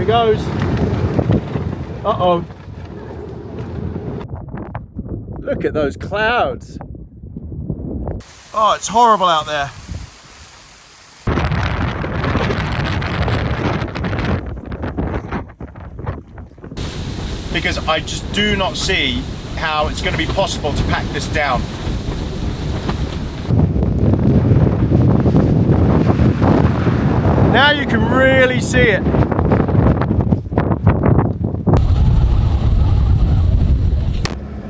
goes. Uh-oh. Look at those clouds. Oh, it's horrible out there. Because I just do not see how it's going to be possible to pack this down. Now you can really see it.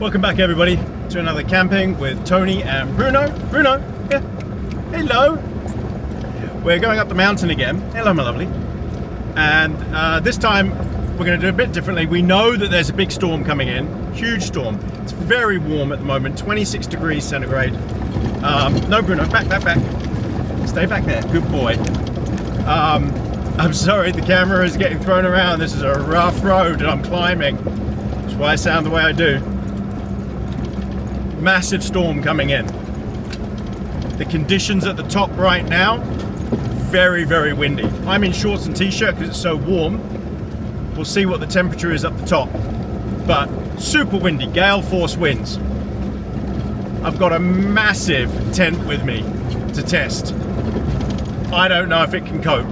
Welcome back everybody to another camping with Tony and Bruno. Bruno, yeah, hello. We're going up the mountain again. Hello my lovely. And this time we're going to do it a bit differently. We know that there's a big storm coming in, huge storm. It's very warm at the moment, 26 degrees centigrade. No Bruno, back. Stay back there, good boy. I'm sorry the camera is getting thrown around. This is a rough road and I'm climbing. That's why I sound the way I do. Massive storm coming in. The conditions at the top right now, very, very windy. I'm in shorts and t-shirt because it's so warm. We'll see what the temperature is up the top. But super windy, gale force winds. I've got a massive tent with me to test. I don't know if it can cope.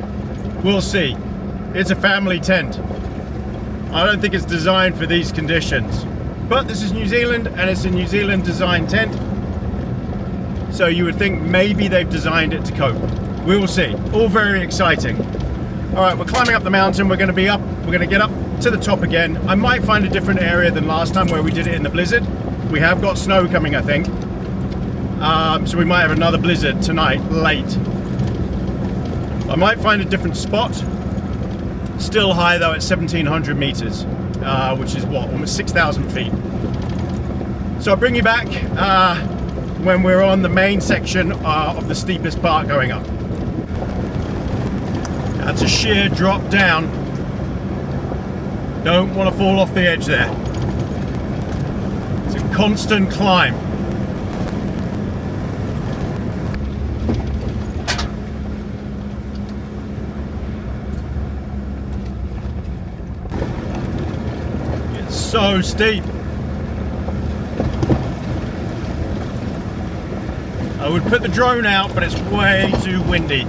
We'll see. It's a family tent. I don't think it's designed for these conditions. But this is New Zealand and it's a New Zealand designed tent. So you would think maybe they've designed it to cope. We will see. All very exciting. All right, we're climbing up the mountain. We're going to get up to the top again. I might find a different area than last time where we did it in the blizzard. We have got snow coming, I think. So we might have another blizzard tonight, late. I might find a different spot. Still high though at 1,700 meters, which is what, almost 6,000 feet. So I'll bring you back when we're on the main section of the steepest part going up. That's a sheer drop down. Don't want to fall off the edge there. It's a constant climb. So steep. I would put the drone out, but it's way too windy.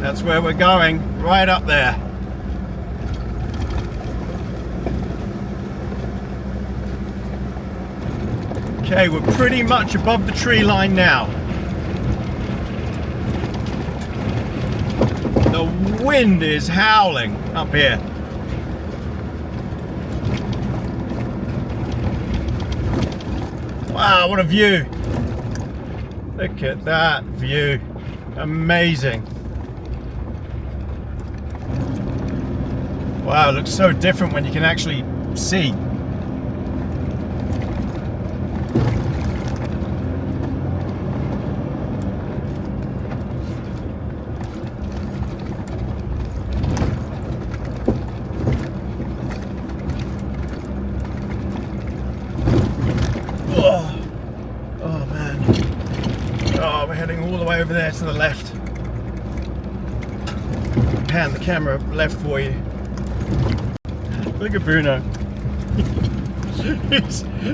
That's where we're going, right up there. Okay, we're pretty much above the tree line now. The wind is howling up here. Wow, what a view. Look at that view. Amazing. Wow, it looks so different when you can actually see. Over there to the left. Pan the camera left for you. Look at Bruno.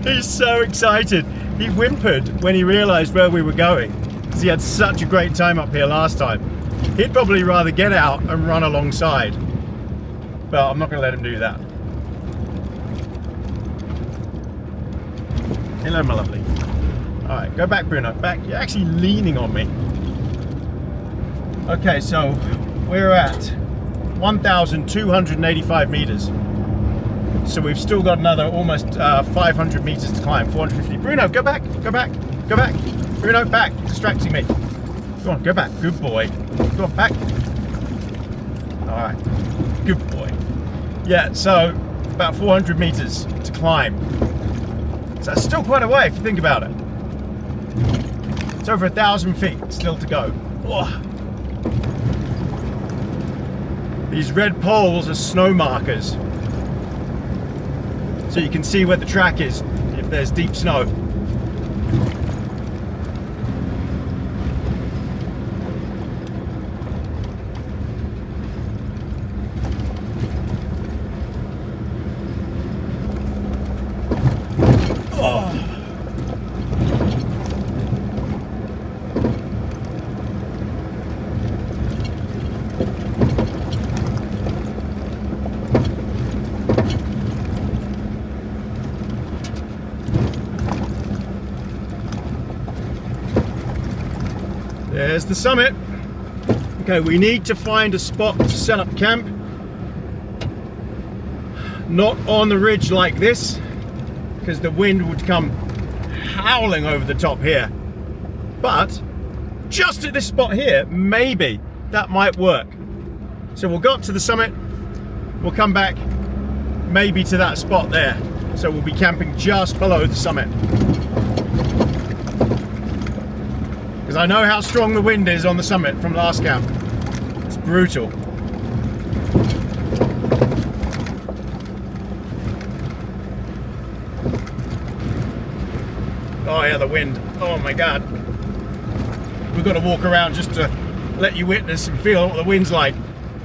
he's so excited. He whimpered when he realized where we were going because he had such a great time up here last time. He'd probably rather get out and run alongside, but I'm not going to let him do that. Hello my lovely. Alright, go back Bruno, back. You're actually leaning on me. Okay, so we're at 1,285 meters. So we've still got another almost 500 meters to climb, 450. Bruno, go back. Bruno, back, distracting me. Go on, go back, good boy. Go on, back. Alright, good boy. Yeah, so about 400 meters to climb. So that's still quite a way if you think about it. It's over 1,000 feet still to go. Oh. These red poles are snow markers. so you can see where the track is if there's deep snow. There's the summit. Okay, we need to find a spot to set up camp. Not on the ridge like this, because the wind would come howling over the top here. But just at this spot here, maybe that might work. So we'll go up to the summit, we'll come back maybe to that spot there. So we'll be camping just below the summit. Because I know how strong the wind is on the summit from last camp. It's brutal. Oh yeah, the wind. Oh my God. We've got to walk around just to let you witness and feel what the wind's like.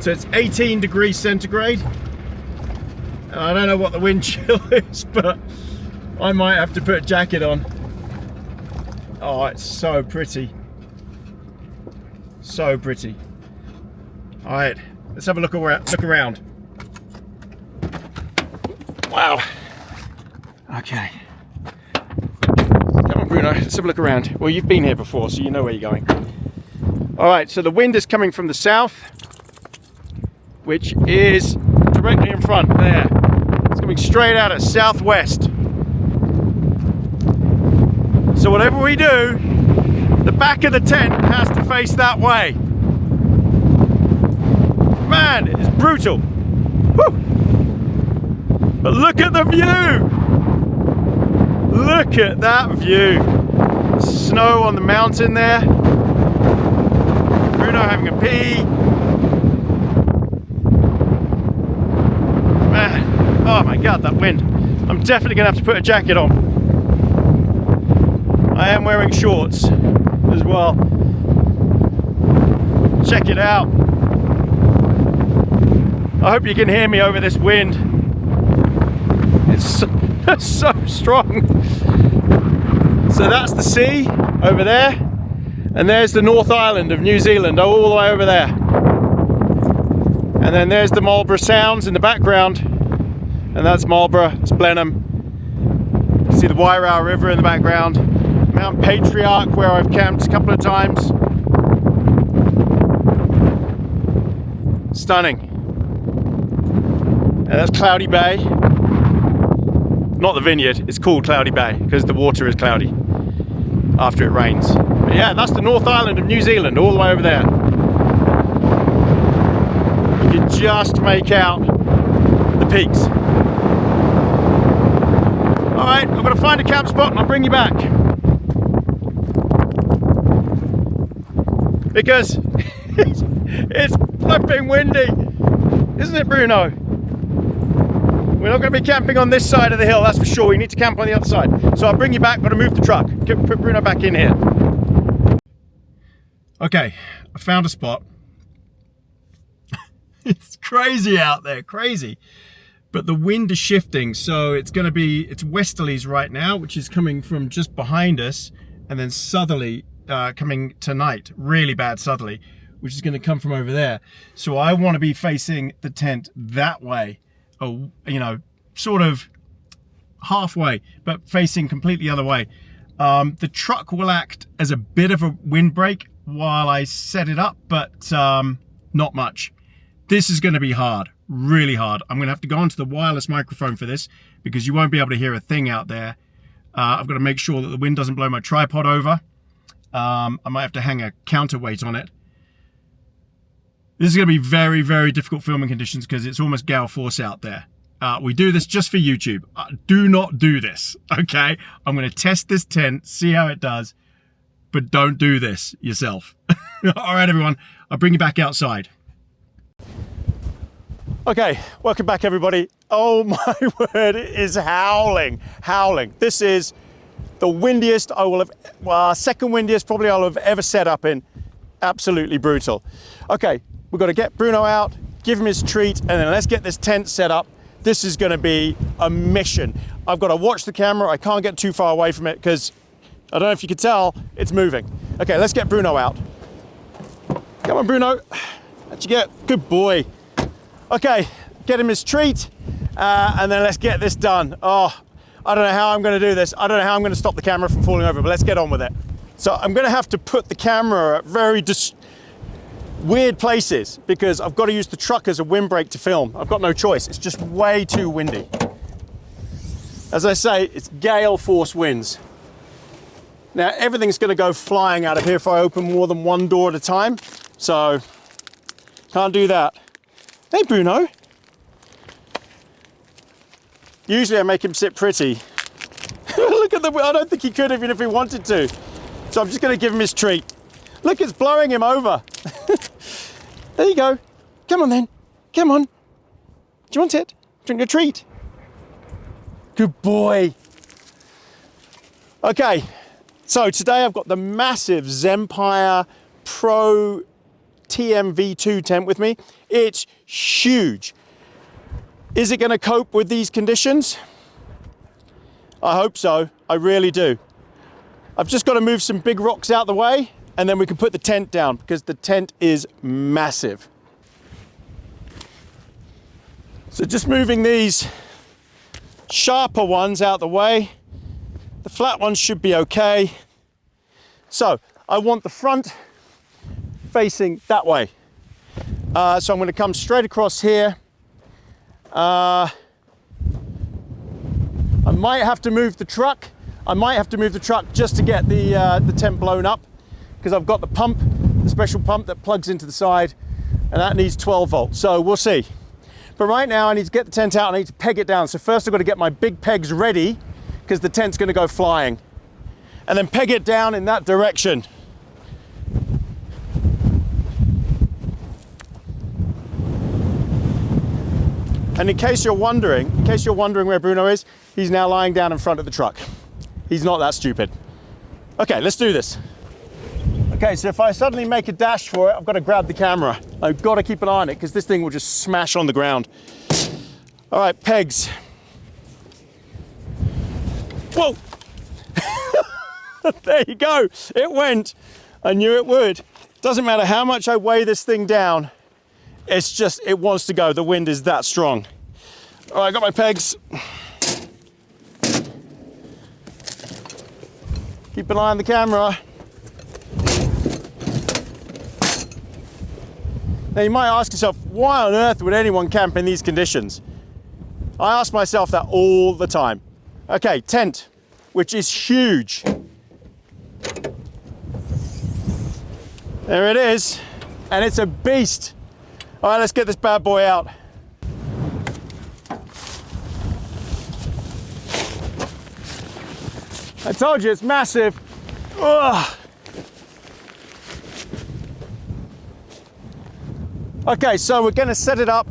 So it's 18 degrees centigrade. And I don't know what the wind chill is, but I might have to put a jacket on. Oh, it's so pretty. So pretty. All right, let's have a look around. Wow. Okay. Come on, Bruno, let's have a look around. Well, you've been here before, so you know where you're going. All right, so the wind is coming from the south, which is directly in front there. It's coming straight out at southwest. So whatever we do, the back of the tent has to face that way. Man, it's brutal. Woo. But look at the view. Look at that view. Snow on the mountain there. Bruno having a pee. Man, oh my God, that wind. I'm definitely gonna have to put a jacket on. I am wearing shorts as well. Check it out. I hope you can hear me over this wind. It's so strong. So that's the sea over there, and there's the North Island of New Zealand all the way over there. And then there's the Marlborough Sounds in the background, and that's Marlborough, it's Blenheim. You can see the Wairau River in the background. Mount Patriarch, where I've camped a couple of times. Stunning. And that's Cloudy Bay. Not the vineyard, it's called Cloudy Bay because the water is cloudy after it rains. But yeah, that's the North Island of New Zealand, all the way over there. You can just make out the peaks. All right, I'm gonna find a camp spot and I'll bring you back. Because it's flipping windy, isn't it, Bruno? We're not going to be camping on this side of the hill, that's for sure. We need to camp on the other side. So I'll bring you back, got to move the truck. Put Bruno back in here. Okay, I found a spot. It's crazy out there, crazy. But the wind is shifting, so it's westerlies right now, which is coming from just behind us, and then southerly coming tonight, really bad southerly, which is going to come from over there. So I want to be facing the tent that way. Oh, you know, sort of halfway, but facing completely the other way. The truck will act as a bit of a windbreak while I set it up, but not much. This is going to be hard, really hard. I'm going to have to go onto the wireless microphone for this because you won't be able to hear a thing out there. I've got to make sure that the wind doesn't blow my tripod over. I might have to hang a counterweight on it. This is going to be very, very difficult filming conditions because it's almost gale force out there. We do this just for YouTube. Do not do this, okay? I'm going to test this tent, see how it does, but don't do this yourself. All right, everyone, I'll bring you back outside. Okay, welcome back everybody. Oh my word, it is howling, howling. This is the windiest I will have, well, second windiest probably I'll have ever set up in. Absolutely brutal. Okay, we've got to get Bruno out, give him his treat, and then let's get this tent set up. This is going to be a mission. I've got to watch the camera. I can't get too far away from it because I don't know if you can tell, it's moving. Okay, let's get Bruno out. Come on, Bruno. How'd you get? Good boy. Okay, get him his treat, and then let's get this done. Oh, I don't know how I'm going to do this. I don't know how I'm going to stop the camera from falling over, but let's get on with it. So I'm going to have to put the camera at very weird places because I've got to use the truck as a windbreak to film. I've got no choice. It's just way too windy. As I say, it's gale force winds. Now everything's going to go flying out of here if I open more than one door at a time. So can't do that. Hey, Bruno. Usually I make him sit pretty. Look at the, I don't think he could even if he wanted to. So I'm just going to give him his treat. Look, it's blowing him over. There you go. Come on then. Come on. Do you want it? Drink your treat. Good boy. Okay, so today I've got the massive Zempire Pro TMV2 tent with me. It's huge. Is it going to cope with these conditions? I hope so. I really do. I've just got to move some big rocks out the way and then we can put the tent down because the tent is massive. So just moving these sharper ones out the way. The flat ones should be okay. So I want the front facing that way. So I'm going to come straight across here. I might have to move the truck. I might have to move the truck just to get the tent blown up because I've got the pump, the special pump that plugs into the side, and that needs 12 volts. So we'll see. But right now I need to get the tent out and I need to peg it down. So first I've got to get my big pegs ready because the tent's going to go flying. And then peg it down in that direction. And in case you're wondering where Bruno is, he's now lying down in front of the truck. He's not that stupid. Okay, let's do this. Okay, so if I suddenly make a dash for it, I've got to grab the camera. I've got to keep an eye on it because this thing will just smash on the ground. All right, pegs. Whoa! There you go, it went. I knew it would. Doesn't matter how much I weigh this thing down, it's just, it wants to go. The wind is that strong. All right, I got my pegs. Keep an eye on the camera. Now you might ask yourself, why on earth would anyone camp in these conditions? I ask myself that all the time. Okay, tent, which is huge. There it is, and it's a beast. All right, let's get this bad boy out. I told you it's massive. Ugh. Okay, so we're gonna set it up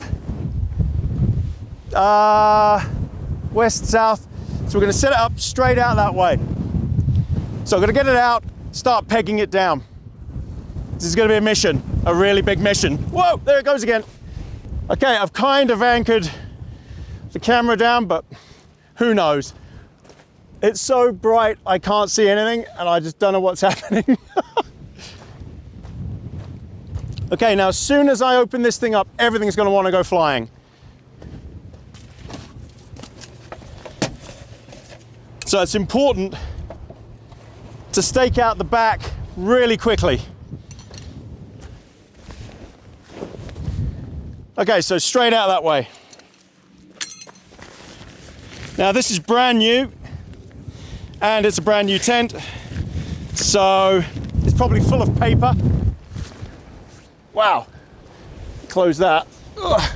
west, south. So we're gonna set it up straight out that way. So I'm gonna get it out, start pegging it down. This is gonna be a mission, a really big mission. Whoa, there it goes again. Okay, I've kind of anchored the camera down, but who knows? It's so bright, I can't see anything, and I just don't know what's happening. Okay, now as soon as I open this thing up, everything's gonna wanna go flying. So it's important to stake out the back really quickly. Okay, so straight out that way. Now this is brand new, and it's a brand new tent, so it's probably full of paper. Wow, close that. Ugh.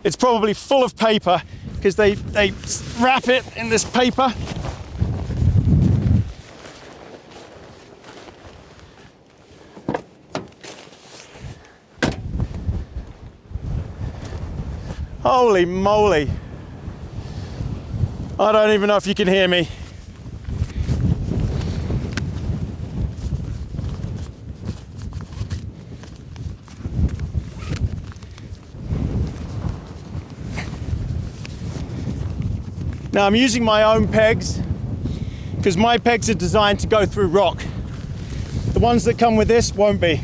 It's probably full of paper because they wrap it in this paper. Holy moly. I don't even know if you can hear me. Now I'm using my own pegs because my pegs are designed to go through rock. The ones that come with this won't be.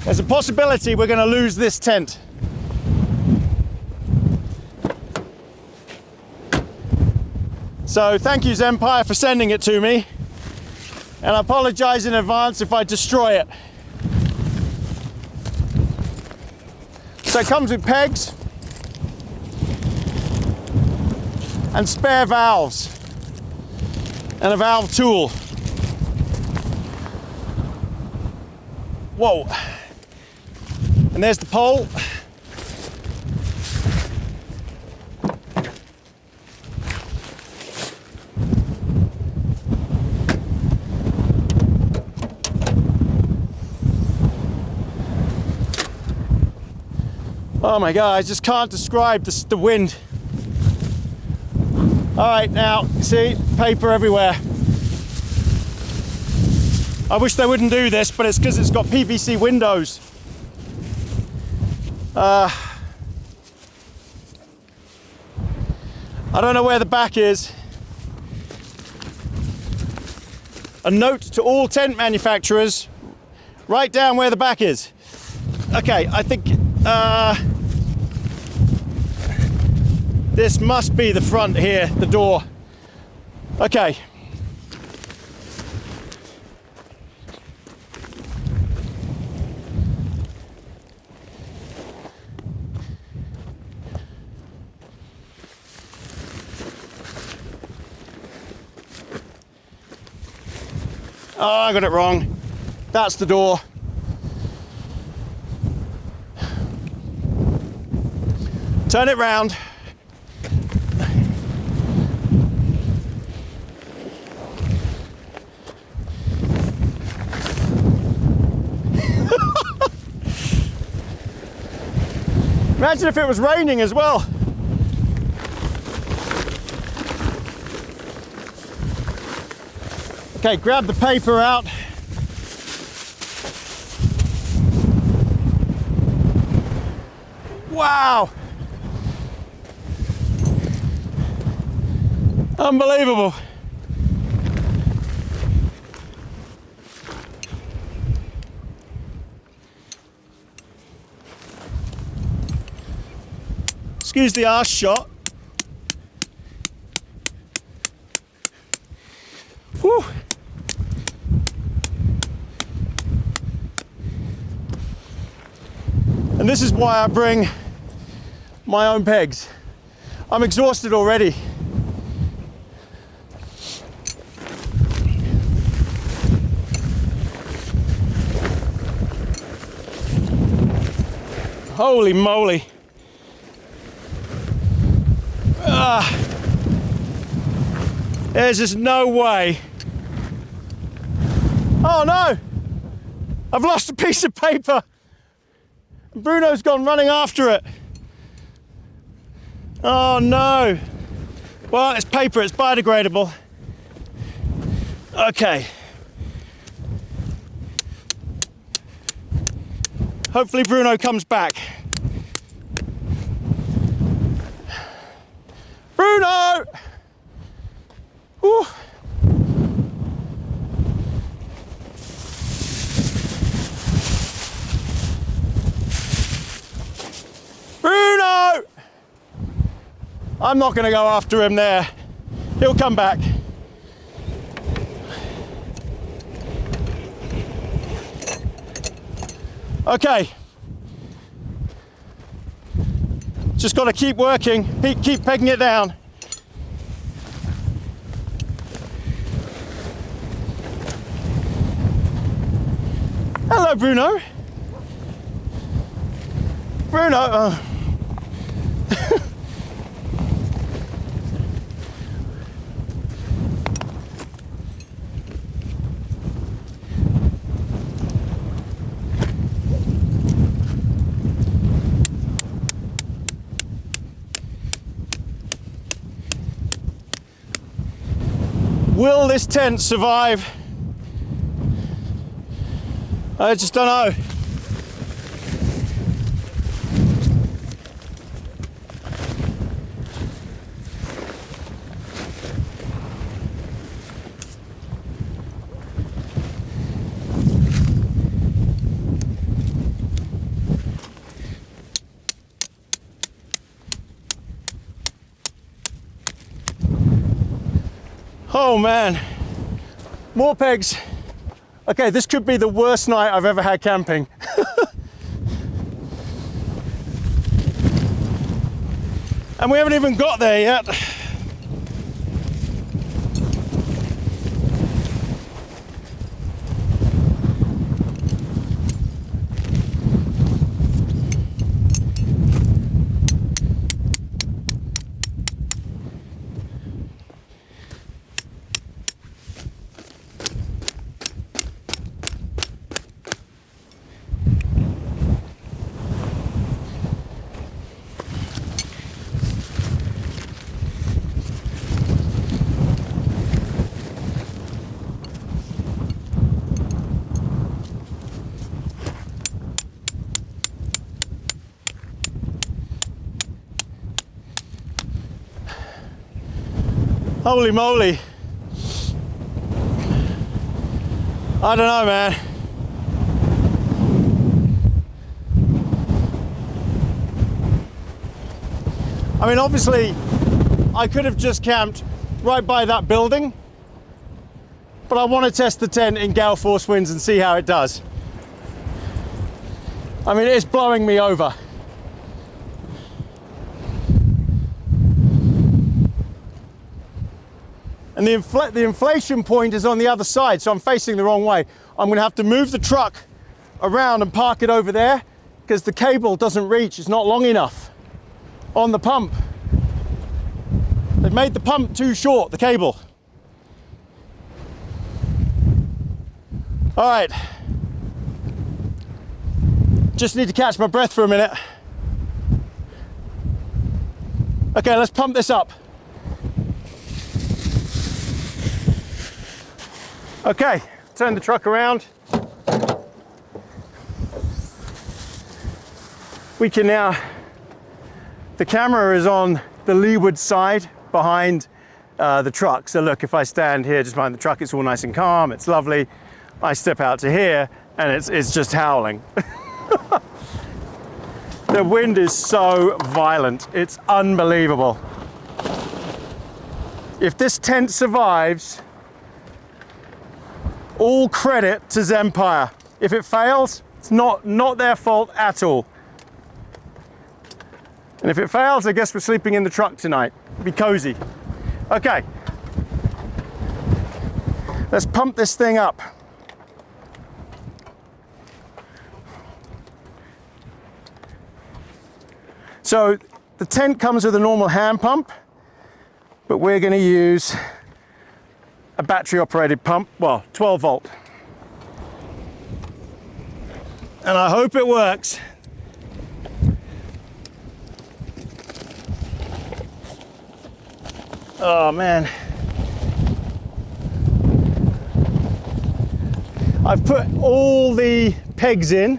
There's a possibility we're going to lose this tent. So thank you, Empire, for sending it to me. And I apologize in advance if I destroy it. So it comes with pegs and spare valves and a valve tool. Whoa. And there's the pole. Oh my God, I just can't describe the wind. All right, now, see, paper everywhere. I wish they wouldn't do this, but it's because it's got PVC windows. I don't know where the back is. A note to all tent manufacturers, write down where the back is. Okay, I think this must be the front here, the door. Okay. Oh, I got it wrong. That's the door. Turn it round. Imagine if it was raining as well. Okay, grab the paper out. Wow! Unbelievable. Excuse the arse shot. Whew. And this is why I bring my own pegs. I'm exhausted already. Holy moly. There's just no way. Oh no! I've lost a piece of paper. Bruno's gone running after it. Oh no. Well, it's paper, it's biodegradable. Okay. Hopefully Bruno comes back. Bruno! Whew. Bruno! I'm not going to go after him there. He'll come back. Okay. Just got to keep working, keep pegging it down. Hello, Bruno. Bruno. this tent survive? I just don't know. Oh man, more pegs. Okay, this could be the worst night I've ever had camping. And we haven't even got there yet. Holy moly. I don't know, man. I mean, obviously, I could have just camped right by that building, but I want to test the tent in gale force winds and see how it does. I mean, it's blowing me over. And the inflation point is on the other side, so I'm facing the wrong way. I'm going to have to move the truck around and park it over there because the cable doesn't reach, it's not long enough on the pump. They've made the pump too short, the cable. All right, just need to catch my breath for a minute. Okay, let's pump this up. Okay, turn the truck around. We can now, the camera is on the leeward side behind the truck. So look, if I stand here just behind the truck, it's all nice and calm, it's lovely. I step out to here and it's just howling. The wind is so violent, it's unbelievable. If this tent survives, all credit to Zempire. If it fails, it's not their fault at all. And if it fails, I guess we're sleeping in the truck tonight. Be cozy. Okay. Let's pump this thing up. So the tent comes with a normal hand pump, but we're going to use a battery operated pump, well, 12 volt. And I hope it works. Oh man. I've put all the pegs in.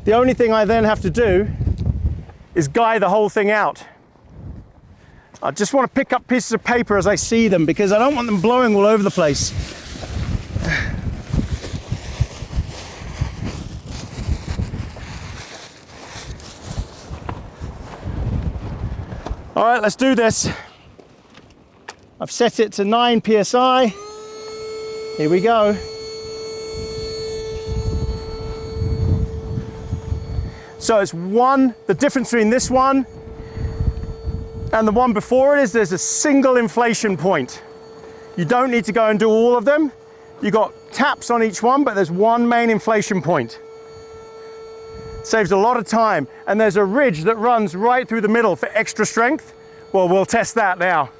The only thing I then have to do is guy the whole thing out. I just want to pick up pieces of paper as I see them because I don't want them blowing all over the place. All right, let's do this. I've set it to 9 PSI. Here we go. So it's the difference between this one and the one before it is there's a single inflation point. You don't need to go and do all of them. You got taps on each one, but there's one main inflation point. Saves a lot of time. And there's a ridge that runs right through the middle for extra strength. Well, we'll test that now.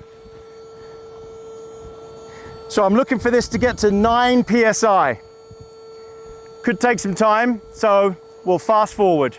So I'm looking for this to get to 9 PSI. Could take some time, so we'll fast forward.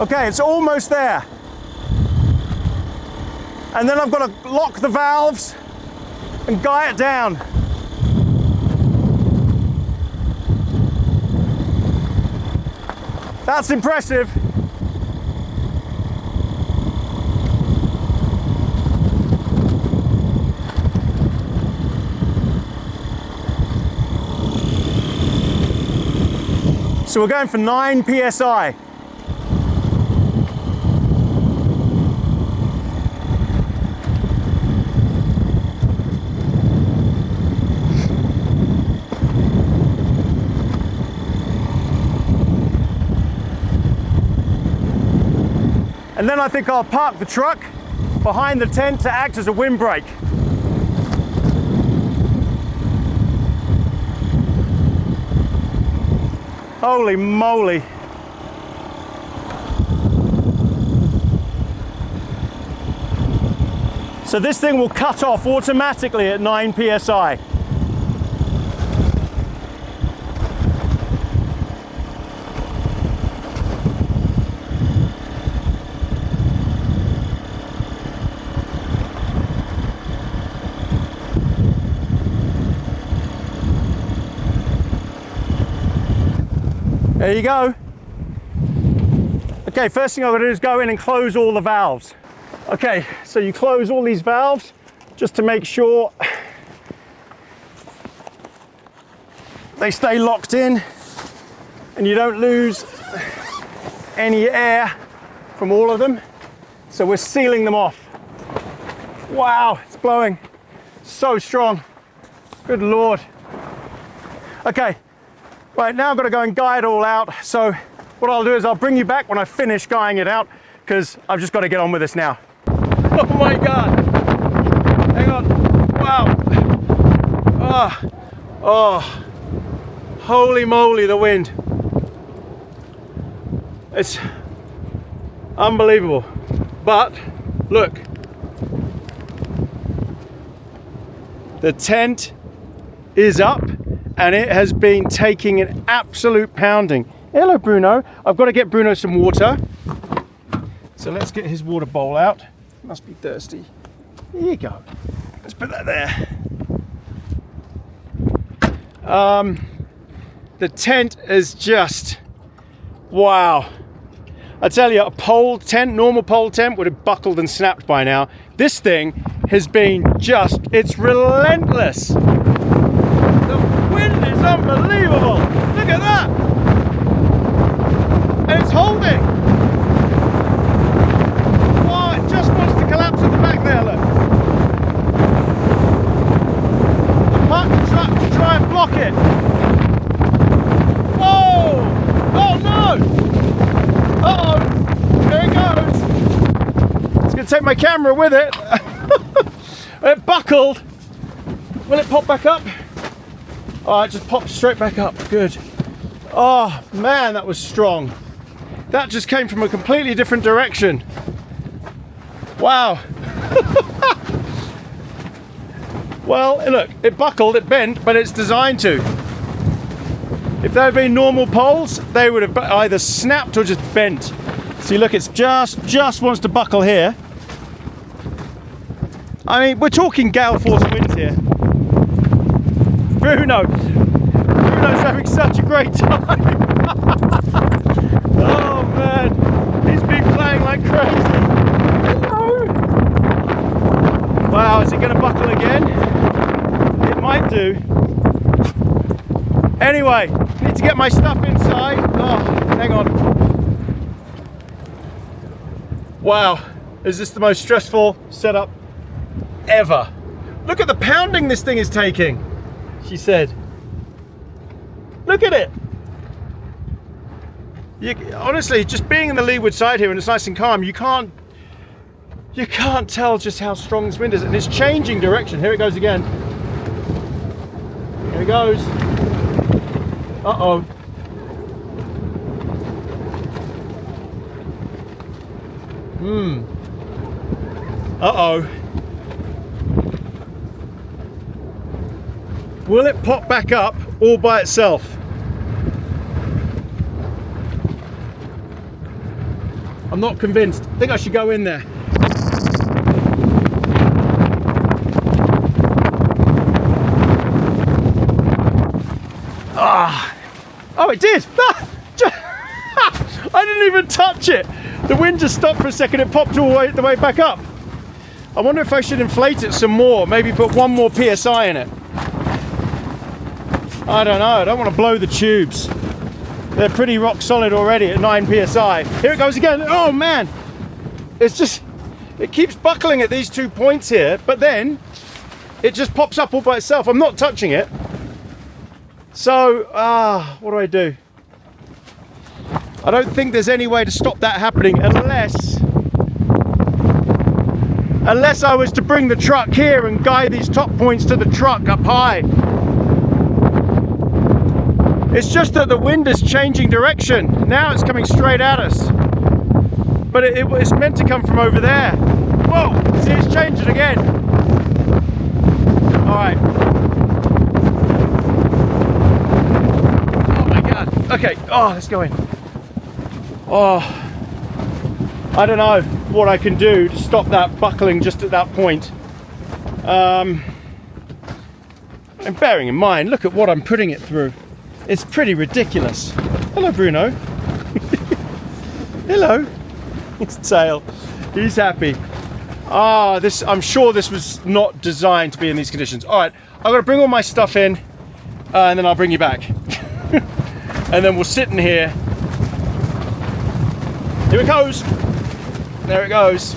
Okay, it's almost there. And then I've got to lock the valves and guy it down. That's impressive. So we're going for 9 PSI. And then I think I'll park the truck behind the tent to act as a windbreak. Holy moly. So this thing will cut off automatically at 9 PSI. There you go. Okay, first thing I'm going to do is go in and close all the valves. Okay, so you close all these valves just to make sure they stay locked in and you don't lose any air from all of them. So we're sealing them off. Wow, it's blowing so strong. Good Lord. Okay. Right, now I've got to go and guy it all out. So what I'll do is I'll bring you back when I finish guying it out, because I've just got to get on with this now. Oh my God. Hang on. Wow. Oh. Holy moly, the wind. It's unbelievable. But look. The tent is up. And it has been taking an absolute pounding. Hello, Bruno. I've got to get Bruno some water. So let's get his water bowl out. Must be thirsty. Here you go. Let's put that there. The tent is just, wow. I tell you, a pole tent, normal pole tent would have buckled and snapped by now. This thing has been just, it's relentless. Wind is unbelievable. Look at that. And it's holding. Oh, it just wants to collapse at the back there, look. I parked the truck to try and block it. Whoa! Oh no! Uh-oh. There it goes. It's going to take my camera with it. It buckled. Will it pop back up? Oh, it just popped straight back up. Good. Oh man, that was strong. That just came from a completely different direction. Wow. Well, look, it buckled, it bent, but it's designed to. If there had been normal poles, they would have either snapped or just bent. See, look, it's just wants to buckle here. I mean, we're talking gale force winds here. Bruno's having such a great time. Oh man, he's been playing like crazy. Hello. Wow, is it going to buckle again? It might do. Anyway, need to get my stuff inside. Oh, hang on. Wow, is this the most stressful setup ever? Look at the pounding this thing is taking. She said, look at it. Honestly, just being in the leeward side here and it's nice and calm, you can't tell just how strong this wind is, and it's changing direction. Here it goes again. Here it goes. Uh-oh. Uh-oh. Will it pop back up all by itself? I'm not convinced. I think I should go in there. Ah, oh, it did. I didn't even touch it. The wind just stopped for a second. It popped all the way back up. I wonder if I should inflate it some more. Maybe put 1 more PSI in it. I don't know. I don't want to blow the tubes. They're pretty rock solid already at 9 PSI. Here it goes again. Oh man. It's just, it keeps buckling at these 2 points here, but then it just pops up all by itself. I'm not touching it. So, what do? I don't think there's any way to stop that happening unless I was to bring the truck here and guide these top points to the truck up high. It's just that the wind is changing direction. Now it's coming straight at us. But it's meant to come from over there. Whoa, see, it's changing again. All right. Oh my God. Okay, let's go in. I don't know what I can do to stop that buckling just at that point. And bearing in mind, look at what I'm putting it through. It's pretty ridiculous. Hello, Bruno. Hello. His tail. He's happy. I'm sure this was not designed to be in these conditions. All right, I'm gonna bring all my stuff in, and then I'll bring you back. And then we'll sit in here. Here it goes. There it goes.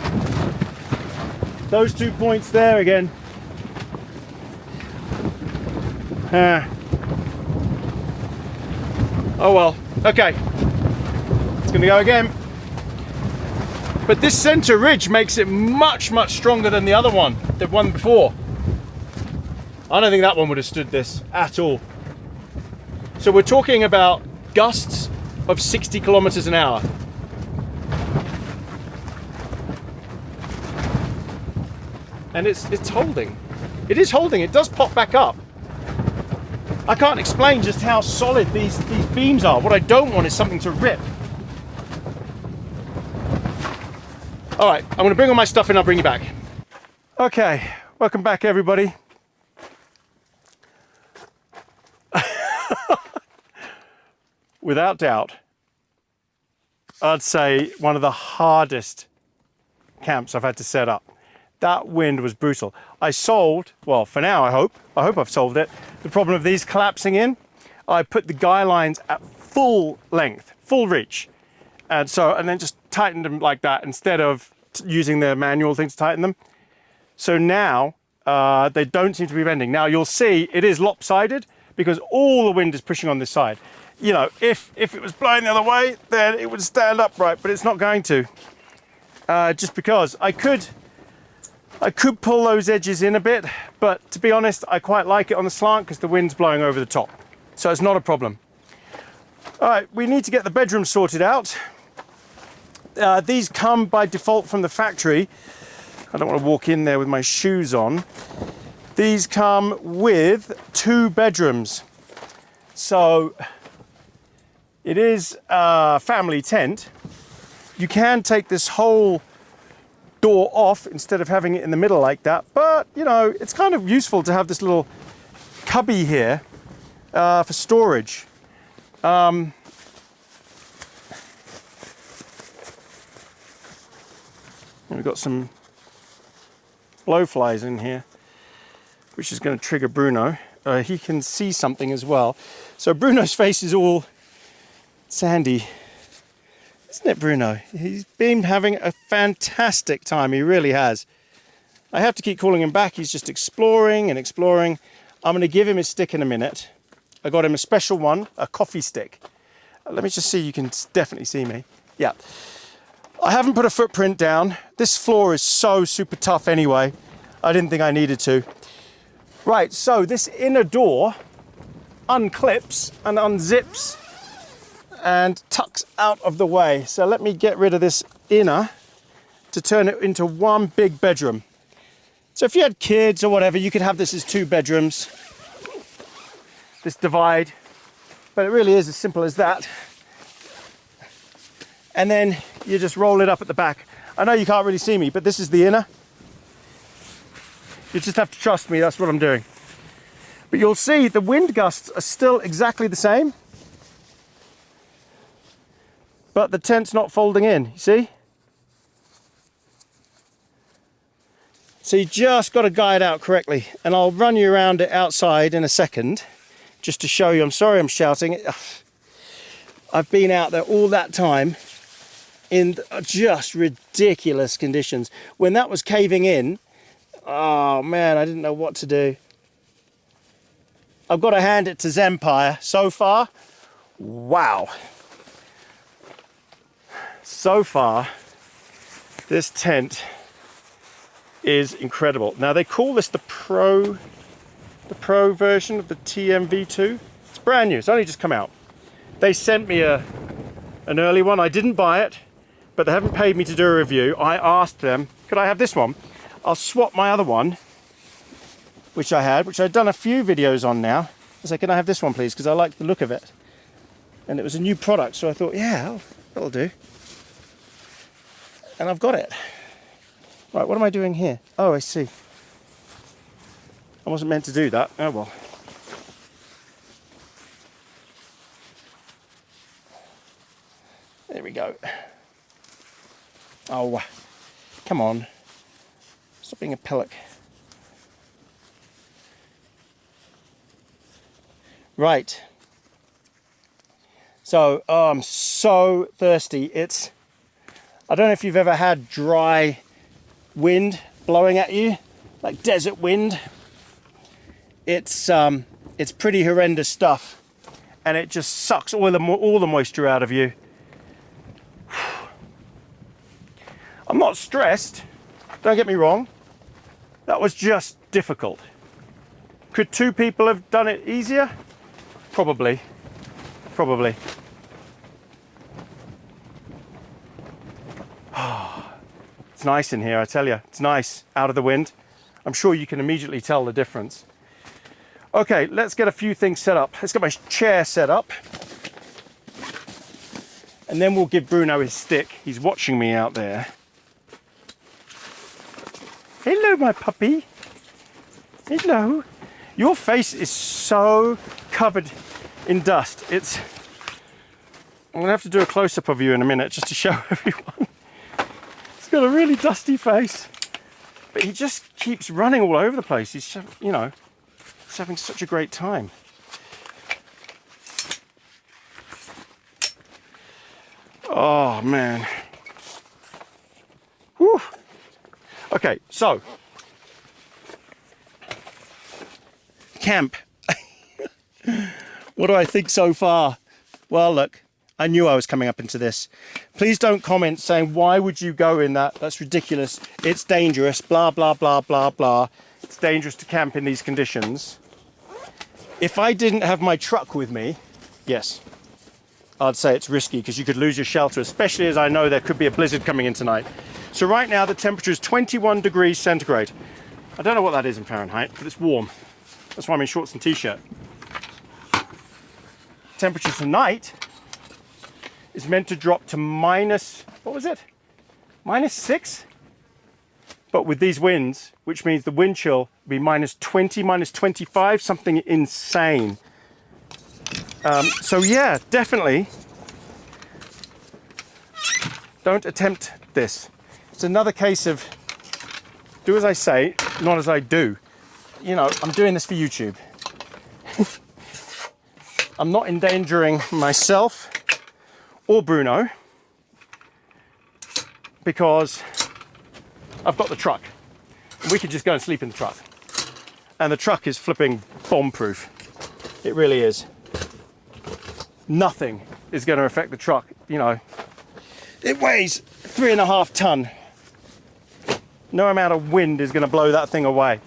Those 2 points there again. Oh well, okay. It's gonna go again. But this center ridge makes it much, much stronger than the other one, the one before. I don't think that one would have stood this at all. So we're talking about gusts of 60 kilometers an hour. And it's holding. It is holding. It does pop back up. I can't explain just how solid these beams are. What I don't want is something to rip. All right, I'm gonna bring all my stuff in, I'll bring you back. Okay, welcome back everybody. Without doubt, I'd say one of the hardest camps I've had to set up. That wind was brutal. I solved, well, for now, I hope I've solved it, the problem of these collapsing in. I put the guy lines at full length, full reach. And then just tightened them like that instead of using the manual thing to tighten them. So now they don't seem to be bending. Now you'll see it is lopsided because all the wind is pushing on this side. You know, if it was blowing the other way, then it would stand upright, but it's not going to. Just because I could pull those edges in a bit, but to be honest, I quite like it on the slant because the wind's blowing over the top. So it's not a problem. All right, we need to get the bedroom sorted out. These come by default from the factory. I don't want to walk in there with my shoes on. These come with 2 bedrooms. So it is a family tent. You can take this whole door off instead of having it in the middle like that, but you know, it's kind of useful to have this little cubby here for storage. We've got some blowflies in here, which is going to trigger Bruno. He can see something as well. So Bruno's face is all sandy. Isn't it, Bruno? He's been having a fantastic time. He really has. I have to keep calling him back. He's just exploring and exploring. I'm going to give him his stick in a minute. I got him a special one, a coffee stick. Let me just see. You can definitely see me. Yeah. I haven't put a footprint down. This floor is so super tough anyway. I didn't think I needed to. Right, so this inner door unclips and unzips and tucks out of the way. So let me get rid of this inner to turn it into one big bedroom. So if you had kids or whatever, you could have this as 2 bedrooms, this divide, but it really is as simple as that. And then you just roll it up at the back. I know you can't really see me, but this is the inner. You just have to trust me, that's what I'm doing. But you'll see the wind gusts are still exactly the same, but the tent's not folding in, you see? So you just got to guide out correctly, and I'll run you around it outside in a second, just to show you. I'm sorry I'm shouting. I've been out there all that time in just ridiculous conditions. When that was caving in, oh man, I didn't know what to do. I've got to hand it to Zempire. So far, wow. So far, this tent is incredible. Now they call this the Pro version of the TMV2. It's brand new, it's only just come out. They sent me an early one. I didn't buy it, but they haven't paid me to do a review. I asked them, could I have this one? I'll swap my other one, which I'd done a few videos on now. I said, can I have this one please? Because I like the look of it. And it was a new product, so I thought, yeah, that'll do. And I've got it. Right, what am I doing here? Oh, I see. I wasn't meant to do that. Oh well. There we go. Oh, come on. Stop being a pillock. Right. So, I'm so thirsty. I don't know if you've ever had dry wind blowing at you, like desert wind. It's pretty horrendous stuff, and it just sucks all the moisture out of you. I'm not stressed, don't get me wrong. That was just difficult. Could 2 people have done it easier? Probably. It's nice in here, I tell you. It's nice out of the wind. I'm sure you can immediately tell the difference. Okay, let's get a few things set up. Let's get my chair set up. And then we'll give Bruno his stick. He's watching me out there. Hello, my puppy. Hello. Your face is so covered in dust. I'm gonna have to do a close-up of you in a minute just to show everyone. He's got a really dusty face, but he just keeps running all over the place. He's, you know, he's having such a great time. Oh man. Whew. Okay, so camp. What do I think so far? Well, look, I knew I was coming up into this. Please don't comment saying, why would you go in that? That's ridiculous. It's dangerous, blah, blah, blah, blah, blah. It's dangerous to camp in these conditions. If I didn't have my truck with me, yes, I'd say it's risky because you could lose your shelter, especially as I know there could be a blizzard coming in tonight. So right now the temperature is 21 degrees centigrade. I don't know what that is in Fahrenheit, but it's warm. That's why I'm in shorts and t-shirt. Temperature tonight is meant to drop to minus, what was it? -6? But with these winds, which means the wind chill will be -20, -25, something insane. So yeah, definitely don't attempt this. It's another case of do as I say, not as I do. You know, I'm doing this for YouTube. I'm not endangering myself or Bruno because I've got the truck. We could just go and sleep in the truck. And the truck is flipping bomb-proof. It really is. Nothing is going to affect the truck, you know. It weighs 3.5 tons. No amount of wind is going to blow that thing away.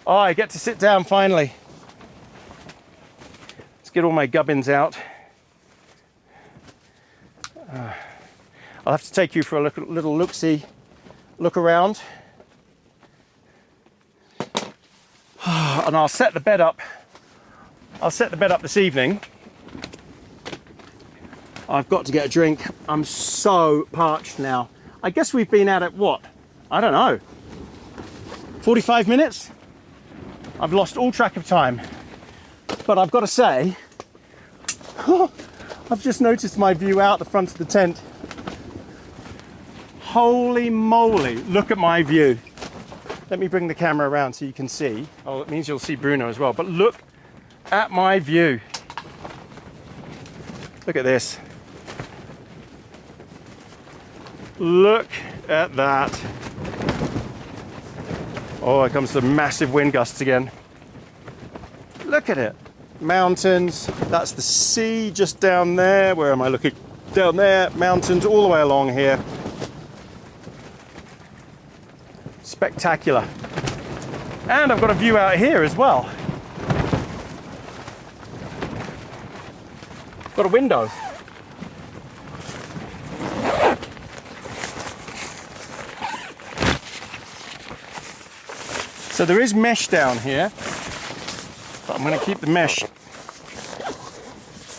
Oh, I get to sit down finally. Let's get all my gubbins out. I'll have to take you for a little look around. And I'll set the bed up. I'll set the bed up this evening. I've got to get a drink. I'm so parched now. I guess we've been at it, what? I don't know. 45 minutes? I've lost all track of time. But I've got to say, I've just noticed my view out the front of the tent. Holy moly, look at my view. Let me bring the camera around so you can see. Oh, it means you'll see Bruno as well. But look at my view. Look at this. Look at that. Oh, here comes the massive wind gusts again. Look at it. Mountains. That's the sea just down there. Where am I looking? Down there. Mountains all the way along here. Spectacular. And I've got a view out here as well. Got a window. So there is mesh down here, but I'm going to keep the mesh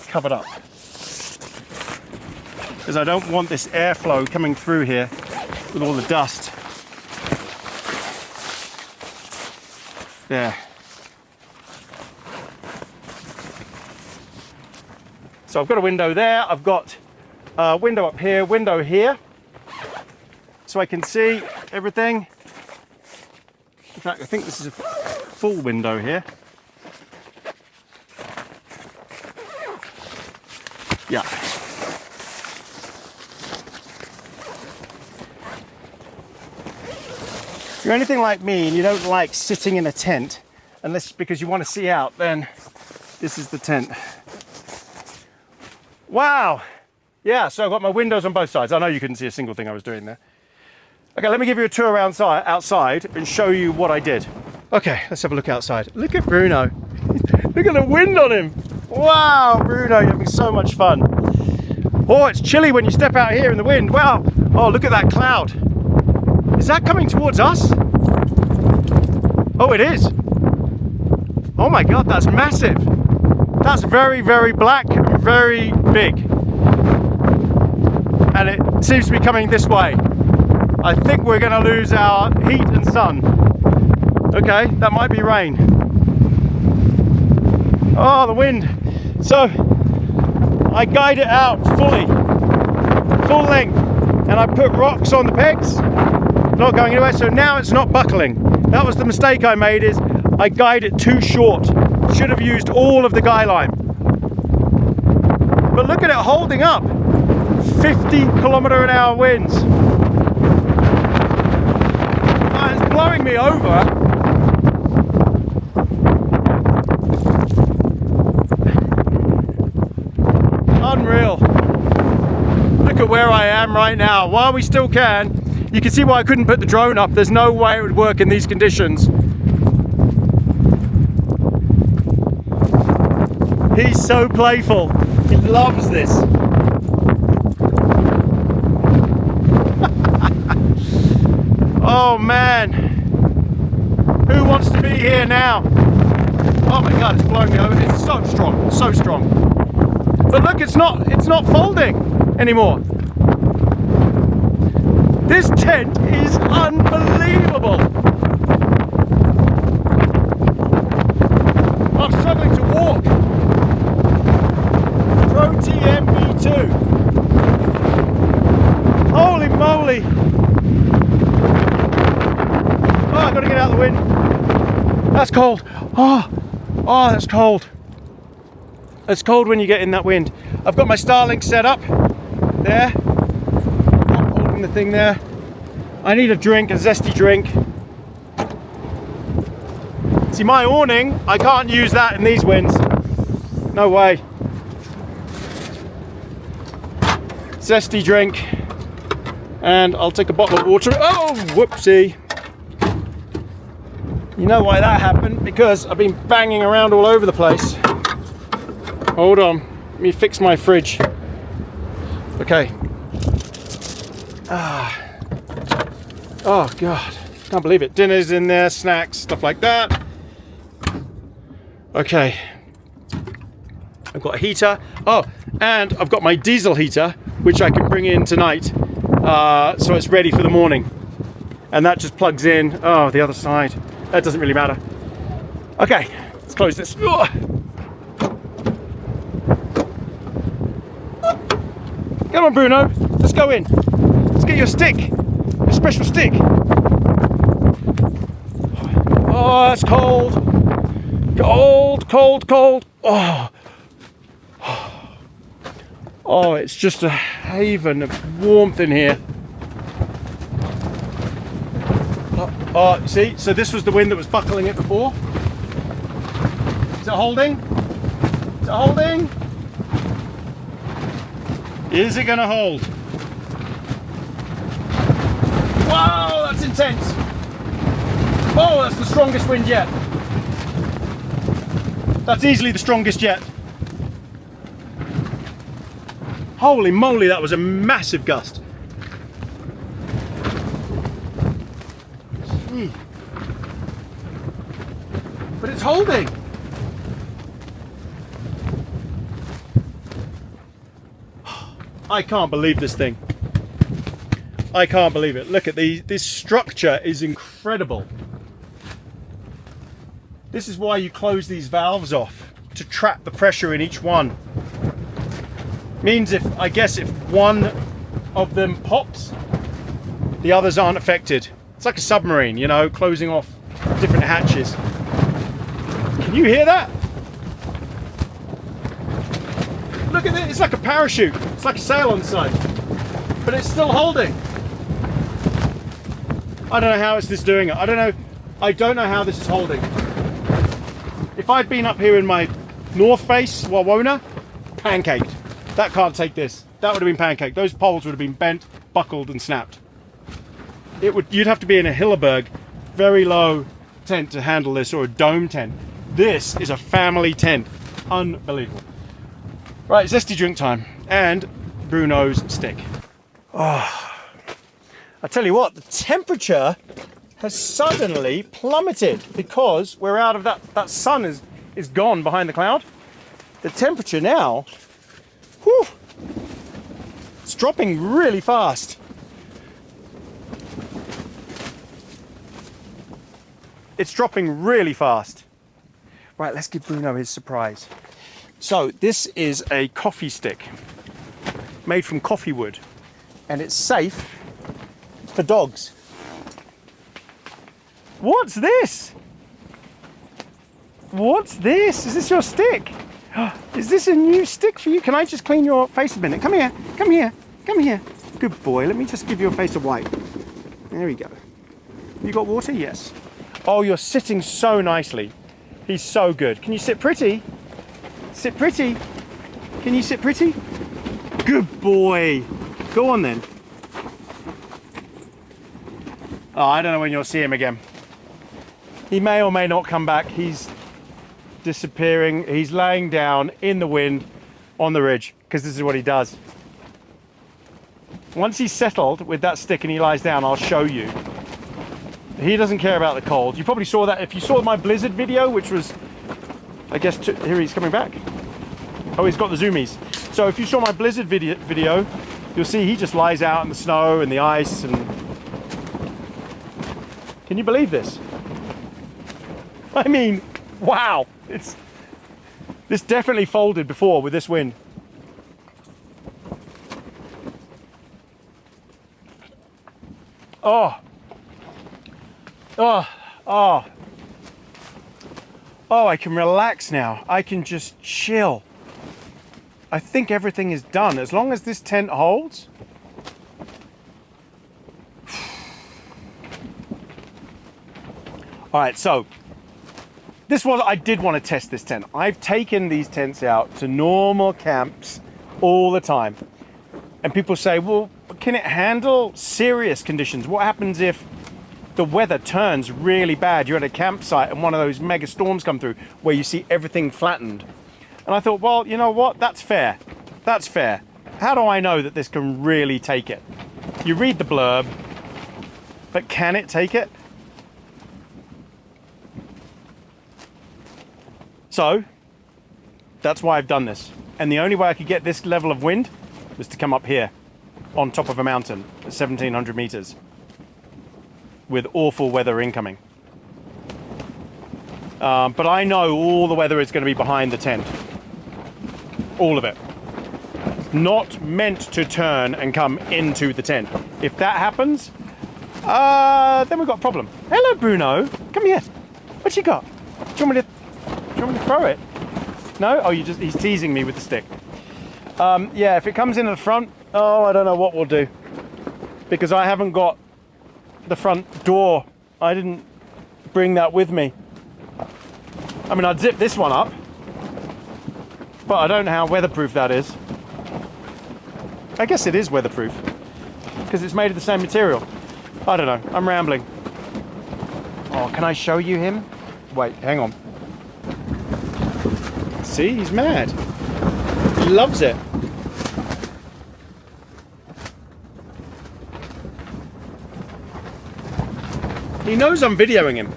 covered up because I don't want this airflow coming through here with all the dust. There. So I've got a window there, I've got a window up here, window here, so I can see everything. In fact, I think this is a full window here. Yeah. If you're anything like me and you don't like sitting in a tent, unless because you want to see out, then this is the tent. Wow. Yeah, so I've got my windows on both sides. I know you couldn't see a single thing I was doing there. Okay, let me give you a tour around outside and show you what I did. Okay, let's have a look outside. Look at Bruno. Look at the wind on him. Wow, Bruno, you're having so much fun. Oh, it's chilly when you step out here in the wind. Wow. Oh, look at that cloud. Is that coming towards us? Oh, it is. Oh my God, that's massive. That's very, very black and very big. And it seems to be coming this way. I think we're going to lose our heat and sun. Okay, that might be rain. Oh, the wind. So I guide it out fully, full length, and I put rocks on the pegs, not going anywhere, so now it's not buckling. That was the mistake I made, is I guide it too short. Should have used all of the guy line. But look at it holding up. 50km/h winds. Oh, it's blowing me over. Unreal. Look at where I am right now. While we still can, you can see why I couldn't put the drone up. There's no way it would work in these conditions. He's so playful. He loves this. Oh man. Who wants to be here now? Oh my God, it's blowing me over. It's so strong, so strong. But look, it's not folding anymore. This tent is unbelievable. I'm struggling to walk. Pro TMV2. Holy moly. Oh, I've got to get out of the wind. That's cold. Oh, that's cold. It's cold when you get in that wind. I've got my Starlink set up there. I'm holding the thing there. I need a drink, a zesty drink. See, my awning, I can't use that in these winds. No way. Zesty drink. And I'll take a bottle of water. Oh, whoopsie. You know why that happened? Because I've been banging around all over the place. Hold on, let me fix my fridge. Okay. Oh God, can't believe it. Dinner's in there, snacks, stuff like that. Okay. I've got a heater. Oh, And I've got my diesel heater, which I can bring in tonight, so it's ready for the morning. And that just plugs in, the other side. That doesn't really matter. Okay, let's close this. Come on, Bruno, let's go in. Let's get your stick, your special stick. Oh, it's cold. Cold, cold, cold. Oh, it's just a haven of warmth in here. Oh, see, so this was the wind that was buckling it before. Is it holding? Is it holding? Is it gonna hold? Wow, that's intense. Oh, that's the strongest wind yet. That's easily the strongest yet. Holy moly, that was a massive gust. Gee. But it's holding. I can't believe this thing. I can't believe it. Look at this structure is incredible. This is why you close these valves off, to trap the pressure in each one. Means if one of them pops, the others aren't affected. It's like a submarine, you know, closing off different hatches. Can you hear that? Look at this, it's like a parachute. It's like a sail on side, but it's still holding. I don't know how it's this doing it. I don't know how this is holding. If I'd been up here in my North Face Wawona, pancaked. That can't take this. That would have been pancaked. Those poles would have been bent, buckled, and snapped. You'd have to be in a Hilleberg, very low tent to handle this, or a dome tent. This is a family tent. Unbelievable. Right, it's zesty drink time, and Bruno's stick. Oh, I tell you what, the temperature has suddenly plummeted because we're out of that sun is gone behind the cloud. The temperature now, whew, it's dropping really fast. It's dropping really fast. Right, let's give Bruno his surprise. So this is a coffee stick made from coffee wood, and it's safe for dogs. What's this? What's this? Is this your stick? Is this a new stick for you? Can I just clean your face a minute? Come here, come here, come here. Good boy, let me just give your face a wipe. There we go. You got water? Yes. Oh, you're sitting so nicely. He's so good. Can you sit pretty? Sit pretty. Can you sit pretty? Good boy. Go on then. Oh, I don't know when you'll see him again. He may or may not come back. He's disappearing. He's laying down in the wind on the ridge because this is what he does. Once he's settled with that stick and he lies down, I'll show you. He doesn't care about the cold. You probably saw that if you saw my blizzard video, which was, I guess, here he's coming back. Oh, he's got the zoomies. So if you saw my blizzard video, you'll see he just lies out in the snow and the ice. And can you believe this? I mean, wow. This definitely folded before with this wind. Oh. Oh, oh. Oh, I can relax now. I can just chill. I think everything is done. As long as this tent holds. All right, so I did want to test this tent. I've taken these tents out to normal camps all the time. And people say, well, can it handle serious conditions? What happens if the weather turns really bad? You're at a campsite and one of those mega storms come through where you see everything flattened. And I thought, well, you know what? That's fair. That's fair. How do I know that this can really take it? You read the blurb, but can it take it? So that's why I've done this. And the only way I could get this level of wind was to come up here on top of a mountain at 1,700 meters with awful weather incoming. But I know all the weather is going to be behind the tent. All of it. Not meant to turn and come into the tent. If that happens, then we've got a problem. Hello, Bruno. Come here. What you got? Do you want me to throw it? No? Oh, he's teasing me with the stick. Yeah, if it comes in at the front, oh, I don't know what we'll do. Because I haven't got the front door. I didn't bring that with me. I mean, I'd zip this one up, but I don't know how weatherproof that is. I guess it is weatherproof, because it's made of the same material. I don't know, I'm rambling. Oh, can I show you him? Wait, hang on. See, he's mad. He loves it. He knows I'm videoing him.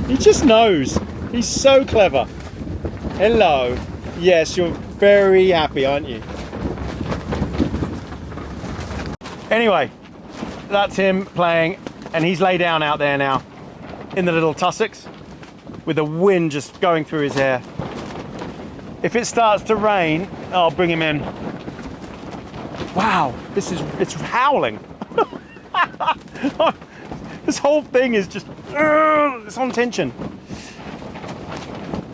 He just knows. He's so clever. Hello. Yes, you're very happy, aren't you? Anyway, that's him playing, and he's laid down out there now in the little tussocks with the wind just going through his hair. If it starts to rain, I'll bring him in. Wow, it's howling. This whole thing is just, it's on tension.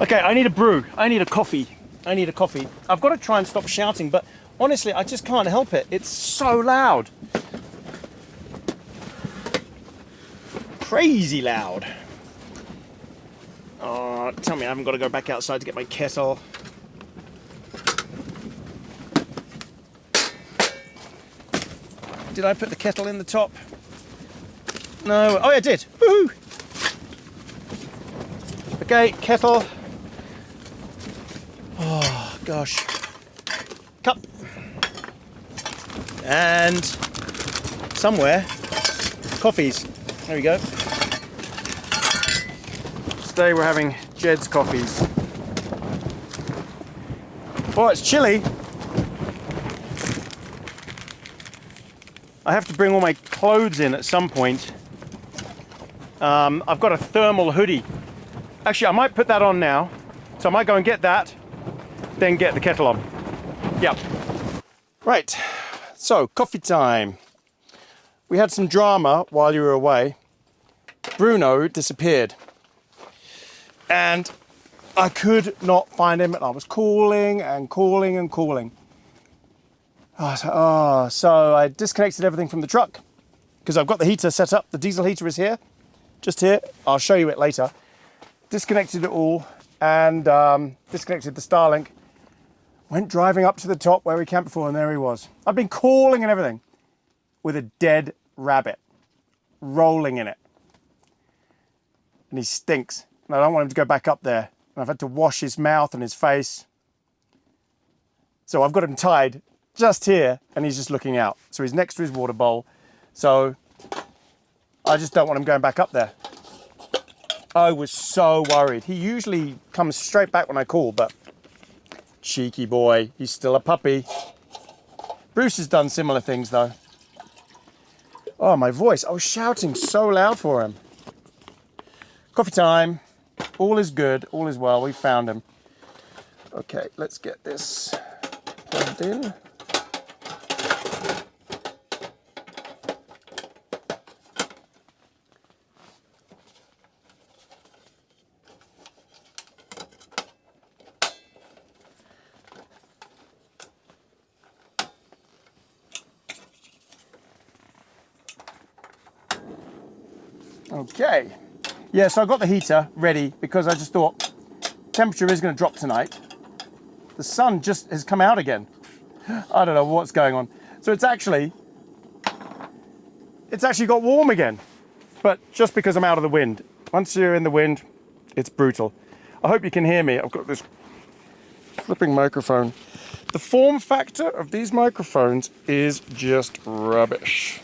Okay, I need a brew. I need a coffee. I've got to try and stop shouting, but honestly, I just can't help it. It's so loud. Crazy loud. Oh, tell me I haven't got to go back outside to get my kettle. Did I put the kettle in the top? No. Oh, I did. Woohoo! Okay, kettle. Oh, gosh. Cup. And somewhere, coffees. There we go. Today we're having Jed's coffees. Oh, it's chilly. I have to bring all my clothes in at some point. I've got a thermal hoodie. Actually, I might put that on now. So I might go and get that, then get the kettle on. Yep. Right, so coffee time. We had some drama while you were away. Bruno disappeared. And I could not find him, and I was calling and calling and calling. So I disconnected everything from the truck because I've got the heater set up. The diesel heater is here, just here. I'll show you it later. Disconnected it all and disconnected the Starlink. Went driving up to the top where we camped before, and there he was. I've been calling and everything with a dead rabbit rolling in it. And he stinks. And I don't want him to go back up there. And I've had to wash his mouth and his face. So I've got him tied just here, and he's just looking out. So he's next to his water bowl. So I just don't want him going back up there. I was so worried. He usually comes straight back when I call, but cheeky boy, he's still a puppy. Bruce has done similar things though. Oh, my voice. I was shouting so loud for him. Coffee time. All is good. All is well. We found him. Okay, let's get this plugged in. Okay. Yeah, so I got the heater ready because I just thought temperature is going to drop tonight. The sun just has come out again. I don't know what's going on. So it's actually got warm again, but just because I'm out of the wind. Once you're in the wind, it's brutal. I hope you can hear me. I've got this flipping microphone. The form factor of these microphones is just rubbish.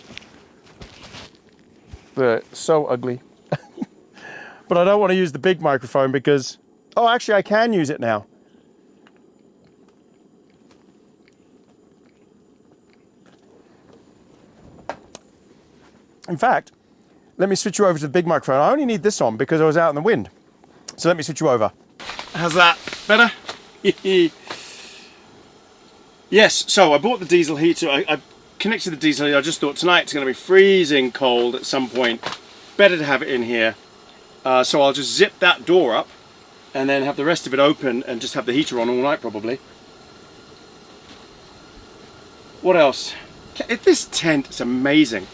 They're so ugly. But I don't want to use the big microphone because, oh, actually I can use it now. In fact, let me switch you over to the big microphone. I only need this on because I was out in the wind. So let me switch you over. How's that? Better? Yes, so I bought the diesel heater. I connected the diesel heater. I just thought tonight it's going to be freezing cold at some point. Better to have it in here. So I'll just zip that door up and then have the rest of it open and just have the heater on all night probably. What else? This tent is amazing.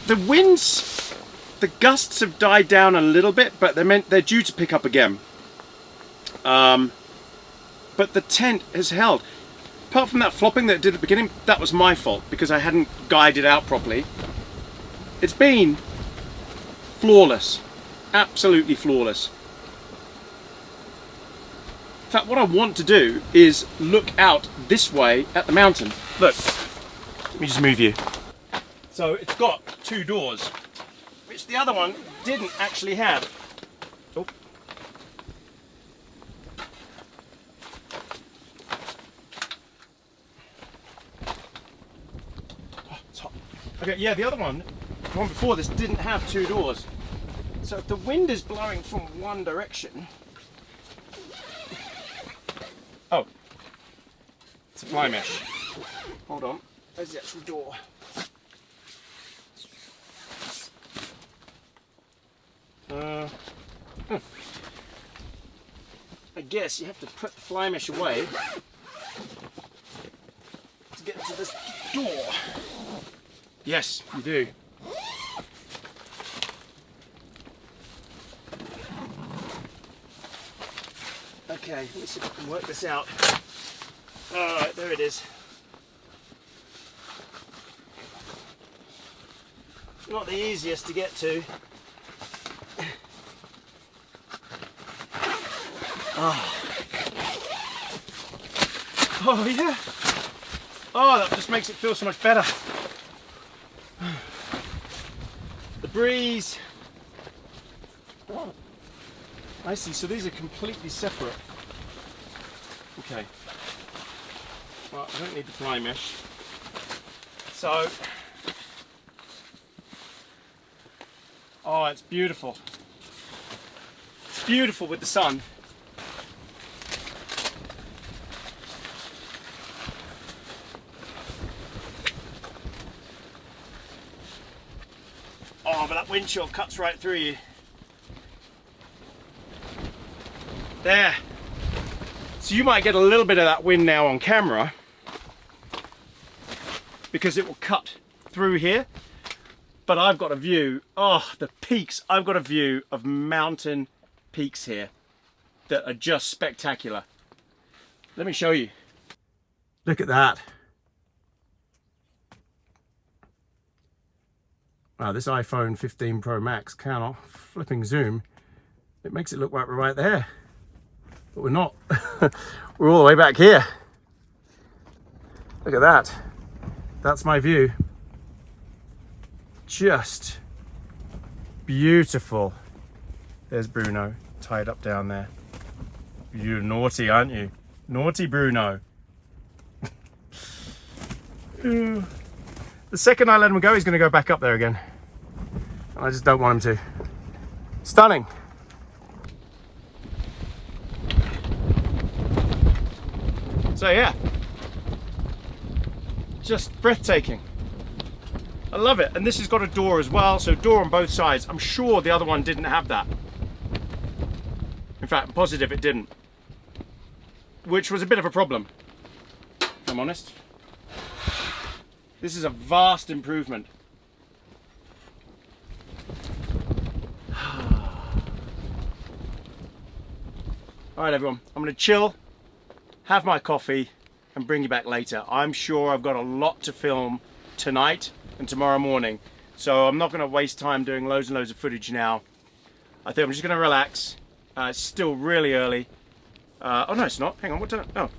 The winds, the gusts have died down a little bit, but they're due to pick up again. But the tent has held. Apart from that flopping that it did at the beginning, that was my fault because I hadn't guided out properly. It's been flawless, absolutely flawless. In fact, what I want to do is look out this way at the mountain. Look, let me just move you. So it's got two doors, which the other one didn't actually have. Oh. It's hot. Okay, yeah, the other one, the one before this, didn't have two doors. So if the wind is blowing from one direction, oh, it's a fly mesh. Hold on, there's the actual door. I guess you have to put the fly mesh away to get to this door. Yes, you do. Okay, let me see if I can work this out. Alright, there it is. Not the easiest to get to. Oh yeah. Oh, that just makes it feel so much better. The breeze. I see, so these are completely separate. Okay. Well, I don't need the fly mesh. So, oh, it's beautiful. It's beautiful with the sun. Oh, but that wind chill cuts right through you. There. So you might get a little bit of that wind now on camera because it will cut through here. But I've got a view, oh, the peaks. I've got a view of mountain peaks here that are just spectacular. Let me show you. Look at that. Wow, this iPhone 15 Pro Max cannot flipping zoom. It makes it look like we're right there. But we're not. We're all the way back here. Look at that. That's my view. Just beautiful. There's Bruno tied up down there. You're naughty, aren't you? Naughty Bruno. The second I let him go, he's going to go back up there again. And I just don't want him to. Stunning. So yeah, just breathtaking. I love it. And this has got a door as well, so door on both sides. I'm sure the other one didn't have that. In fact, I'm positive it didn't. Which was a bit of a problem, if I'm honest. This is a vast improvement. All right, everyone, I'm gonna chill, have my coffee, and bring you back later. I'm sure I've got a lot to film tonight and tomorrow morning, so I'm not gonna waste time doing loads and loads of footage now. I think I'm just gonna relax. It's still really early. Oh no, it's not. Hang on, what time? Oh,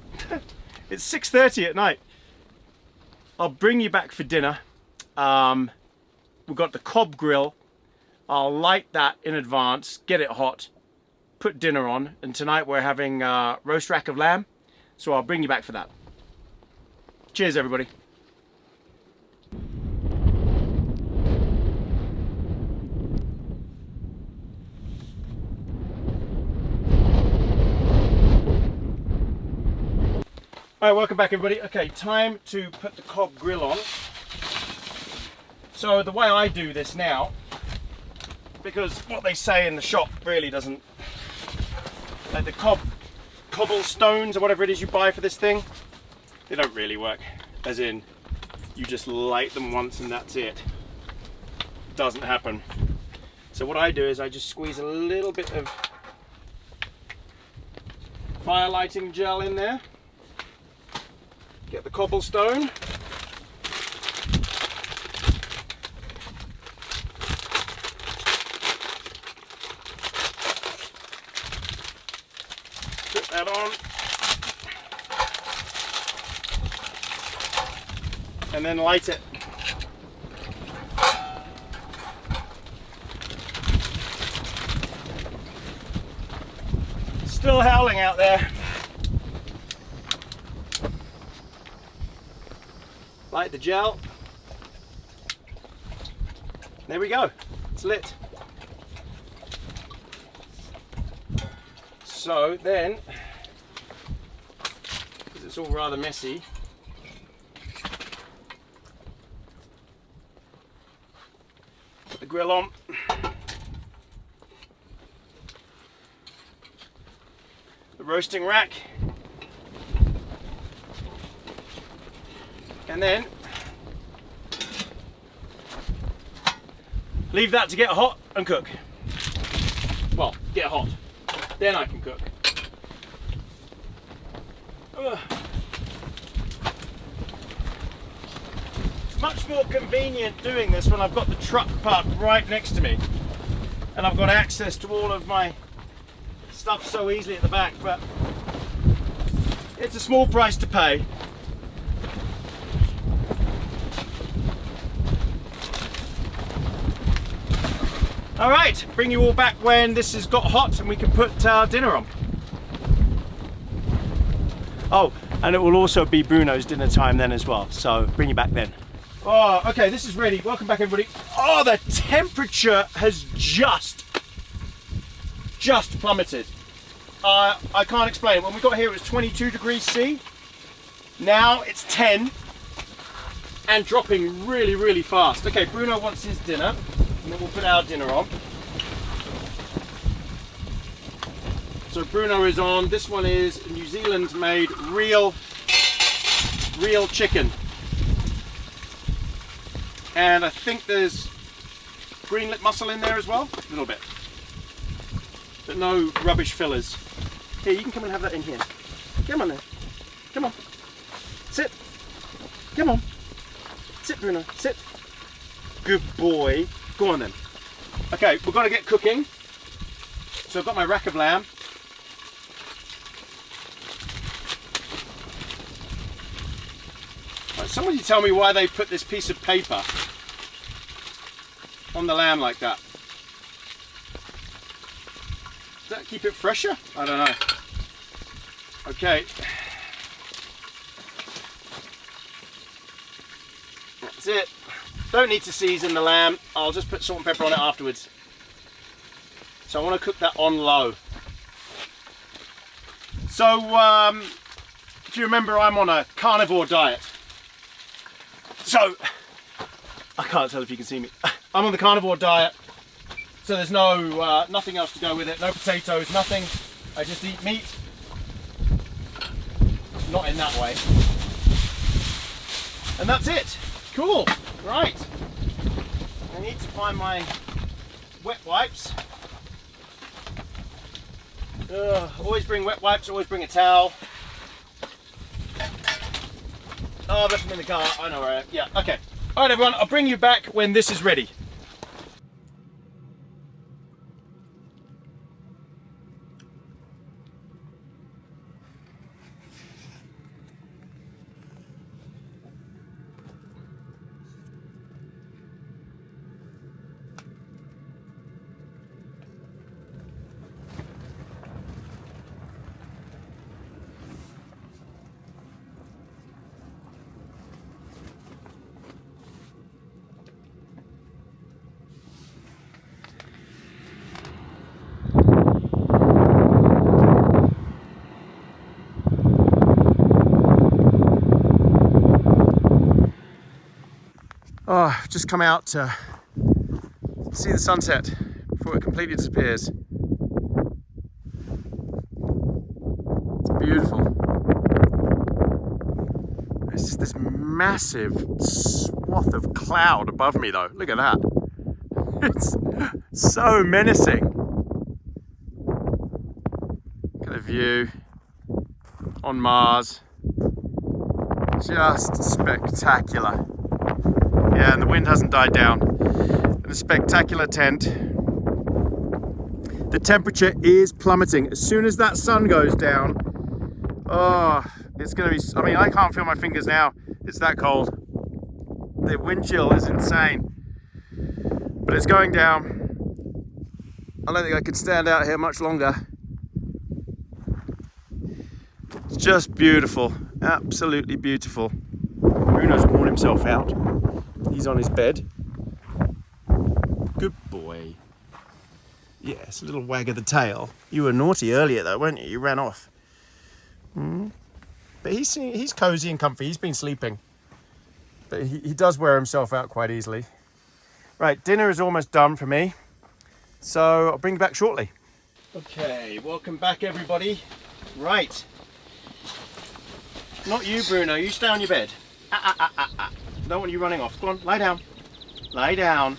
it's 6:30 at night. I'll bring you back for dinner. We've got the cob grill. I'll light that in advance, get it hot, put dinner on, and tonight we're having roast rack of lamb, so I'll bring you back for that. Cheers, everybody. Alright, welcome back everybody. Okay, time to put the cob grill on. So the way I do this now, because what they say in the shop really doesn't, like the cobblestones or whatever it is you buy for this thing, they don't really work. As in, you just light them once and that's it. Doesn't happen. So what I do is I just squeeze a little bit of fire lighting gel in there. Get the cobblestone. Put that on. And then light it. Still howling out there. Light the gel. There we go. It's lit. So then, because it's all rather messy, put the grill on. The roasting rack. And then leave that to get hot and cook. Well, get hot, then I can cook. It's much more convenient doing this when I've got the truck parked right next to me and I've got access to all of my stuff so easily at the back, but it's a small price to pay. All right, bring you all back when this has got hot and we can put our dinner on. Oh, and it will also be Bruno's dinner time then as well, so bring you back then. Oh, okay, this is ready. Welcome back everybody. Oh, the temperature has just plummeted. I can't explain it. When we got here it was 22 degrees C. Now it's 10 and dropping really, really fast. Okay, Bruno wants his dinner. And then we'll put our dinner on. So Bruno is on. This one is New Zealand made real chicken. And I think there's green lip mussel in there as well. A little bit. But no rubbish fillers. Here, you can come and have that in here. Come on then. Come on. Sit. Come on. Sit, Bruno. Sit. Good boy. Go on then. Okay, we're going to get cooking. So I've got my rack of lamb. Right, somebody tell me why they put this piece of paper on the lamb like that. Does that keep it fresher? I don't know. Okay. That's it. Don't need to season the lamb. I'll just put salt and pepper on it afterwards. So I want to cook that on low. So if you remember, I'm on a carnivore diet. So I can't tell if you can see me. I'm on the carnivore diet. So there's no nothing else to go with it. No potatoes, nothing. I just eat meat. Not in that way. And that's it. Cool. Right. I need to find my wet wipes. Always bring wet wipes, always bring a towel. Oh, I've left them in the car. I know where I am. Yeah, okay. Alright everyone, I'll bring you back when this is ready. Oh, I've just come out to see the sunset before it completely disappears. It's beautiful. There's just this massive swath of cloud above me though. Look at that. It's so menacing. Look at the view on Mars. Just spectacular. Yeah, and the wind hasn't died down. And a spectacular tent. The temperature is plummeting. As soon as that sun goes down, oh, it's gonna be, I mean, I can't feel my fingers now. It's that cold. The wind chill is insane. But it's going down. I don't think I could stand out here much longer. It's just beautiful, absolutely beautiful. Bruno's worn himself out. He's on his bed. Good boy. Yes, a little wag of the tail. You were naughty earlier though, weren't you? You ran off. But he's cozy and comfy. He's been sleeping. But he does wear himself out quite easily. Right, dinner is almost done for me. So I'll bring you back shortly. Okay, welcome back everybody. Right. Not you, Bruno. You stay on your bed. Don't want you running off. Go on, lie down. Lie down.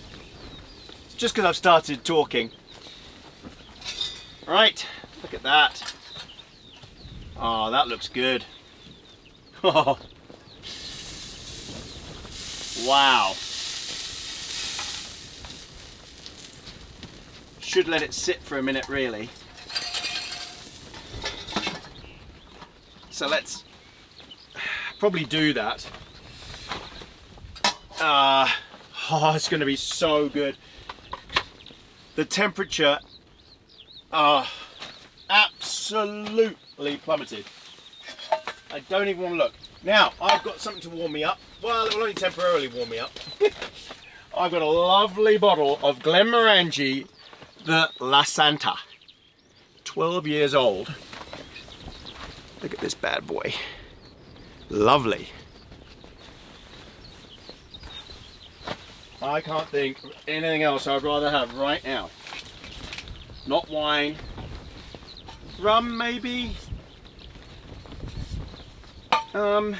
It's just because I've started talking. Right, look at that. Oh, that looks good. Oh. Wow. Should let it sit for a minute, really. So let's probably do that. Oh, it's going to be so good. The temperature, absolutely plummeted. I don't even want to look. Now, I've got something to warm me up. Well, it will only temporarily warm me up. I've got a lovely bottle of Glenmorangie, the La Santa. 12 years old. Look at this bad boy. Lovely. I can't think of anything else I'd rather have right now. Not wine. Rum, maybe? No.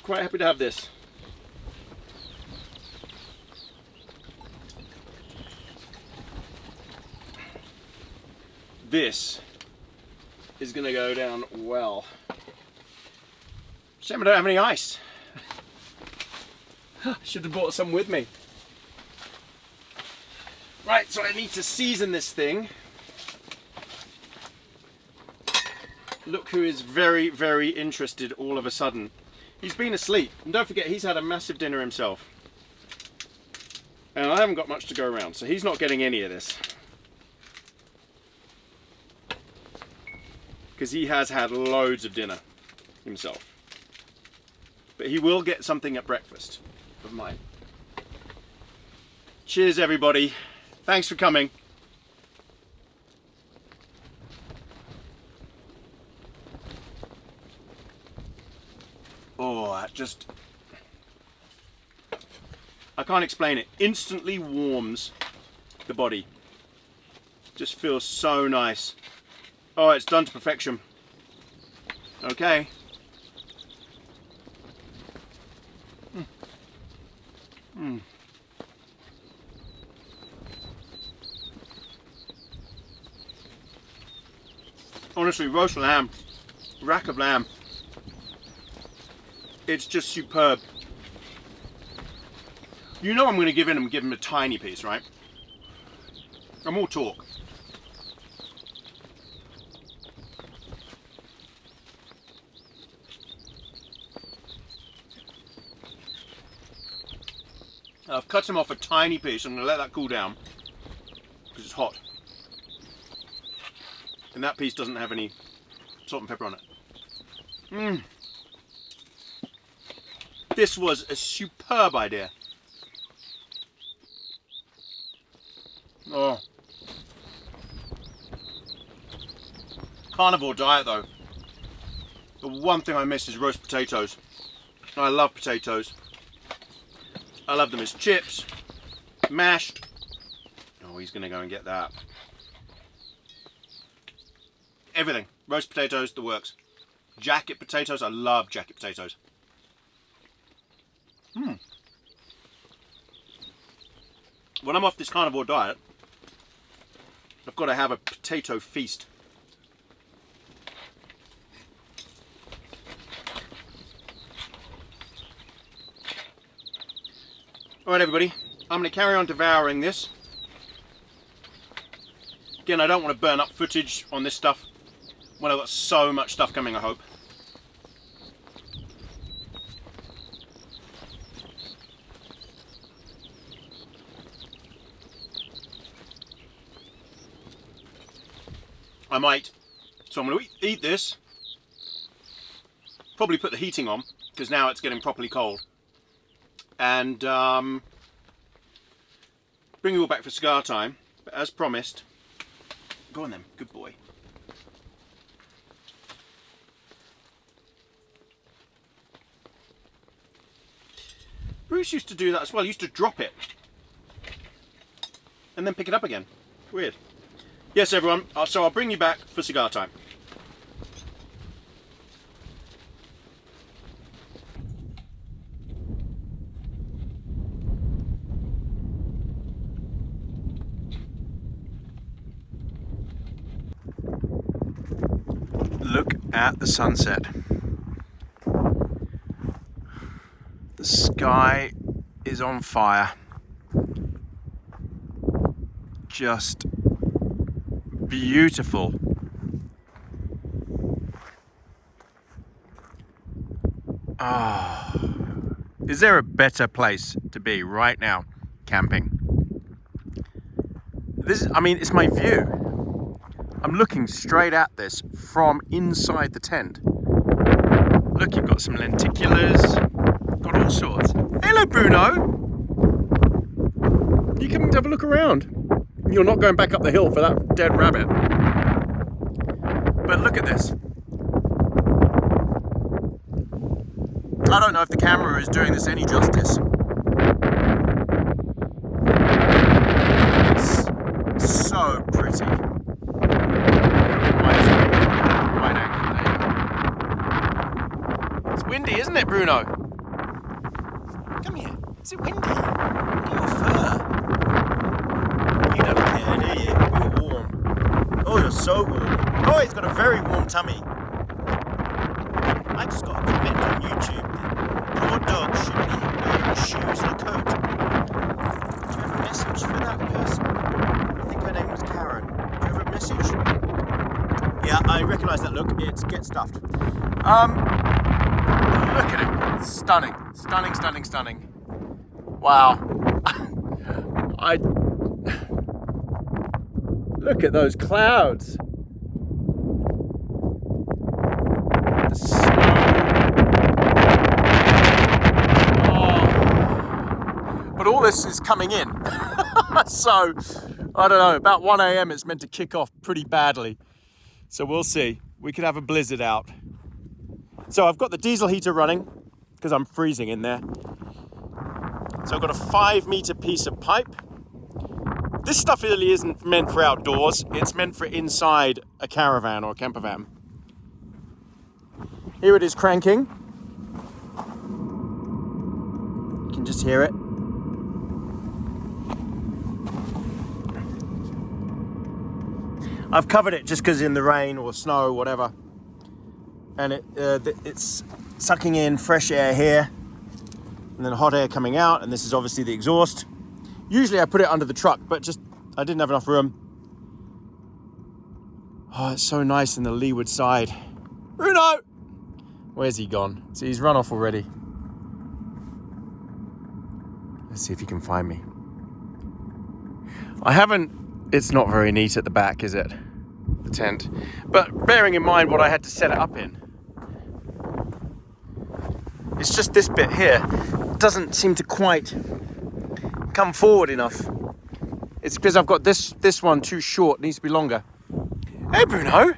Quite happy to have this. This is gonna go down well. Shame I don't have any ice. Should have brought some with me. Right, so I need to season this thing. Look who is very, very interested all of a sudden. He's been asleep. And don't forget, he's had a massive dinner himself. And I haven't got much to go around, so he's not getting any of this. Because he has had loads of dinner himself. But he will get something at breakfast of mine. Cheers, everybody. Thanks for coming. Oh, that just... I can't explain it. Instantly warms the body. Just feels so nice. Oh, it's done to perfection. Okay. Honestly, roast lamb, rack of lamb. It's just superb. You know I'm going to give him a tiny piece, right? I'm all talk. I've cut him off a tiny piece. I'm going to let that cool down because it's hot. And that piece doesn't have any salt and pepper on it. This was a superb idea. Oh. Carnivore diet though. The one thing I miss is roast potatoes. I love potatoes. I love them as chips, mashed. Oh, he's gonna go and get that. Everything. Roast potatoes, the works. Jacket potatoes, I love jacket potatoes. When I'm off this carnivore diet, I've got to have a potato feast. Alright everybody, I'm going to carry on devouring this. Again, I don't want to burn up footage on this stuff when I've got so much stuff coming, I hope. I might. So I'm going to eat this. Probably put the heating on, because now it's getting properly cold. And bring you all back for cigar time. But as promised, go on then, good boy. Bruce used to do that as well. He used to drop it and then pick it up again. Weird. Yes, everyone. So I'll bring you back for cigar time. Look at the sunset. The sky is on fire. Just beautiful. Ah, is there a better place to be right now camping? I mean, it's my view. I'm looking straight at this from inside the tent. Look, you've got some lenticulars, got all sorts. Hello, Bruno. You come to have a look around. You're not going back up the hill for that dead rabbit. But look at this. I don't know if the camera is doing this any justice. It's so pretty. Wide angle, there you go. It's windy, isn't it, Bruno? Come here. Is it windy? Look at your fur. You don't care, do you? You're warm. Oh, you're so warm. Oh, he's got a very warm tummy. I just got a comment on YouTube that poor dogs should be wearing shoes and a coat. Do you have a message for that person? I think her name was Karen. Do you have a message? Yeah, I recognise that look. It's get stuffed. Look at it. Stunning. Stunning, stunning, stunning. Wow. Look at those clouds. The snow. Oh. But all this is coming in. So, I don't know, about 1 AM it's meant to kick off pretty badly. So we'll see. We could have a blizzard out. So I've got the diesel heater running because I'm freezing in there. So I've got a 5-meter piece of pipe. This stuff really isn't meant for outdoors. It's meant for inside a caravan or a camper van. Here it is cranking. You can just hear it. I've covered it just because in the rain or snow or whatever. And it's sucking in fresh air here. And then hot air coming out. And this is obviously the exhaust. Usually I put it under the truck, but just I didn't have enough room. Oh, it's so nice in the leeward side. Bruno! Where's he gone? See, he's run off already. Let's see if he can find me. It's not very neat at the back, is it? The tent. But bearing in mind what I had to set it up in. It's just this bit here. It doesn't seem to quite come forward enough. It's because I've got this one too short, needs to be longer. Hey Bruno!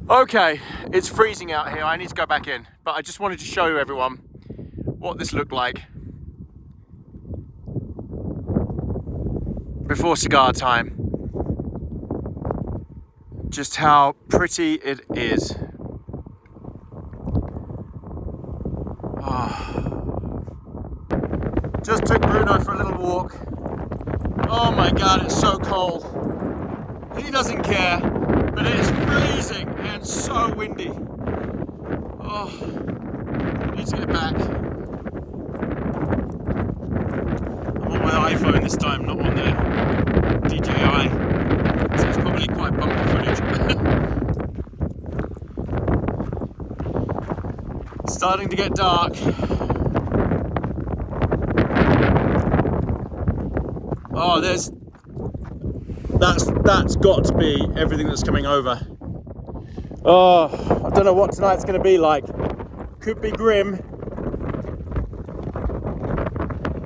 Okay, it's freezing out here, I need to go back in. But I just wanted to show everyone what this looked like. before cigar time. Just how pretty it is. Just took Bruno for a little walk. Oh my God, it's so cold. He doesn't care, but it is freezing and so windy. Oh, need to get back. I'm on my iPhone this time, not on the DJI. So it's probably quite bumpy footage. It's starting to get dark. Oh, that's got to be everything that's coming over. Oh, I don't know what tonight's going to be like. Could be grim.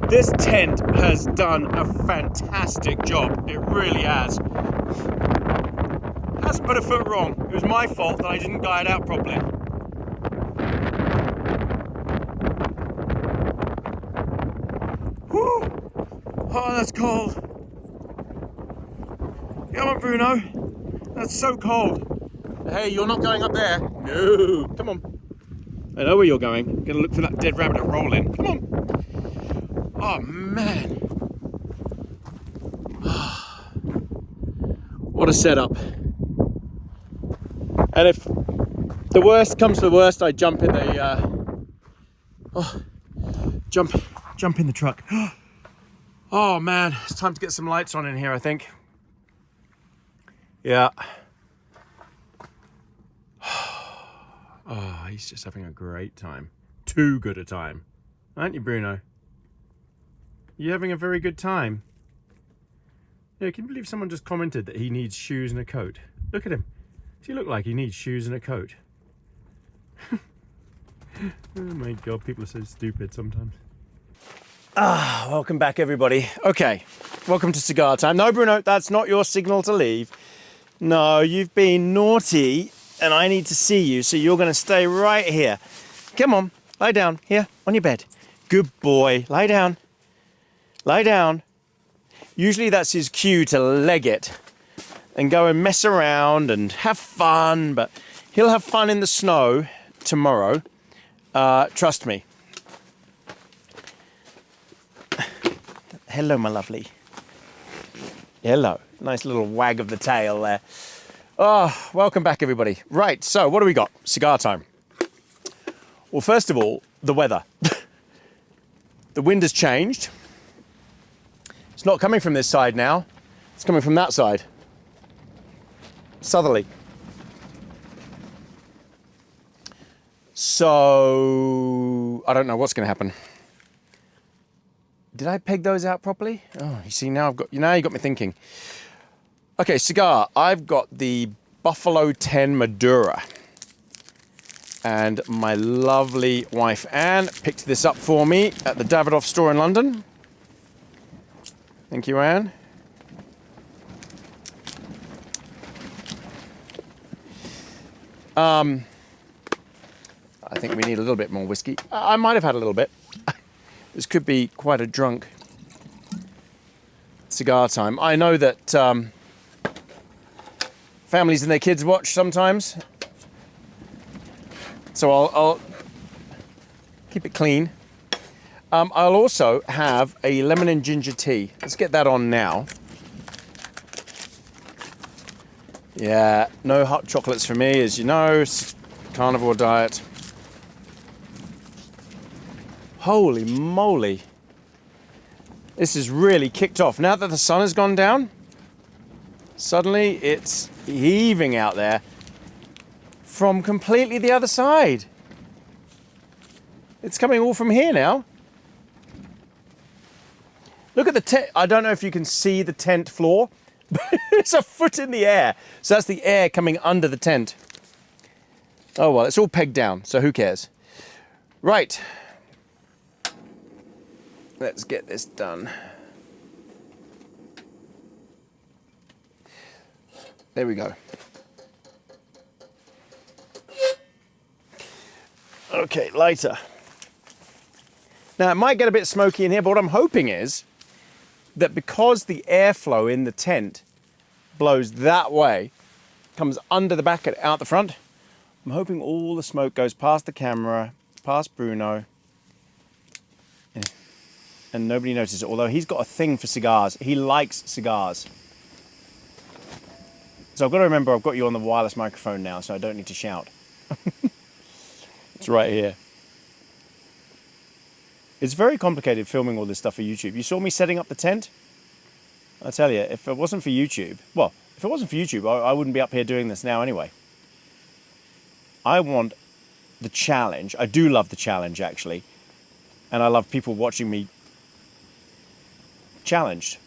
This tent has done a fantastic job. It really has. Hasn't put a foot wrong. It was my fault that I didn't guide out properly. Whew. Oh, that's cold. Come on, Bruno. That's so cold. Hey, you're not going up there. No. Come on. I know where you're going. I'm gonna look for that dead rabbit at roll-in. Come on. Oh, man. What a setup. And if the worst comes to the worst, I jump in the jump in the truck. Oh man, it's time to get some lights on in here, I think. Yeah. Oh, he's just having a great time. Too good a time. Aren't you, Bruno? You having a very good time? Yeah, can you believe someone just commented that he needs shoes and a coat? Look at him. Does he look like he needs shoes and a coat? Oh my God, people are so stupid sometimes. Welcome back, everybody. Okay, welcome to cigar time. No, Bruno, that's not your signal to leave. No, you've been naughty and I need to see you, so you're going to stay right here. Come on, lie down here on your bed. Good boy, lie down. Lie down. Usually that's his cue to leg it and go and mess around and have fun, but he'll have fun in the snow tomorrow. Trust me. Hello, my lovely. Hello. Nice little wag of the tail there. Oh, welcome back, everybody. Right, so what do we got? Cigar time. Well, first of all, the weather. The wind has changed. It's not coming from this side now. It's coming from that side. Southerly. So, I don't know what's going to happen. Did I peg those out properly? Oh, you see, now you got me thinking. Okay, cigar. I've got the Buffalo 10 Madura. And my lovely wife Anne picked this up for me at the Davidoff store in London. Thank you, Anne. I think we need a little bit more whiskey. I might have had a little bit. This could be quite a drunk cigar time. I know that families and their kids watch sometimes. So I'll keep it clean. I'll also have a lemon and ginger tea. Let's get that on now. Yeah, no hot chocolates for me, as you know. Carnivore diet. Holy moly. This is really kicked off. Now that the sun has gone down, suddenly it's heaving out there from completely the other side. It's coming all from here now. Look at the tent. I don't know if you can see the tent floor, but it's a foot in the air. So that's the air coming under the tent. Oh well, it's all pegged down, so who cares? Right. Let's get this done. There we go. Okay, lighter. Now it might get a bit smoky in here, but what I'm hoping is that because the airflow in the tent blows that way, comes under the back and out the front, I'm hoping all the smoke goes past the camera, past Bruno, and nobody notices it. Although he's got a thing for cigars. He likes cigars. So I've got to remember I've got you on the wireless microphone now, so I don't need to shout. It's right here. It's very complicated filming all this stuff for YouTube. You saw me setting up the tent? I tell you, if it wasn't for YouTube, well, if it wasn't for YouTube, I wouldn't be up here doing this now anyway. I want the challenge. I do love the challenge, actually. And I love people watching me challenged.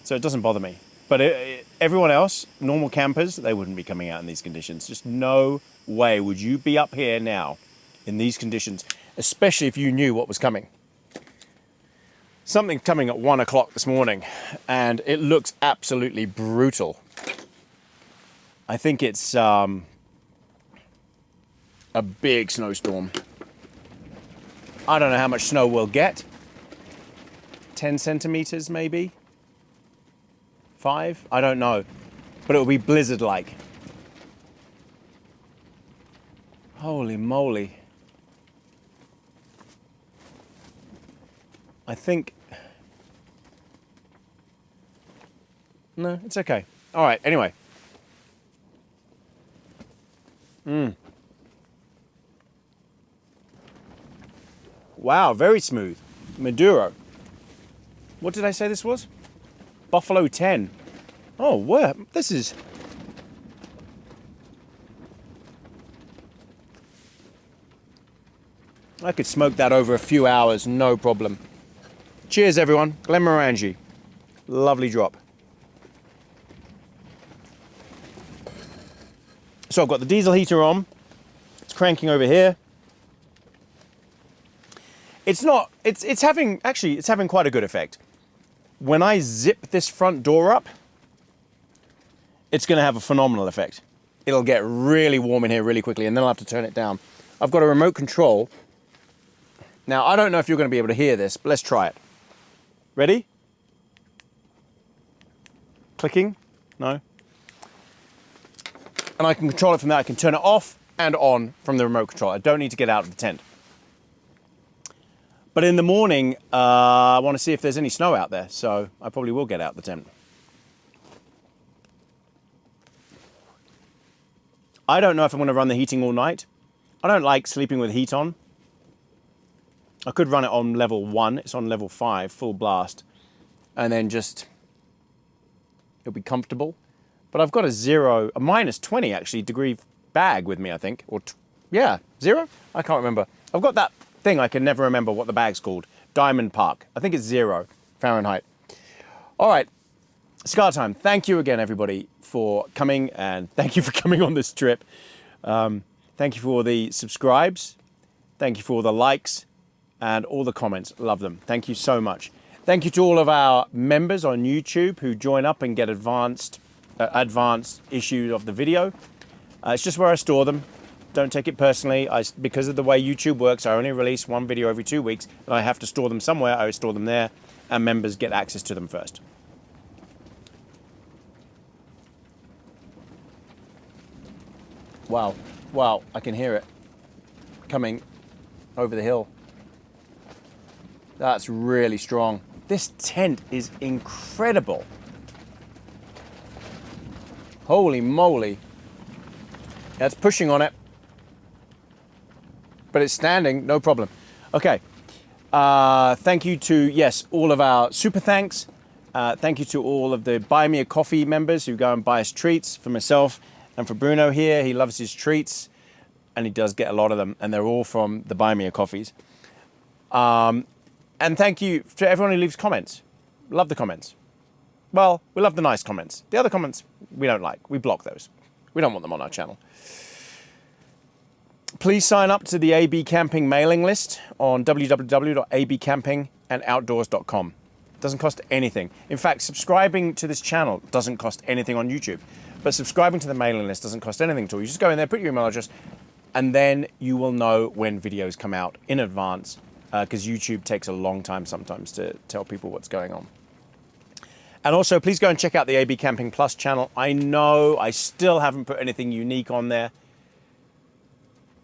So it doesn't bother me. But everyone else, normal campers, they wouldn't be coming out in these conditions. Just no way would you be up here now in these conditions, especially if you knew what was coming. Something coming at 1 o'clock this morning, and it looks absolutely brutal. I think it's a big snowstorm. I don't know how much snow we'll get. 10 centimeters maybe? 5? I don't know. But it'll be blizzard-like. Holy moly. I think... No, it's okay. All right, anyway. Wow, very smooth. Maduro. What did I say this was? Buffalo 10. Oh, where? This is... I could smoke that over a few hours, no problem. Cheers, everyone. Glenmorangie. Lovely drop. So I've got the diesel heater on. It's cranking over here. It's having quite a good effect. When I zip this front door up, it's going to have a phenomenal effect. It'll get really warm in here really quickly, and then I'll have to turn it down. I've got a remote control. Now, I don't know if you're going to be able to hear this, but let's try it. Ready? Clicking? No? And I can control it from there. I can turn it off and on from the remote control. I don't need to get out of the tent. But in the morning, I want to see if there's any snow out there, so I probably will get out the tent. I don't know if I'm going to run the heating all night. I don't like sleeping with heat on. I could run it on level 1. It's on level 5, full blast. And then just, it'll be comfortable. But I've got a minus 20 actually degree bag with me, I think. Or, yeah, 0? I can't remember. I've got that thing I can never remember what the bag's called. Diamond Park. I think it's 0 Fahrenheit. All right, cigar time. Thank you again, everybody, for coming, and thank you for coming on this trip. Thank you for all the subscribes. Thank you for all the likes and all the comments. Love them. Thank you so much. Thank you to all of our members on YouTube who join up and get advanced issues of the video. It's just where I store them. Don't take it personally. Because of the way YouTube works, I only release one video every 2 weeks, and I have to store them somewhere. I store them there, and members get access to them first. Wow. Wow, I can hear it coming over the hill. That's really strong. This tent is incredible. Holy moly. That's pushing on it. But it's standing, no problem. Okay. Thank you to, yes, all of our super thanks. Thank you to all of the Buy Me a Coffee members who go and buy us treats for myself and for Bruno here. He loves his treats, and he does get a lot of them, and they're all from the Buy Me a Coffees. And thank you to everyone who leaves comments. Love the comments. Well, we love the nice comments. The other comments we don't like. We block those. We don't want them on our channel. Please sign up to the AB Camping mailing list on www.abcampingandoutdoors.com. It doesn't cost anything. In fact, subscribing to this channel doesn't cost anything on YouTube. But subscribing to the mailing list doesn't cost anything at all. You just go in there, put your email address, and then you will know when videos come out in advance. because YouTube takes a long time sometimes to tell people what's going on. And also, please go and check out the AB Camping Plus channel. I know I still haven't put anything unique on there.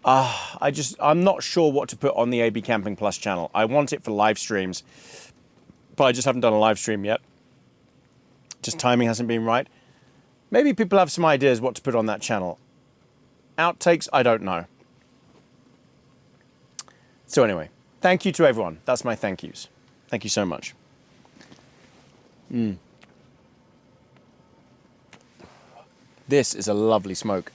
I'm not sure what to put on the AB Camping Plus channel. I want it for live streams, but I just haven't done a live stream yet. Just timing hasn't been right. Maybe people have some ideas what to put on that channel. Outtakes, I don't know. So anyway, thank you to everyone. That's my thank yous. Thank you so much. This is a lovely smoke.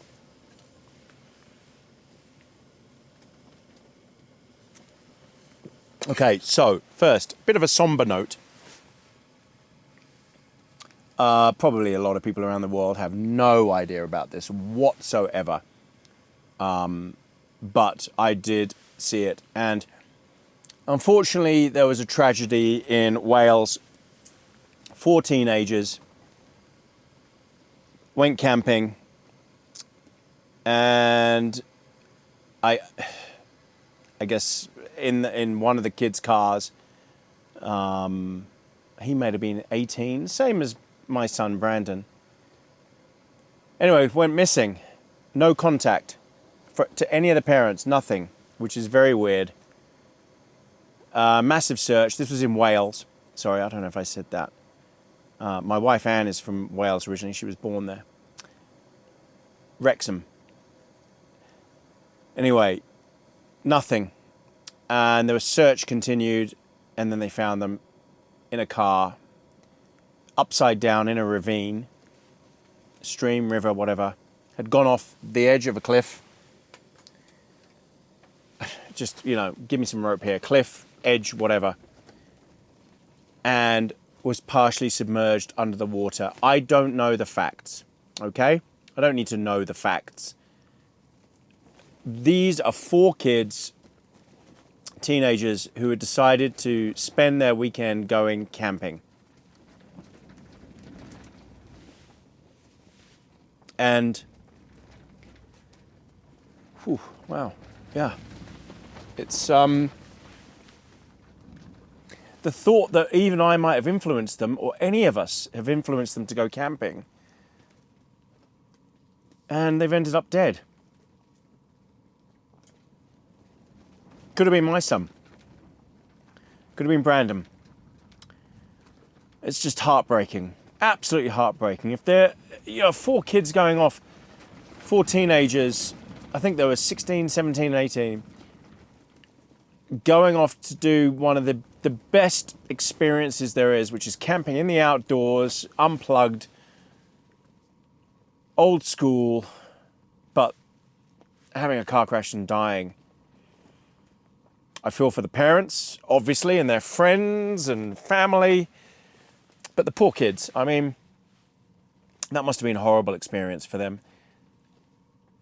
Okay, so first, bit of a somber note. Probably a lot of people around the world have no idea about this whatsoever. But I did see it. And unfortunately, there was a tragedy in Wales. 4 teenagers went camping. And I guess in one of the kids' cars, he might have been 18, same as my son Brandon. Anyway, went missing. No contact to any of the parents, nothing, which is very weird. Massive search. This was in Wales. Sorry, I don't know if I said that. My wife Anne is from Wales originally. She was born there. Wrexham. Anyway, nothing. And the search continued, and then they found them in a car, upside down in a ravine, stream, river, whatever, had gone off the edge of a cliff. Just, you know, give me some rope here. Cliff, edge, whatever. And was partially submerged under the water. I don't know the facts, okay? I don't need to know the facts. These are 4 kids, teenagers, who had decided to spend their weekend going camping. And, whew, wow, yeah. It's, the thought that even I might have influenced them, or any of us have influenced them to go camping, and they've ended up dead. Could have been my son. Could have been Brandon. It's just heartbreaking. Absolutely heartbreaking. If there, 4 kids going off, 4 teenagers, I think they were 16, 17, 18, going off to do one of the best experiences there is, which is camping in the outdoors, unplugged, old school, but having a car crash and dying. I feel for the parents, obviously, and their friends and family, but the poor kids, I mean, that must have been a horrible experience for them.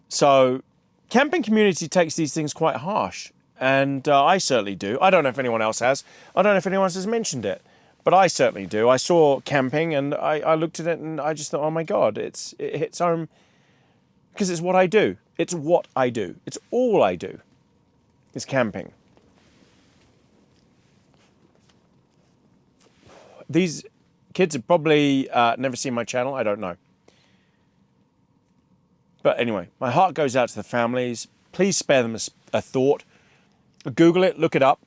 So, camping community takes these things quite harsh, and I certainly do. I don't know if anyone else has. I don't know if anyone else has mentioned it, but I certainly do. I saw camping, and I looked at it, and I just thought, oh my God, it hits home, because it's what I do. It's what I do. It's all I do, is camping. These kids have probably never seen my channel. I don't know. But anyway, my heart goes out to the families. Please spare them a thought. Google it, look it up.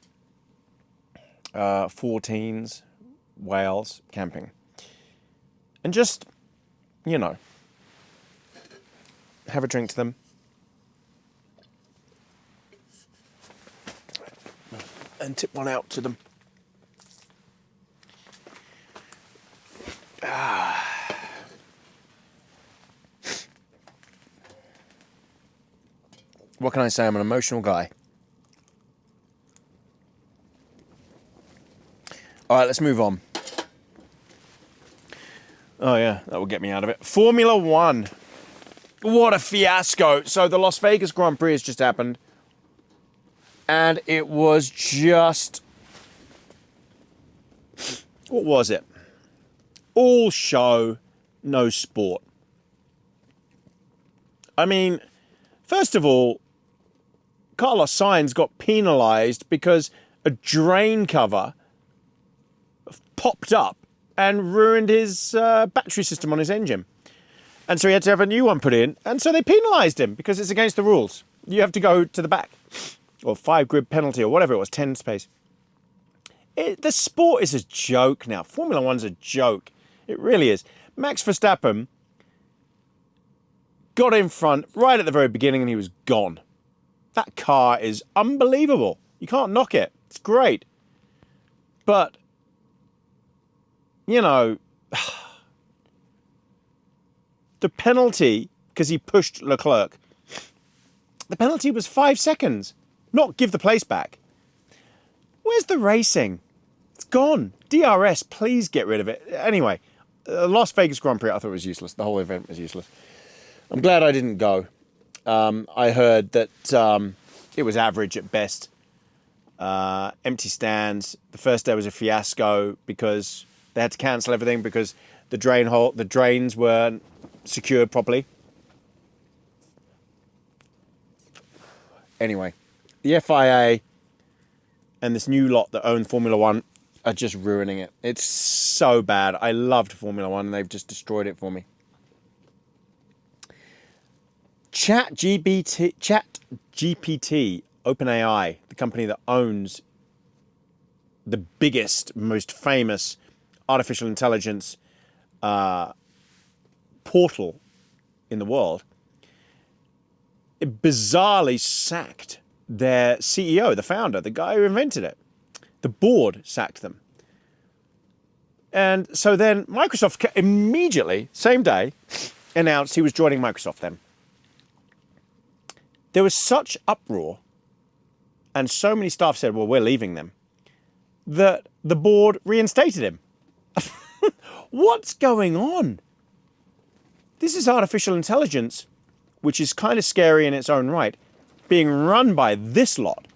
4 teens, Wales, camping. And just, have a drink to them. And tip one out to them. What can I say? I'm an emotional guy. All right, let's move on. Oh yeah, that will get me out of it. Formula One. What a fiasco. So the Las Vegas Grand Prix has just happened. And it was just... what was it? All show, no sport. I mean, first of all, Carlos Sainz got penalized because a drain cover popped up and ruined his battery system on his engine. And so he had to have a new one put in. And so they penalised him because it's against the rules. You have to go to the back. Or 5 grid penalty or whatever it was, 10 space. The sport is a joke now. Formula One's a joke. It really is. Max Verstappen got in front right at the very beginning and he was gone. That car is unbelievable. You can't knock it. It's great. But, you know, the penalty, because he pushed Leclerc, the penalty was 5 seconds, not give the place back. Where's the racing? It's gone. DRS, please get rid of it. Anyway, Las Vegas Grand Prix, I thought was useless. The whole event was useless. I'm glad I didn't go. I heard that it was average at best. Empty stands. The first day was a fiasco because they had to cancel everything because the drains weren't secured properly. Anyway, the FIA and this new lot that own Formula One are just ruining it. It's so bad. I loved Formula One and they've just destroyed it for me. ChatGPT, OpenAI, the company that owns the biggest, most famous artificial intelligence portal in the world, it bizarrely sacked their CEO, the founder, the guy who invented it. The board sacked them. And so then Microsoft immediately, same day, announced he was joining Microsoft then. There was such uproar, and so many staff said, well, we're leaving them, that the board reinstated him. What's going on? This is artificial intelligence, which is kind of scary in its own right, being run by this lot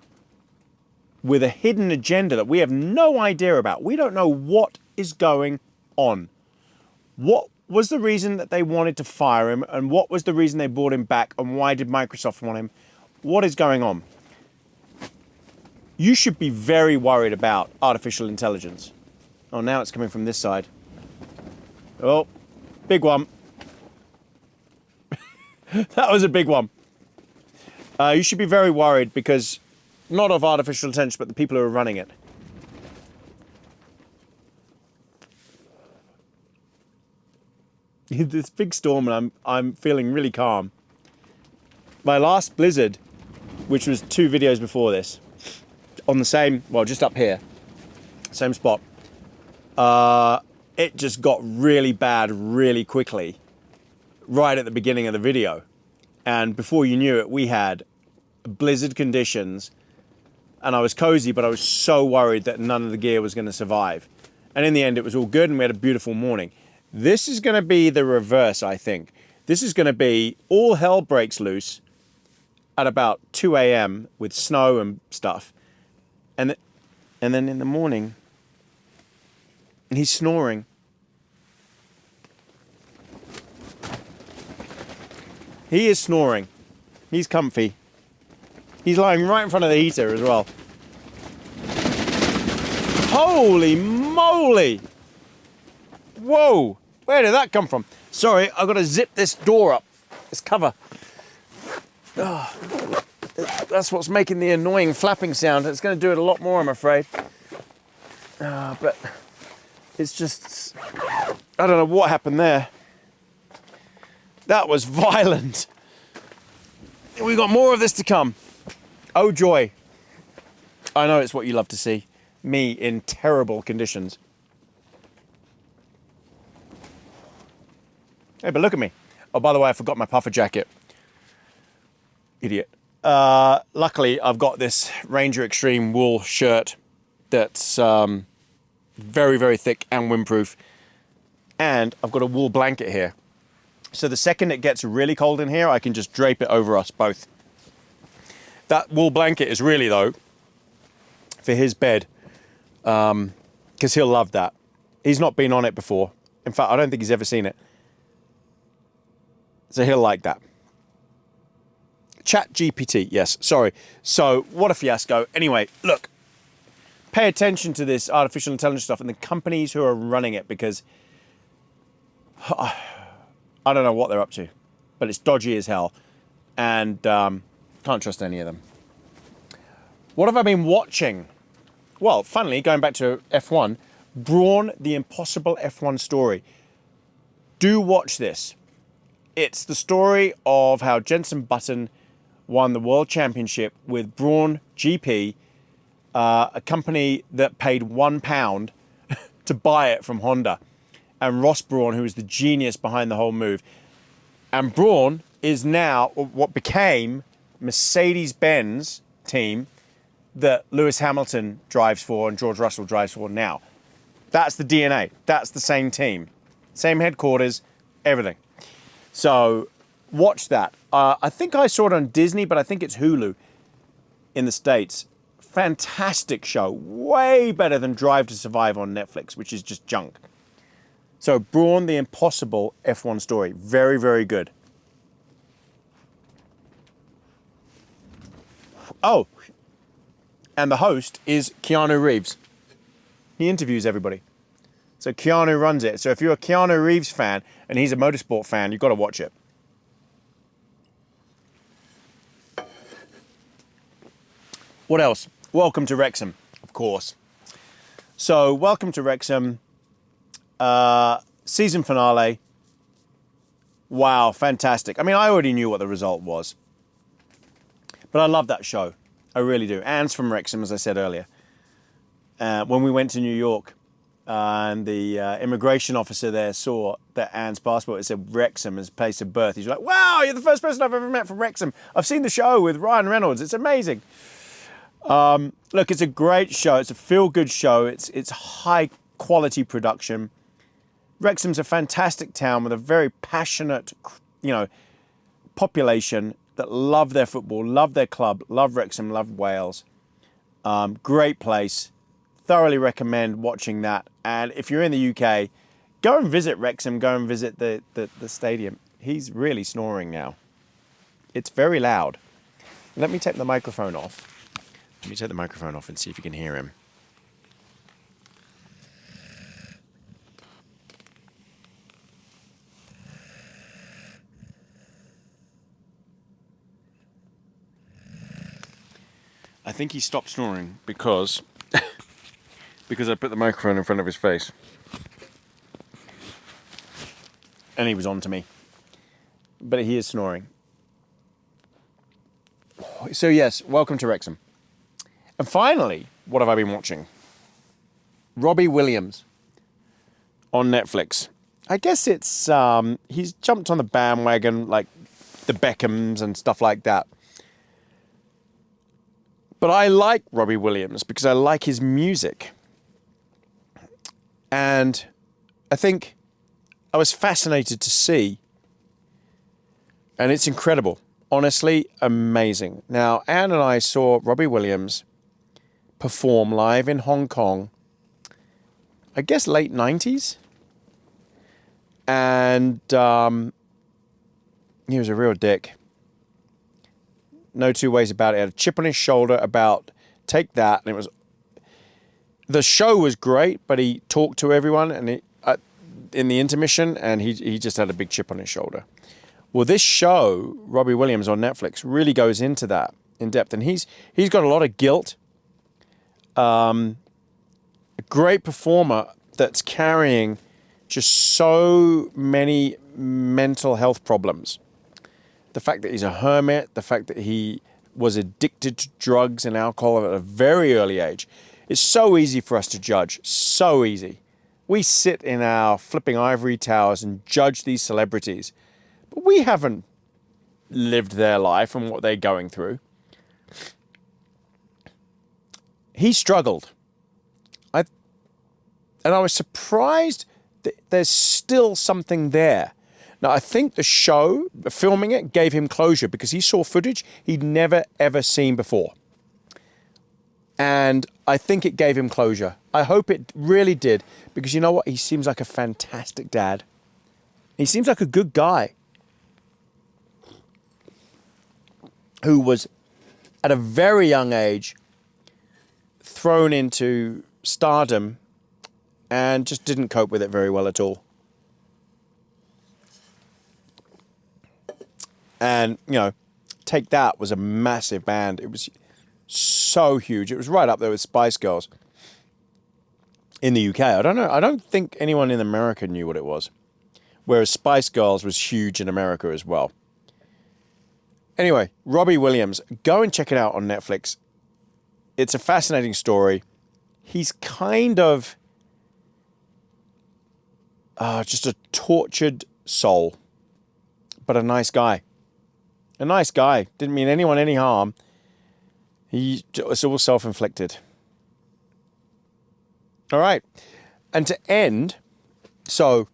with a hidden agenda that we have no idea about. We don't know what is going on. What was the reason that they wanted to fire him, and what was the reason they brought him back, and why did Microsoft want him? What is going on? You should be very worried about artificial intelligence. Oh, now it's coming from this side. Oh, big one. That was a big one. You should be very worried because not of artificial intelligence, but the people who are running it. This big storm, and I'm feeling really calm. My last blizzard, which was 2 videos before this, on the same, well, just up here, same spot, it just got really bad really quickly, right at the beginning of the video. And before you knew it, we had blizzard conditions, and I was cozy, but I was so worried that none of the gear was going to survive. And in the end, it was all good, and we had a beautiful morning. This is going to be the reverse, I think. This is going to be all hell breaks loose at about 2 a.m. with snow and stuff. And then in the morning, he's snoring. He is snoring. He's comfy. He's lying right in front of the heater as well. Holy moly! Whoa! Where did that come from? Sorry, I've got to zip this door up. This cover. Oh, that's what's making the annoying flapping sound. It's going to do it a lot more, I'm afraid. But it's just... I don't know what happened there. That was violent. We've got more of this to come. Oh, joy. I know it's what you love to see. Me in terrible conditions. Hey, but look at me. Oh, by the way, I forgot my puffer jacket. Idiot. Luckily, I've got this Ranger Extreme wool shirt that's very, very thick and windproof. And I've got a wool blanket here. So the second it gets really cold in here, I can just drape it over us both. That wool blanket is really, though, for his bed, because he'll love that. He's not been on it before. In fact, I don't think he's ever seen it. So he'll like that. ChatGPT, yes, sorry. So, what a fiasco. Anyway, look, pay attention to this artificial intelligence stuff and the companies who are running it, because I don't know what they're up to, but it's dodgy as hell, and can't trust any of them. What have I been watching? Well, funnily, going back to F1, Braun, the Impossible F1 Story. Do watch this. It's the story of how Jenson Button won the World Championship with Braun GP, a company that paid £1 to buy it from Honda. And Ross Braun, who was the genius behind the whole move. And Braun is now what became Mercedes-Benz team that Lewis Hamilton drives for and George Russell drives for now. That's the DNA. That's the same team. Same headquarters, everything. So watch that. I think I saw it on Disney, but I think it's Hulu in the States. Fantastic show. Way better than Drive to Survive on Netflix, which is just junk. So Braun, the Impossible F1 Story. Very, very good. Oh, and the host is Keanu Reeves. He interviews everybody. So Keanu runs it. So if you're a Keanu Reeves fan and he's a motorsport fan, you've got to watch it. What else? Welcome to Wrexham, of course. So welcome to Wrexham. Season finale. Wow, fantastic. I mean, I already knew what the result was. But I love that show. I really do. Anne's from Wrexham, as I said earlier. When we went to New York, and the immigration officer there saw that Anne's passport, it said Wrexham as place of birth. He's like, wow, you're the first person I've ever met from Wrexham. I've seen the show with Ryan Reynolds. It's amazing. Look, it's a great show. It's a feel-good show. It's high quality production. Wrexham's a fantastic town with a very passionate, population that love their football, love their club, love Wrexham, love Wales. Great place. Thoroughly recommend watching that. And if you're in the UK, go and visit Wrexham, go and visit the stadium. He's really snoring now. It's very loud. Let me take the microphone off. Let me take the microphone off and see if you can hear him. I think he stopped snoring because I put the microphone in front of his face. And he was on to me. But he is snoring. So yes, welcome to Wrexham. And finally, what have I been watching? Robbie Williams on Netflix. I guess it's, he's jumped on the bandwagon like the Beckhams and stuff like that. But I like Robbie Williams because I like his music. And I think I was fascinated to see, and it's incredible, honestly amazing. Now, Anne and I saw Robbie Williams perform live in Hong Kong, I guess late 90s. And he was a real dick. No two ways about it. He had a chip on his shoulder about take that, and it was... The show was great, but he talked to everyone and in the intermission, and he just had a big chip on his shoulder. Well, this show, Robbie Williams on Netflix, really goes into that in depth, and he's got a lot of guilt. A great performer that's carrying just so many mental health problems. The fact that he's a hermit, the fact that he was addicted to drugs and alcohol at a very early age. It's so easy for us to judge, so easy. We sit in our flipping ivory towers and judge these celebrities, but we haven't lived their life and what they're going through. He struggled. And I was surprised that there's still something there. Now, I think the show, filming it, gave him closure because he saw footage he'd never, ever seen before. And I think it gave him closure. I hope it really did, because you know what? He seems like a fantastic dad. He seems like a good guy who was, at a very young age, thrown into stardom and just didn't cope with it very well at all. And, you know, Take That was a massive band. It was so huge. It was right up there with Spice Girls in the UK. I don't know. I don't think anyone in America knew what it was. Whereas Spice Girls was huge in America as well. Anyway, Robbie Williams, go and check it out on Netflix. It's a fascinating story. He's kind of just a tortured soul, but a nice guy. A nice guy. Didn't mean anyone any harm. It's all self-inflicted. All right. And to end, so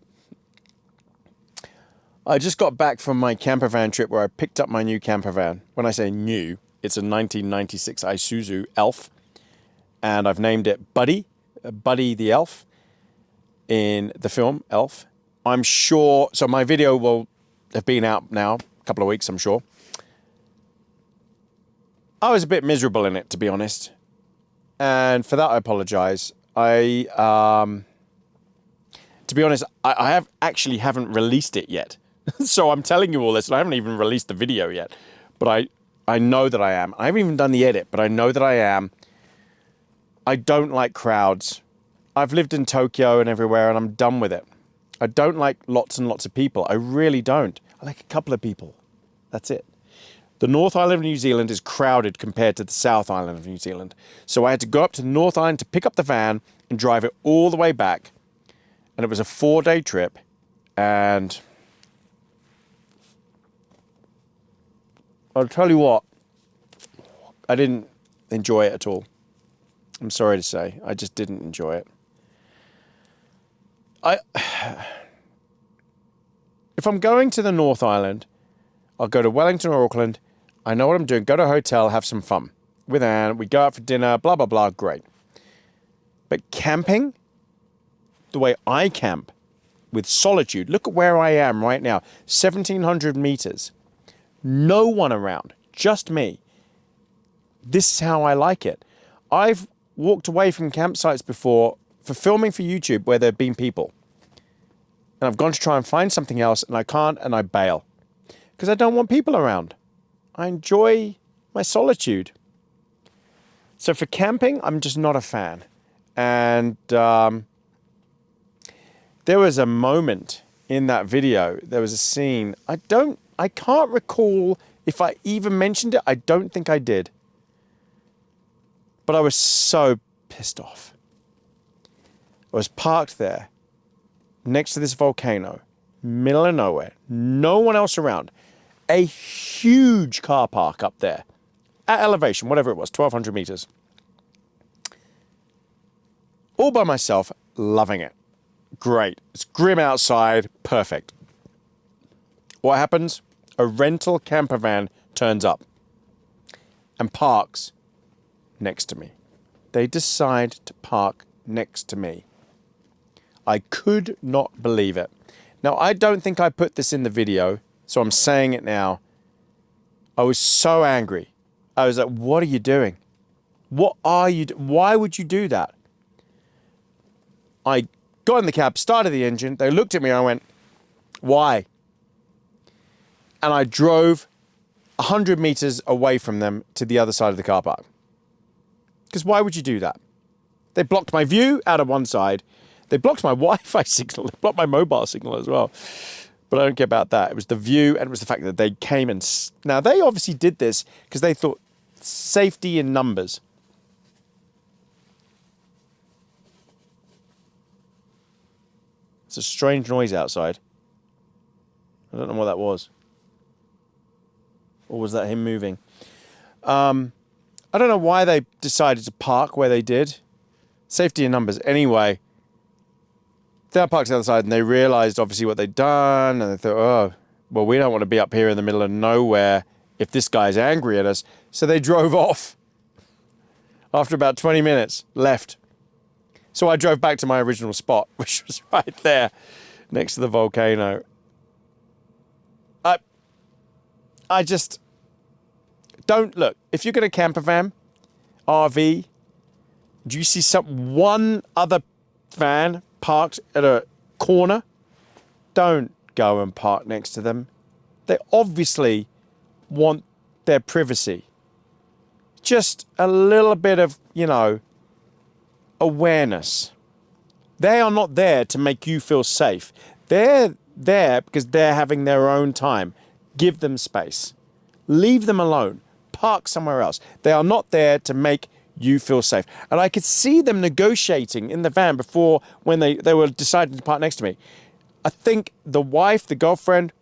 I just got back from my camper van trip where I picked up my new camper van. When I say new, it's a 1996 Isuzu Elf. And I've named it Buddy the Elf, in the film Elf. I'm sure, so my video will have been out now, a couple of weeks, I'm sure. I was a bit miserable in it, to be honest. And for that, I apologize. To be honest, I haven't released it yet. So I'm telling you all this, and I haven't even released the video yet. But I know that I am. I haven't even done the edit, but I know that I am. I don't like crowds. I've lived in Tokyo and everywhere, and I'm done with it. I don't like lots and lots of people. I really don't. I like a couple of people. That's it. The North Island of New Zealand is crowded compared to the South Island of New Zealand. So I had to go up to the North Island to pick up the van and drive it all the way back. And it was a 4-day trip. And I'll tell you what, I didn't enjoy it at all. I'm sorry to say, I just didn't enjoy it. If I'm going to the North Island, I'll go to Wellington or Auckland. I know what I'm doing. Go to a hotel, have some fun with Anne. We go out for dinner, blah, blah, blah. Great. But camping, the way I camp, with solitude, look at where I am right now, 1,700 meters. No one around, just me. This is how I like it. I've walked away from campsites before for filming for YouTube where there have been people. And I've gone to try and find something else, and I can't, and I bail. Because I don't want people around. I enjoy my solitude. So for camping, I'm just not a fan. And there was a moment in that video, there was a scene, I can't recall if I even mentioned it. I don't think I did. But I was so pissed off. I was parked there, next to this volcano, middle of nowhere, no one else around. A huge car park up there, at elevation, whatever it was, 1,200 meters. All by myself, loving it. Great. It's grim outside, perfect. What happens? A rental camper van turns up and parks next to me. They decide to park next to me. I could not believe it. Now, I don't think I put this in the video, so I'm saying it now. I was so angry. I was like, what are you doing? What are you why would you do that? I got in the cab, started the engine. They looked at me and I went, why? And I drove 100 meters away from them to the other side of the car park. Because why would you do that? They blocked my view out of one side. They blocked my Wi-Fi signal. They blocked my mobile signal as well. But I don't care about that. It was the view, and it was the fact that they came and... Now, they obviously did this because they thought safety in numbers. It's a strange noise outside. I don't know what that was. Or was that him moving? I don't know why they decided to park where they did. Safety in numbers. Anyway, they parked to the other side and they realized obviously what they'd done. And they thought, oh, well, we don't want to be up here in the middle of nowhere if this guy's angry at us. So they drove off. After about 20 minutes, left. So I drove back to my original spot, which was right there next to the volcano. I just don't look. If you're going to camper van, RV, Do you see one other van parked at a corner? Don't go and park next to them. They obviously want their privacy. Just a little bit of, awareness. They are not there to make you feel safe. They're there because they're having their own time. Give them space. Leave them alone. Park somewhere else. They are not there to make you feel safe. And I could see them negotiating in the van before when they were deciding to park next to me. I think the wife, the girlfriend,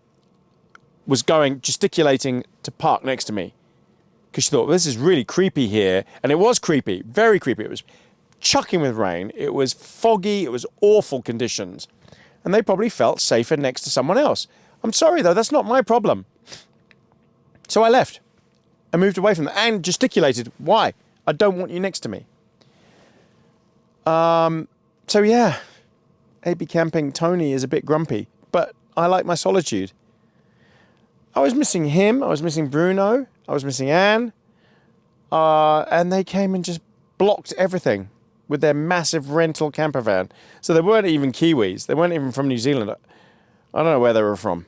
was gesticulating to park next to me. Because she thought, well, this is really creepy here. And it was creepy, very creepy. It was chucking with rain. It was foggy. It was awful conditions. And they probably felt safer next to someone else. I'm sorry, though. That's not my problem. So I left. I moved away from them and gesticulated. Why? I don't want you next to me. So, yeah. AB Camping Tony is a bit grumpy. But I like my solitude. I was missing him. I was missing Bruno. I was missing Anne. And they came and just blocked everything with their massive rental camper van. So they weren't even Kiwis. They weren't even from New Zealand. I don't know where they were from.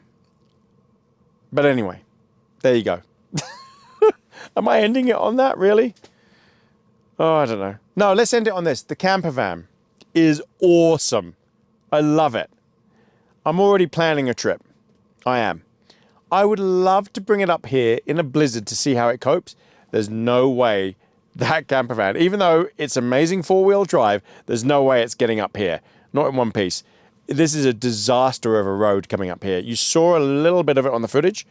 But anyway, there you go. Am I ending it on that, really? Oh, I don't know. No, let's end it on this. The camper van is awesome. I love it. I'm already planning a trip. I am. I would love to bring it up here in a blizzard to see how it copes. There's no way that camper van, even though it's amazing four-wheel drive, there's no way it's getting up here. Not in one piece. This is a disaster of a road coming up here. You saw a little bit of it on the footage.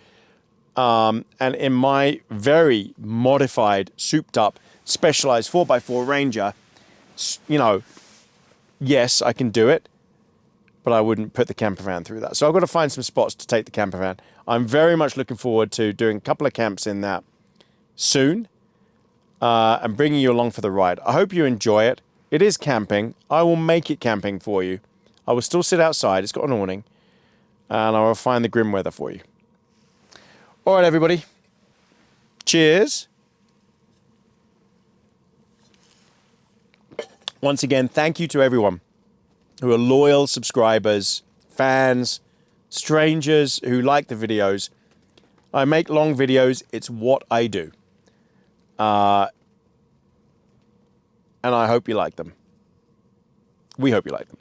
And in my very modified, souped-up, specialized 4x4 Ranger, yes, I can do it, but I wouldn't put the camper van through that. So I've got to find some spots to take the camper van. I'm very much looking forward to doing a couple of camps in that soon and bringing you along for the ride. I hope you enjoy it. It is camping. I will make it camping for you. I will still sit outside. It's got an awning. And I will find the grim weather for you. All right, everybody. Cheers. Once again, thank you to everyone who are loyal subscribers, fans, strangers who like the videos. I make long videos. It's what I do. And I hope you like them. We hope you like them.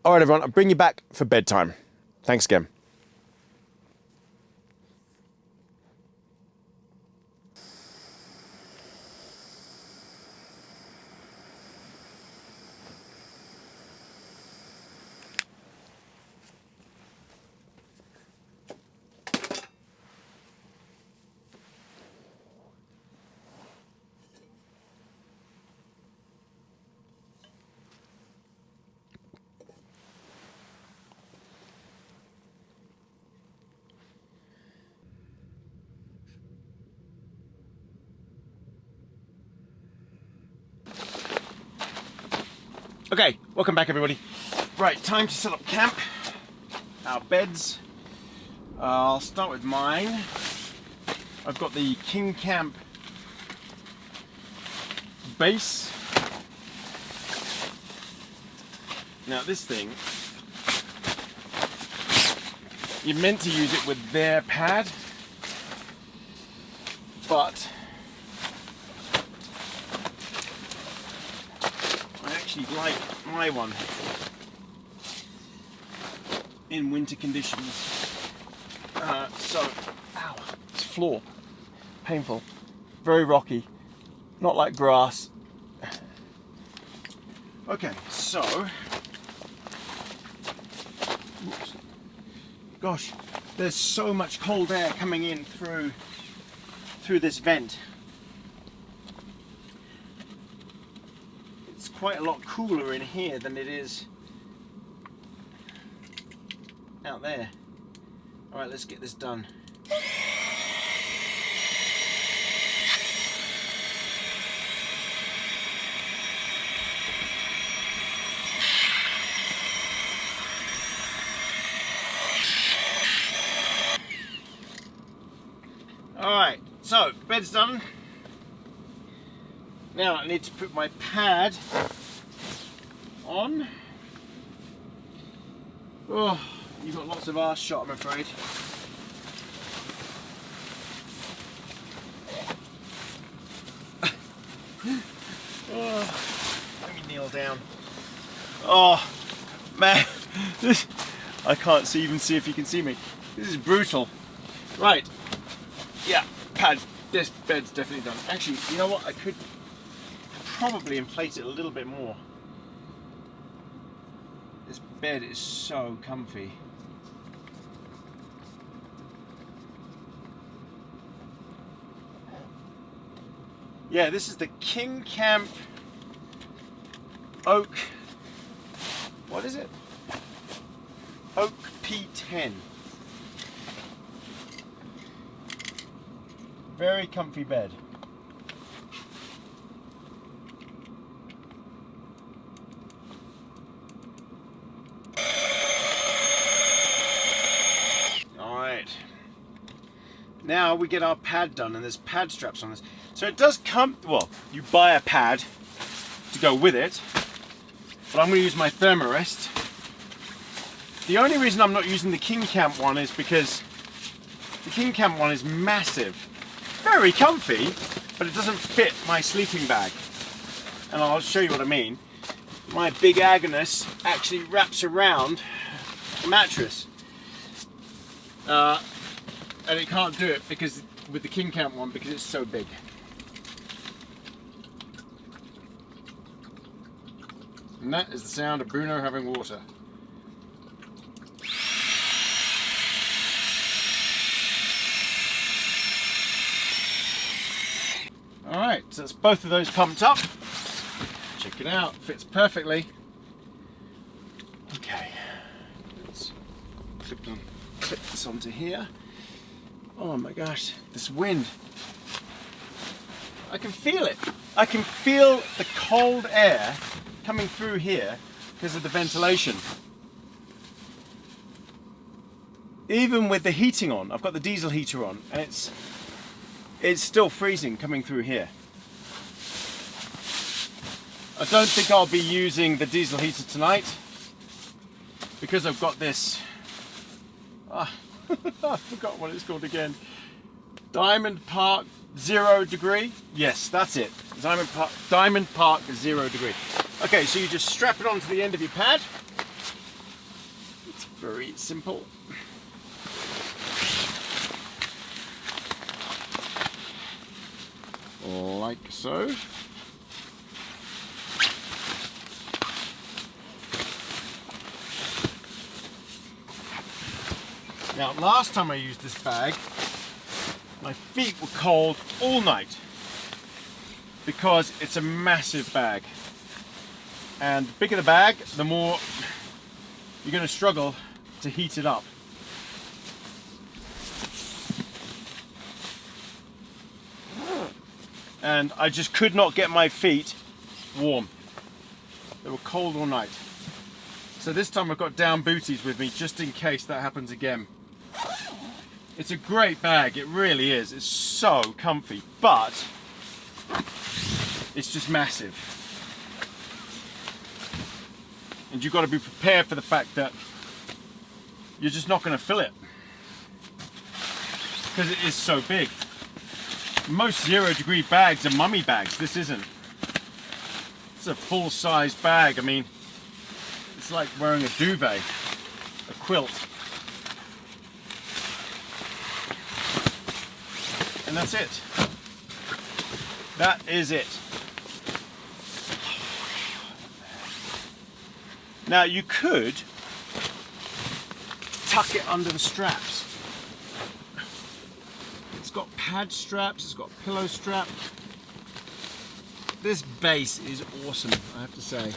All right, everyone. I'll bring you back for bedtime. Thanks again. Okay, welcome back, everybody. Right, time to set up camp. Our beds. I'll start with mine. I've got the King Camp base. Now this thing, you're meant to use it with their pad, but I actually like my one in winter conditions. So, ow, this floor, painful, very rocky, not like grass. Okay, so, oops. Gosh, there's so much cold air coming in through this vent. It's quite a lot cooler in here than it is out there. All right, let's get this done. All right, so bed's done. Now I need to put my pad on. Oh, you've got lots of arse shot, I'm afraid. Oh, let me kneel down. Oh, man, I can't even see if you can see me. This is brutal. Right, yeah, pad. This bed's definitely done. Actually, you know what? I could probably inflate it a little bit more. This bed is so comfy. Yeah, this is the King Camp Oak. What is it? Oak P10. Very comfy bed. Alright. Now we get our pad done, and there's pad straps on this. So it does come, well, you buy a pad to go with it, but I'm going to use my Thermarest. The only reason I'm not using the King Camp one is because the King Camp one is massive. Very comfy, but it doesn't fit my sleeping bag. And I'll show you what I mean. My big Agnes actually wraps around the mattress. And it can't do it because with the King Camp one because it's so big. And that is the sound of Bruno having water. Alright, so that's both of those pumped up. Check it out, fits perfectly. Okay, let's clip this onto here. Oh my gosh, this wind. I can feel it. I can feel the cold air coming through here because of the ventilation. Even with the heating on, I've got the diesel heater on, and it's still freezing coming through here. I don't think I'll be using the diesel heater tonight because I've got this, I forgot what it's called again. Diamond Park 0 degree. Yes, that's it. Diamond Park 0 degree. Okay, so you just strap it onto the end of your pad. It's very simple. Like so. Now, last time I used this bag, my feet were cold all night because it's a massive bag. And the bigger the bag, the more you're going to struggle to heat it up. And I just could not get my feet warm. They were cold all night. So this time I've got down booties with me just in case that happens again. It's a great bag, it really is. It's so comfy, but it's just massive. And you've got to be prepared for the fact that you're just not going to fill it because it is so big. Most 0 degree bags are mummy bags. This isn't. It's a full-size bag. I mean, it's like wearing a duvet, a quilt. And that's it. That is it. Now you could tuck it under the straps. It's got pad straps, it's got pillow strap. This base is awesome, I have to say.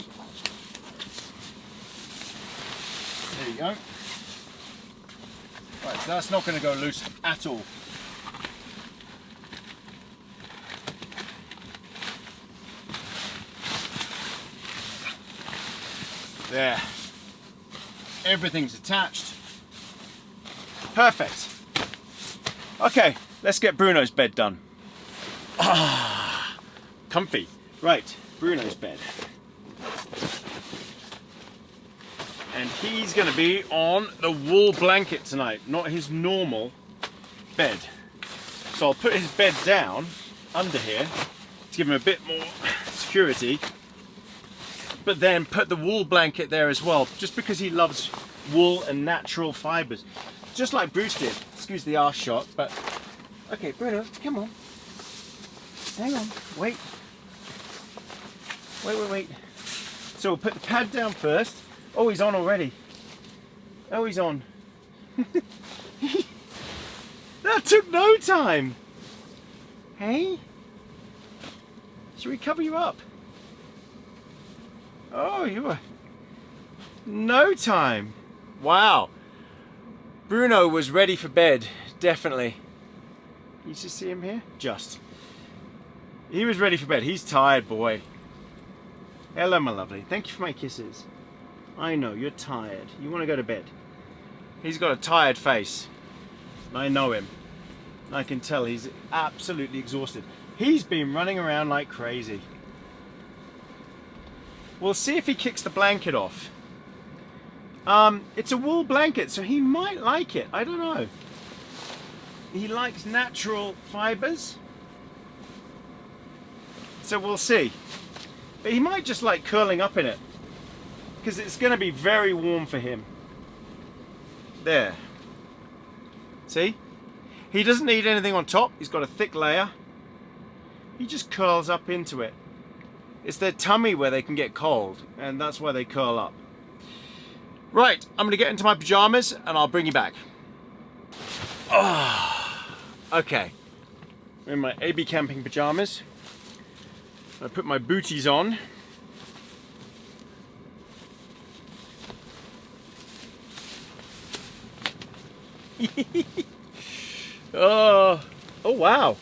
There you go. Right, so that's not going to go loose at all. There. Everything's attached. Perfect. Okay, let's get Bruno's bed done. Ah, comfy. Right, Bruno's bed. And he's going to be on the wool blanket tonight, not his normal bed. So I'll put his bed down under here to give him a bit more security, but then put the wool blanket there as well, just because he loves wool and natural fibers. Just like Bruce did. Excuse the arse shot, but okay, Bruno, come on. Hang on, wait. Wait. So we'll put the pad down first. Oh, he's on already. Oh, he's on. That took no time. Hey? Should we cover you up? Oh, you were... No time. Wow. Bruno was ready for bed, definitely. You just see him here? Just. He was ready for bed. He's tired, boy. Hello, my lovely. Thank you for my kisses. I know, you're tired. You want to go to bed. He's got a tired face. I know him. I can tell he's absolutely exhausted. He's been running around like crazy. We'll see if he kicks the blanket off. It's a wool blanket, so he might like it. I don't know. He likes natural fibers. So we'll see. But he might just like curling up in it, because it's going to be very warm for him. There. See? He doesn't need anything on top. He's got a thick layer. He just curls up into it. It's their tummy where they can get cold, and that's why they curl up. Right, I'm going to get into my pajamas and I'll bring you back. Oh, okay. I'm in my AB camping pajamas. I put my booties on. Oh wow.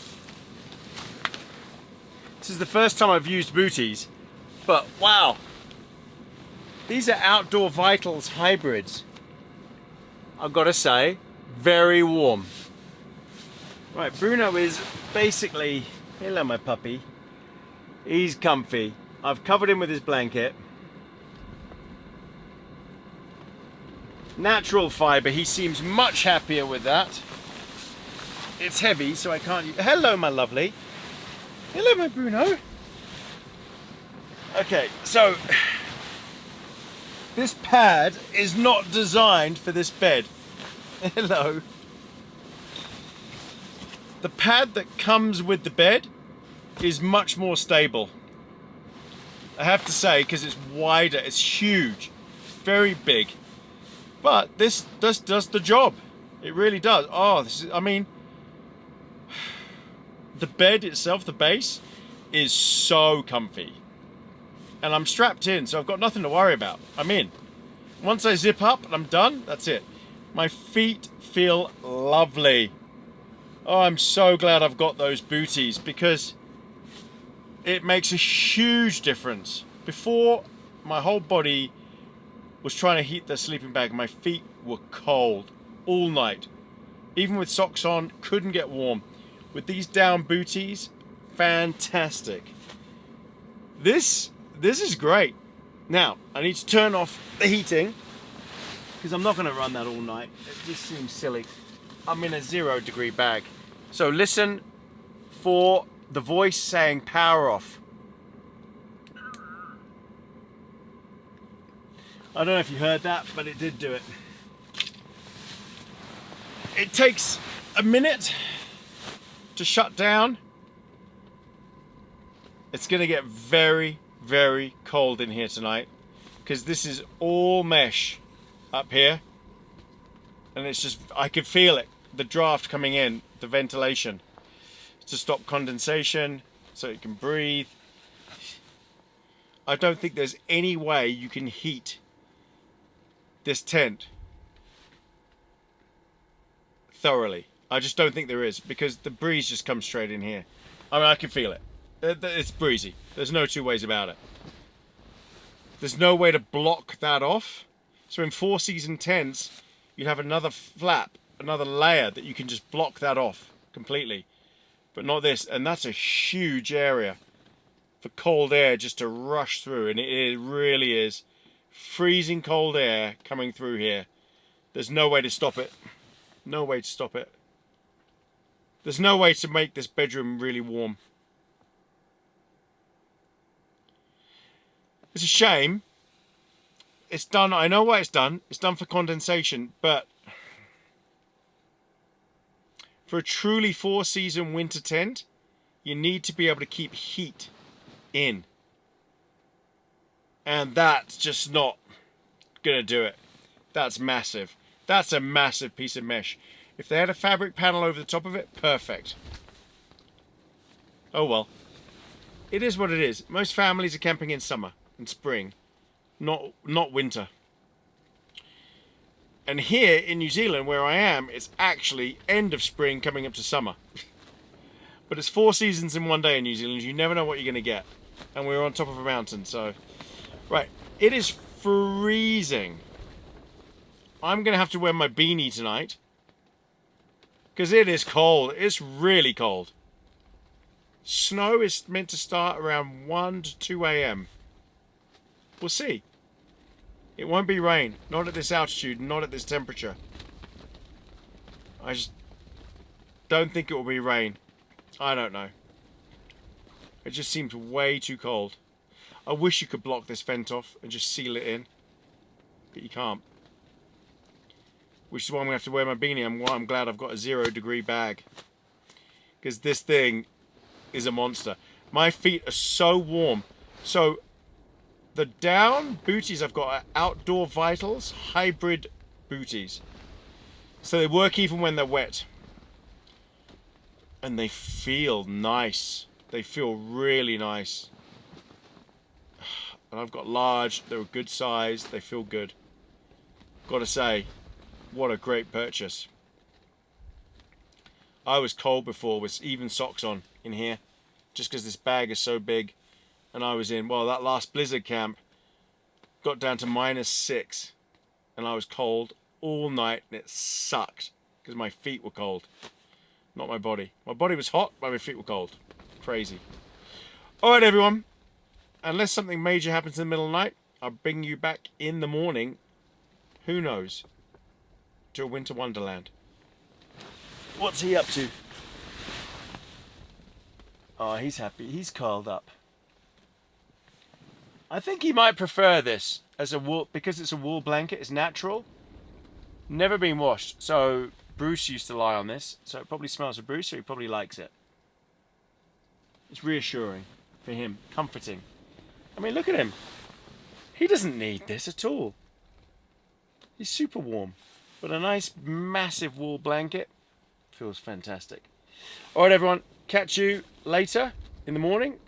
This is the first time I've used booties, but wow. These are Outdoor Vitals hybrids. I've got to say, very warm. Right, Bruno is basically, hello my puppy. He's comfy. I've covered him with his blanket. Natural fiber, he seems much happier with that. It's heavy, so I can't use... Hello, my lovely. Hello, my Bruno. Okay, so... This pad is not designed for this bed. Hello. The pad that comes with the bed is much more stable. I have to say, because it's wider, it's huge, very big. But this does the job. It really does. Oh, this is, I mean, the bed itself, the base, is so comfy. And I'm strapped in, so I've got nothing to worry about. I'm in. Once I zip up and I'm done, that's it. My feet feel lovely. Oh, I'm so glad I've got those booties, because it makes a huge difference. Before, my whole body was trying to heat the sleeping bag. My feet were cold all night. Even with socks on, couldn't get warm. With these down booties, fantastic. This is great. Now, I need to turn off the heating, because I'm not going to run that all night. It just seems silly. I'm in a 0 degree bag. So listen for the voice saying power off. I don't know if you heard that, but it did do it. It takes a minute to shut down. It's going to get very, very cold in here tonight, because this is all mesh up here. And it's just, I could feel it. The draft coming in, the ventilation, to stop condensation, so you can breathe. I don't think there's any way you can heat this tent thoroughly. I just don't think there is, because the breeze just comes straight in here. I mean, I can feel it. It's breezy. There's no two ways about it. There's no way to block that off. So in 4-season tents, you'd have another flap, another layer that you can just block that off completely. But not this, and that's a huge area. for cold air just to rush through, and it really is freezing cold air coming through here. There's no way to stop it. No way to stop it. There's no way to make this bedroom really warm. It's a shame. It's done. I know why it's done. It's done for condensation, but for a truly 4-season winter tent, you need to be able to keep heat in. And that's just not gonna do it. That's massive. That's a massive piece of mesh. If they had a fabric panel over the top of it, perfect. Oh well. It is what it is. Most families are camping in summer and spring, not winter. And here in New Zealand, where I am, it's actually end of spring coming up to summer. But it's 4 seasons in one day in New Zealand. You never know what you're going to get. And we're on top of a mountain, so... Right, it is freezing. I'm going to have to wear my beanie tonight. Because it is cold. It's really cold. Snow is meant to start around 1 to 2 a.m. We'll see. It won't be rain. Not at this altitude, not at this temperature. I just don't think it will be rain. I don't know. It just seems way too cold. I wish you could block this vent off and just seal it in. But you can't. Which is why I'm going to have to wear my beanie. I'm glad I've got a 0-degree bag. Because this thing is a monster. My feet are so warm. So the down booties I've got are Outdoor Vitals hybrid booties. So they work even when they're wet. And they feel nice. They feel really nice. And I've got large, they're a good size, they feel good. Gotta say, what a great purchase. I was cold before with even socks on in here, just because this bag is so big. And I was in, well, that last blizzard camp got down to -6, and I was cold all night, and it sucked because my feet were cold, not my body. My body was hot, but my feet were cold. Crazy. All right, everyone. Unless something major happens in the middle of the night, I'll bring you back in the morning. Who knows? To a winter wonderland. What's he up to? Oh, he's happy. He's curled up. I think he might prefer this as a wool, because it's a wool blanket. It's natural. Never been washed. So Bruce used to lie on this. So it probably smells of Bruce, so he probably likes it. It's reassuring for him. Comforting. I mean, look at him. He doesn't need this at all. He's super warm. But a nice, massive wool blanket feels fantastic. All right, everyone. Catch you later in the morning,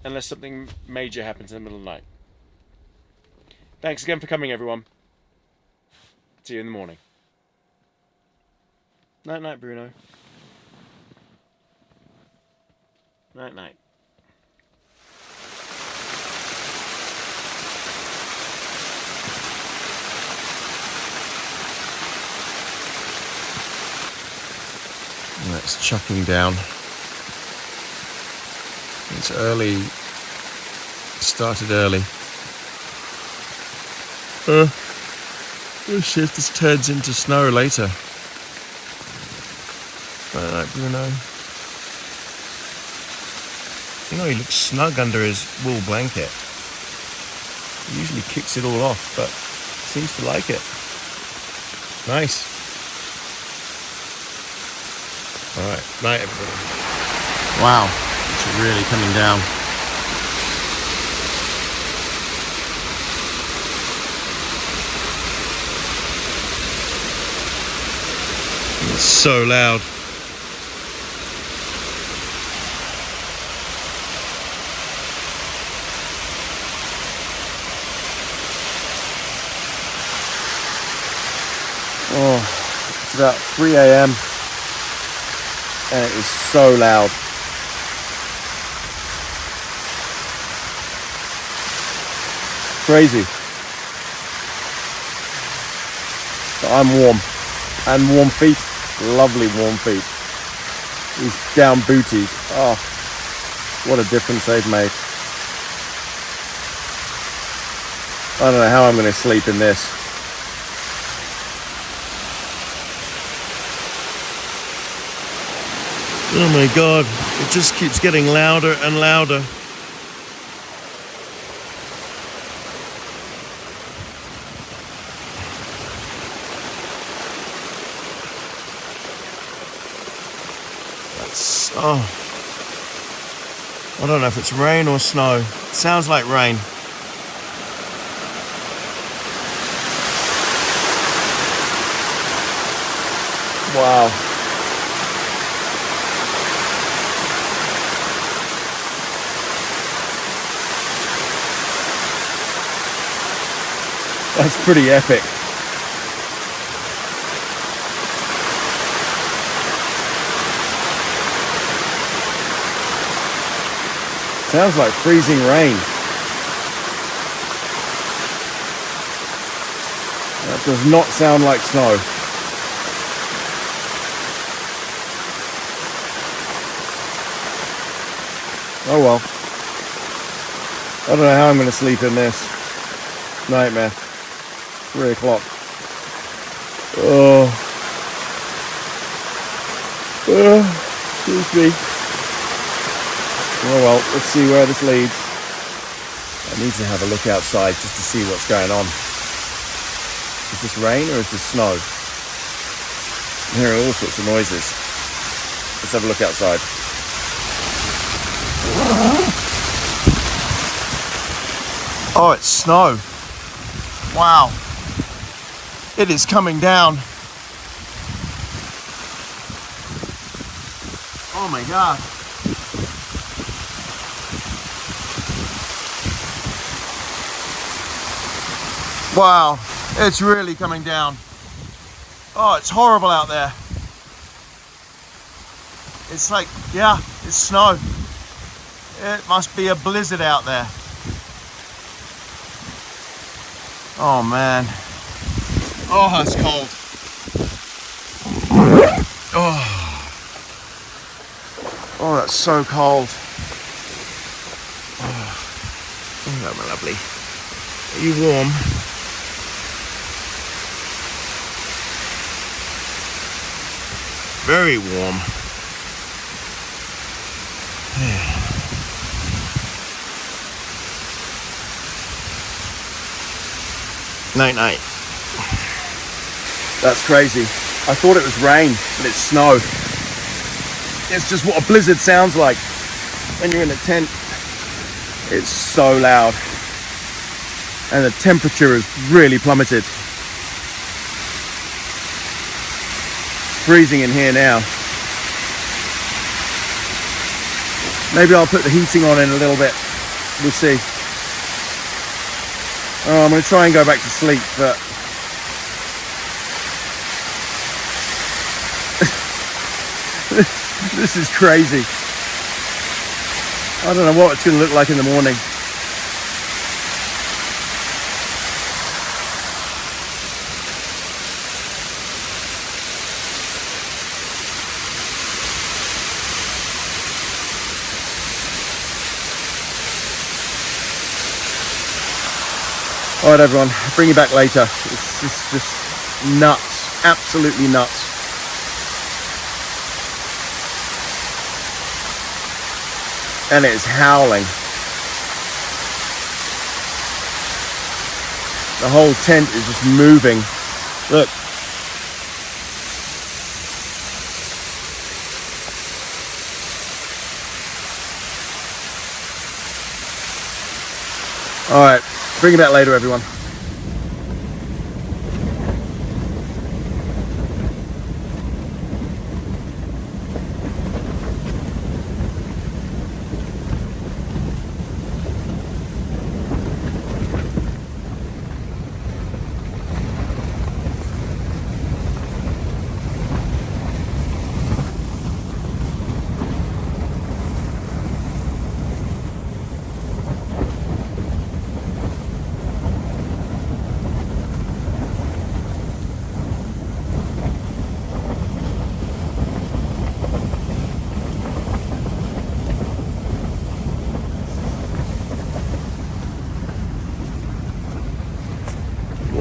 unless something major happens in the middle of the night. Thanks again for coming, everyone. See you in the morning. Night, night, Bruno. Night, night. It's chucking down. It's early. Started early. We'll see if this turns into snow later. Night night, Bruno. You know, he looks snug under his wool blanket. He usually kicks it all off, but seems to like it. Nice. Alright, night everybody. Wow, it's really coming down. It's so loud. Oh, it's about 3 a.m. and it is so loud. Crazy. But I'm warm. And warm feet. Lovely warm feet. These down booties. Oh. What a difference they've made. I don't know how I'm going to sleep in this. Oh my God, it just keeps getting louder and louder. That's, oh, I don't know if it's rain or snow. It sounds like rain. Wow. That's pretty epic. Sounds like freezing rain. That does not sound like snow. Oh well. I don't know how I'm going to sleep in this. Nightmare. 3 o'clock. Oh. Excuse me. Oh well, let's see where this leads. I need to have a look outside just to see what's going on. Is this rain or is this snow? I hear all sorts of noises. Let's have a look outside. Oh, it's snow. Wow. It is coming down. Oh my God. Wow, it's really coming down. Oh, it's horrible out there. It's like, yeah, it's snow. It must be a blizzard out there. Oh man. Oh, it's cold. Oh, that's so cold. Oh, hello, my lovely. Are you warm? Very warm. Night night. That's crazy. I thought it was rain, but it's snow. It's just what a blizzard sounds like when you're in a tent. It's so loud. And the temperature has really plummeted. Freezing in here now. Maybe I'll put the heating on in a little bit. We'll see. Oh, I'm going to try and go back to sleep, but this is crazy. I don't know what it's going to look like in the morning. All right, everyone, I'll bring you back later. It's just nuts, absolutely nuts. And it's howling. The whole tent is just moving. Look. All right, bring it back later, everyone.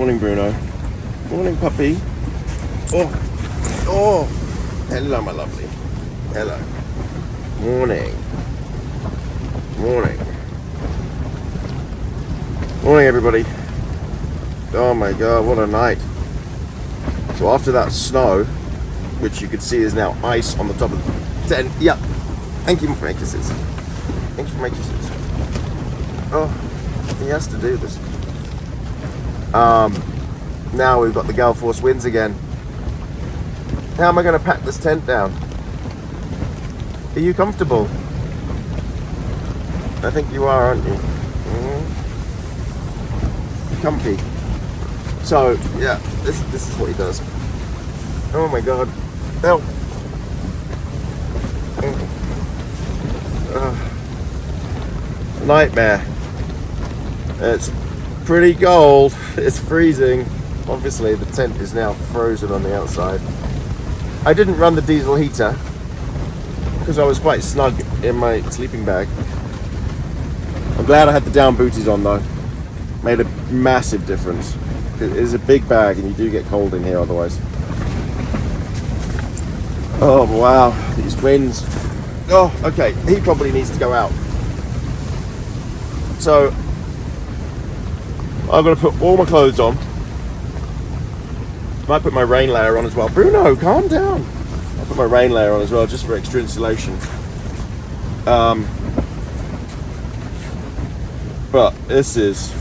Morning, Bruno. Morning, puppy. Oh, oh. Hello, my lovely. Hello. Morning. Morning. Morning, everybody. Oh my God, what a night. So after that snow, which you could see is now ice on the top of the tent. Yeah. Thank you for my kisses. Thank you for my kisses. Oh, he has to do this. Now we've got the gale force winds again. How am I going to pack this tent down? Are you comfortable? I think you are, aren't you? Comfy. So yeah, this is what he does. Oh my God! Help! Nightmare. It's pretty cold. It's freezing. Obviously, the tent is now frozen on the outside. I didn't run the diesel heater because I was quite snug in my sleeping bag. I'm glad I had the down booties on though. Made a massive difference. It is a big bag and you do get cold in here otherwise. Oh wow, these winds. Oh, okay, he probably needs to go out. So, I'm going to put all my clothes on. Might put my rain layer on as well. Bruno, calm down. I'll put my rain layer on as well, just for extra insulation. But this is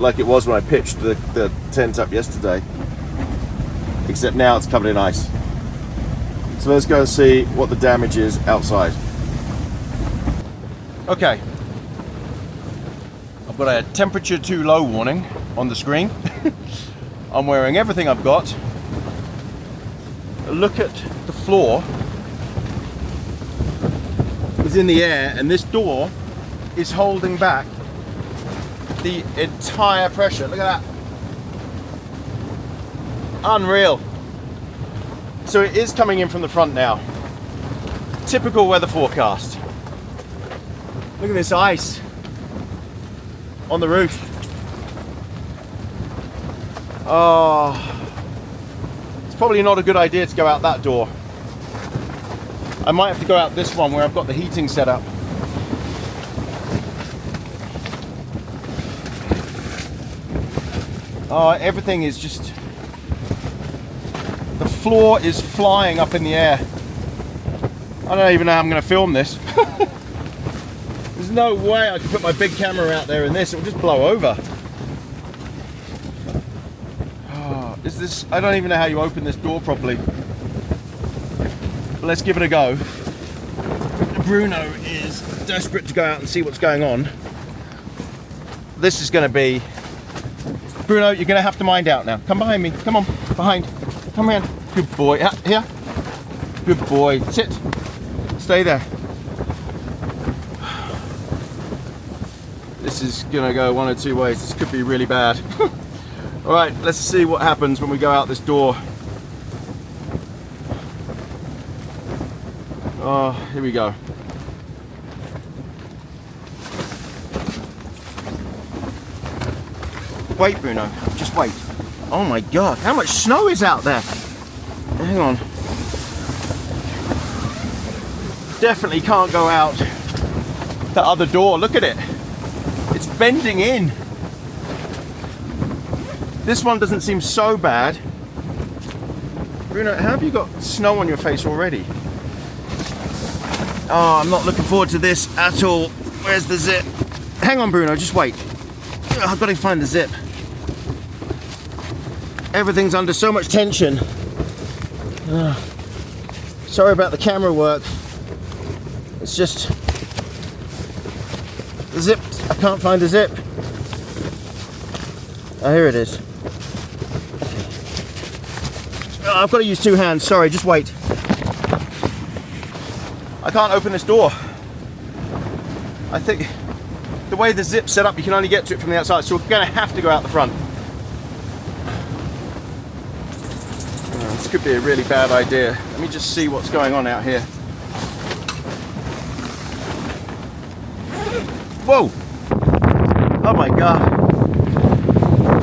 like it was when I pitched the tent up yesterday. Except now it's covered in ice. So let's go and see what the damage is outside. Okay. I've got a temperature too low warning on the screen. I'm wearing everything I've got. Look at the floor. It's in the air and this door is holding back the entire pressure. Look at that. Unreal. So it is coming in from the front now. Typical weather forecast. Look at this ice on the roof. Oh, it's probably not a good idea to go out that door. I might have to go out this one where I've got the heating set up. Oh, everything is just... The floor is flying up in the air. I don't even know how I'm going to film this. There's no way I can put my big camera out there in this. It will just blow over. Oh, is this... I don't even know how you open this door properly. But let's give it a go. Bruno is desperate to go out and see what's going on. This is going to be... Bruno, you're going to have to mind out now. Come behind me. Come on. Behind. Come in. Good boy. Here. Good boy. Sit. Stay there. This is going to go one of two ways. This could be really bad. Alright, let's see what happens when we go out this door. Oh, here we go. Wait, Bruno, just wait. Oh my God, how much snow is out there? Hang on. Definitely can't go out the other door. Look at it. It's bending in. This one doesn't seem so bad. Bruno, how have you got snow on your face already? Oh, I'm not looking forward to this at all. Where's the zip? Hang on, Bruno, just wait. I've got to find the zip. Everything's under so much tension. Sorry about the camera work. It's just the zip. I can't find the zip. Oh, here it is. Okay. Oh, I've got to use two hands. Sorry, just wait. I can't open this door. I think the way the zip's set up, you can only get to it from the outside, so we're going to have to go out the front. This could be a really bad idea. Let me just see what's going on out here. Whoa! Oh my God!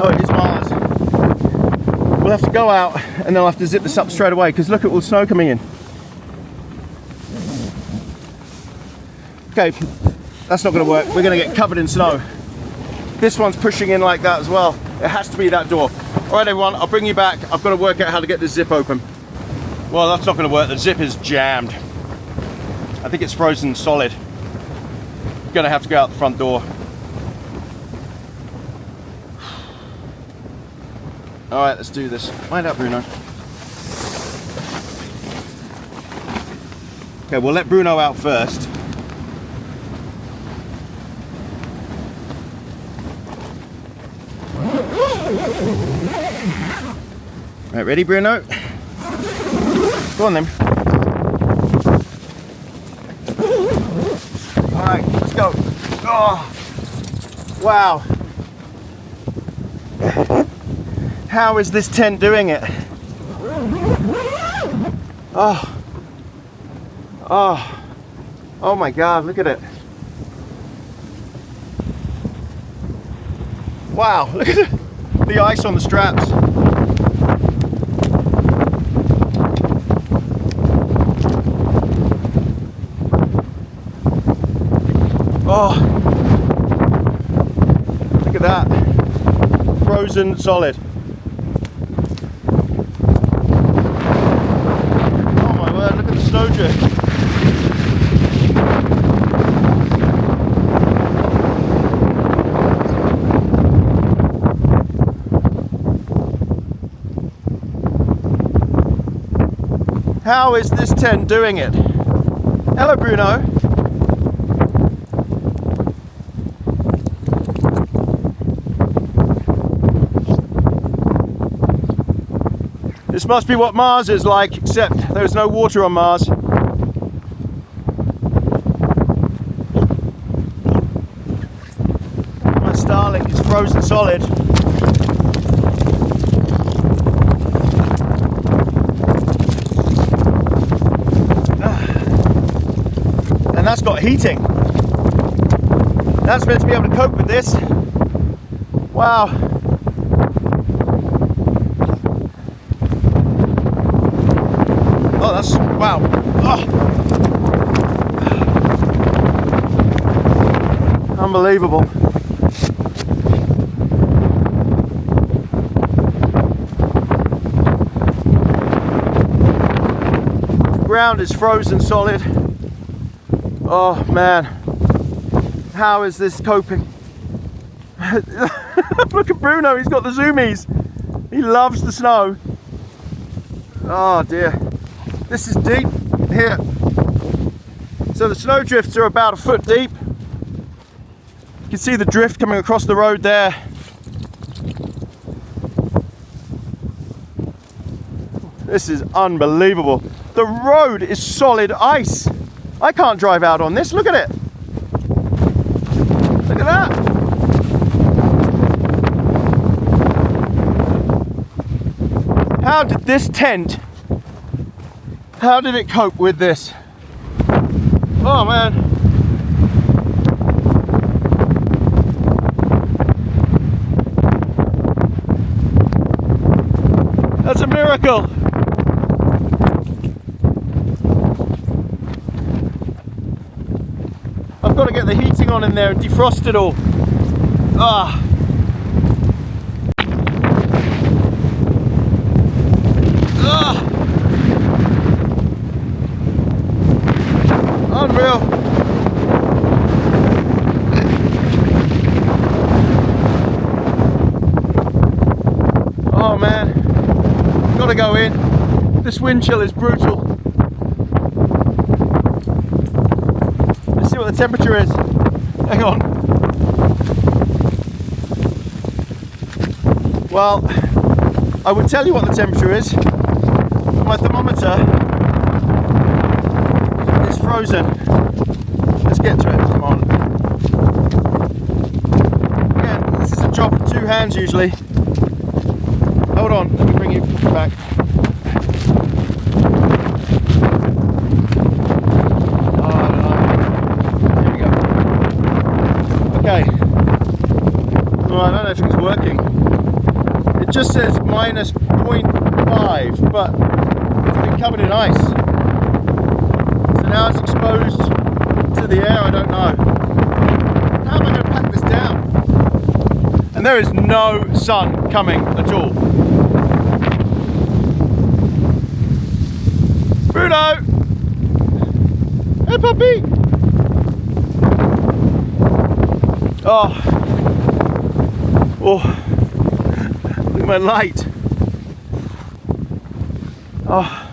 Oh, it is Mars. we'll have to go out and then I'll have to zip this up straight away because look at all the snow coming in. Okay, that's not going to work. We're going to get covered in snow. This one's pushing in like that as well. It has to be that door. All right, everyone, I'll bring you back. I've got to work out how to get this zip open. Well, that's not going to work. The zip is jammed. I think it's frozen solid. I'm going to have to go out the front door. All right, let's do this. Find out, Bruno. Okay, we'll let Bruno out first. Right, ready, Bruno? Go on then. All right, let's go. Oh, wow. How is this tent doing it? Oh, oh, oh my God, look at it. Wow, look at the ice on the straps. Oh, look at that. Frozen solid. Oh my word, look at the snow drift. How is this tent doing it? Hello, Bruno. This must be what Mars is like, except there's no water on Mars. My Starlink is frozen solid. And that's got heating. That's meant to be able to cope with this. Wow. Oh, that's, wow. Oh. Unbelievable. Ground is frozen solid. Oh man, how is this coping? Look at Bruno, he's got the zoomies. He loves the snow. Oh dear. This is deep here. So the snow drifts are about 1 foot deep. You can see the drift coming across the road there. This is unbelievable. The road is solid ice. I can't drive out on this. Look at it. Look at that. How did this tent, how did it cope with this? Oh man. That's a miracle. I've got to get the heating on in there and defrost it all. Ah. Ah. Unreal. Oh man. Got to go in. This wind chill is brutal. What the temperature is. Hang on. Well, I would tell you what the temperature is, but my thermometer is frozen. Let's get to it. Come on. Again, this is a job for 2 hands usually. Hold on, let me bring you back. Okay. Well, I don't know if it's working. It It just says minus 0.5, but it's been covered in ice. So now it's exposed to the air, I don't know. How am I going to pack this down? And there is no sun coming at all. Bruno! Hey puppy! Oh, look at my light. Oh,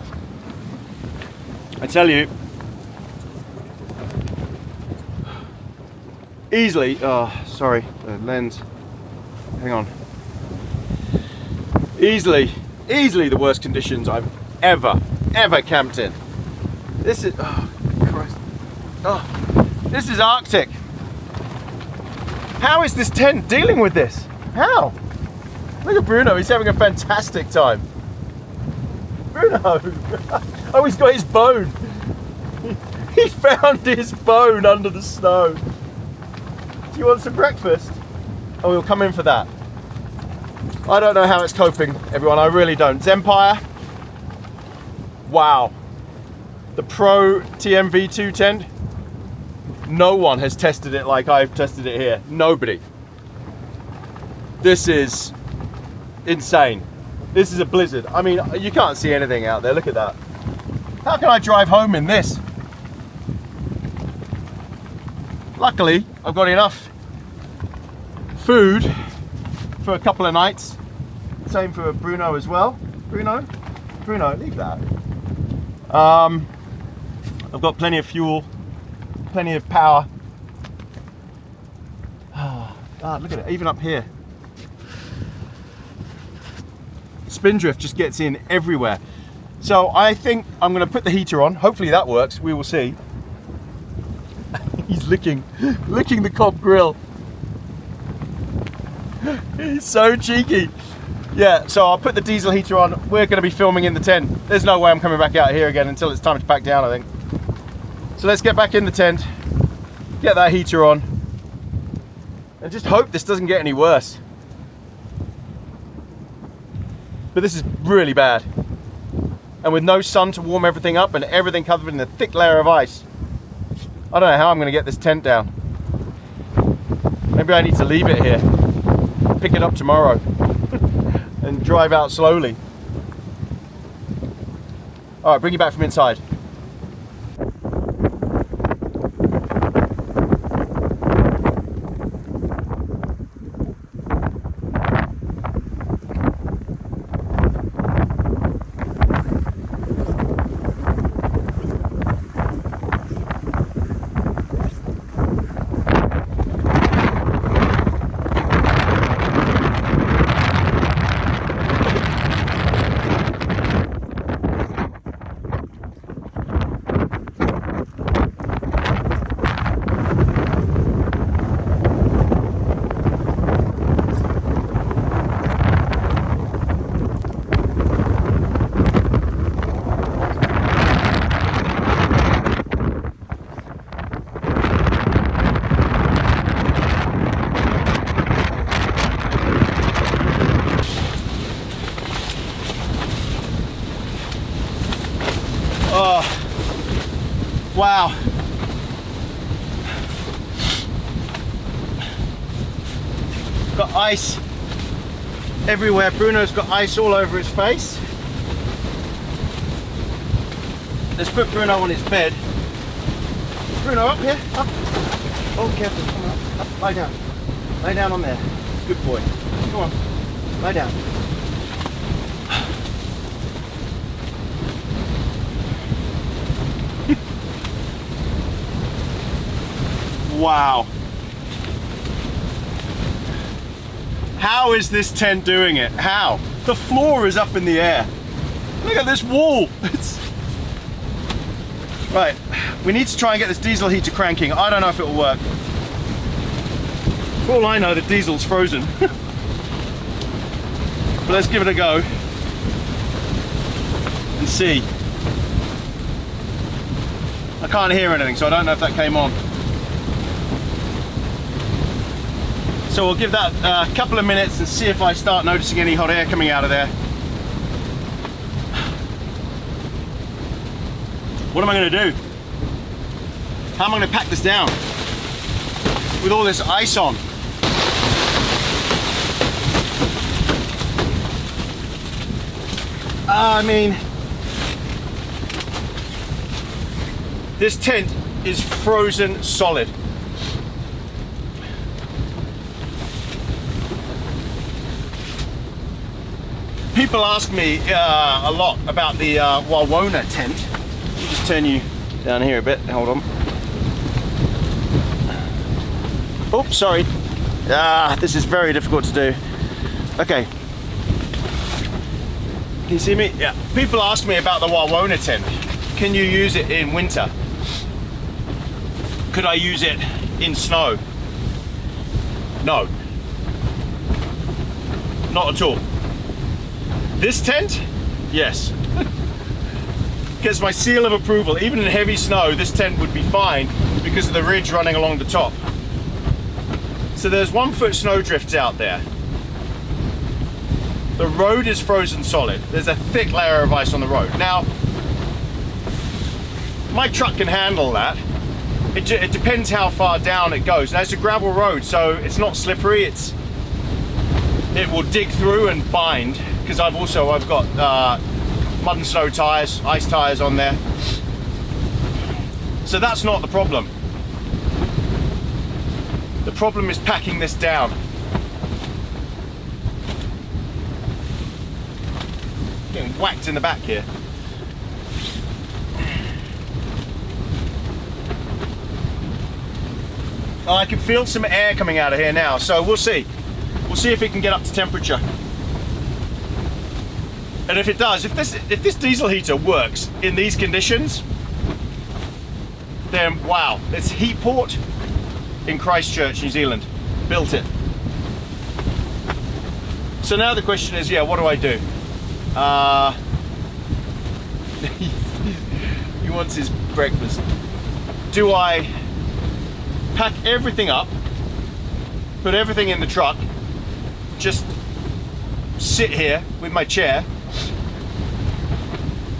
I tell you, easily, oh, sorry, the lens, hang on. Easily the worst conditions I've ever camped in. This is, oh Christ, oh, this is Arctic. How is this tent dealing with this? How? Look at Bruno, he's having a fantastic time. Bruno! Oh, he's got his bone. He found his bone under the snow. Do you want some breakfast? Oh, he'll come in for that. I don't know how it's coping, everyone, I really don't. Zempire. Wow. The Pro TMV2 tent. No one has tested it like I've tested it here. Nobody. This is insane. This is a blizzard. I mean, you can't see anything out there. Look at that. How can I drive home in this? Luckily, I've got enough food for a couple of nights. Same for Bruno as well. Bruno, leave that. I've got plenty of fuel. Plenty of power. Look at it, even up here. Spindrift just gets in everywhere. So I think I'm going to put the heater on. Hopefully that works. We will see. He's licking the Cobb grill. He's so cheeky. Yeah, so I'll put the diesel heater on. We're going to be filming in the tent. There's no way I'm coming back out here again until it's time to pack down, I think. So let's get back in the tent, get that heater on, and just hope this doesn't get any worse. But this is really bad. And with no sun to warm everything up and everything covered in a thick layer of ice, I don't know how I'm going to get this tent down. Maybe I need to leave it here, pick it up tomorrow, and drive out slowly. All right, bring you back from inside. Wow. Got ice everywhere. Bruno's got ice all over his face. Let's put Bruno on his bed. Bruno, up here. Up. Oh, careful. Come on. Up. Lie down. Lie down on there. Good boy. Come on. Lie down. Wow. How is this tent doing it? How? The floor is up in the air. Look at this wall. Right, we need to try and get this diesel heater cranking. I don't know if it will work. For all I know, the diesel's frozen. But let's give it a go and see. I can't hear anything, so I don't know if that came on. So we'll give that a couple of minutes and see if I start noticing any hot air coming out of there. What am I going to do? How am I going to pack this down with all this ice on? I mean, this tent is frozen solid. People ask me a lot about the Wawona tent. Let me just turn you down here a bit, hold on. Oops, sorry. This is very difficult to do. Okay. Can you see me? Yeah. People ask me about the Wawona tent. Can you use it in winter? Could I use it in snow? No. Not at all. This tent? Yes. Gets my seal of approval. Even in heavy snow, this tent would be fine because of the ridge running along the top. So there's 1 foot snow drifts out there. The road is frozen solid. There's a thick layer of ice on the road. Now, my truck can handle that. It depends how far down it goes. Now, it's a gravel road, so it's not slippery. It will dig through and bind, because I've got mud and snow tires, ice tires on there. So that's not the problem. The problem is packing this down. Getting whacked in the back here. Oh, I can feel some air coming out of here now, so we'll see. We'll see if it can get up to temperature. And if it does, if this diesel heater works in these conditions, then wow, it's Heatport in Christchurch, New Zealand. Built it. So now the question is, yeah, what do I do? He wants his breakfast. Do I pack everything up, put everything in the truck, just sit here with my chair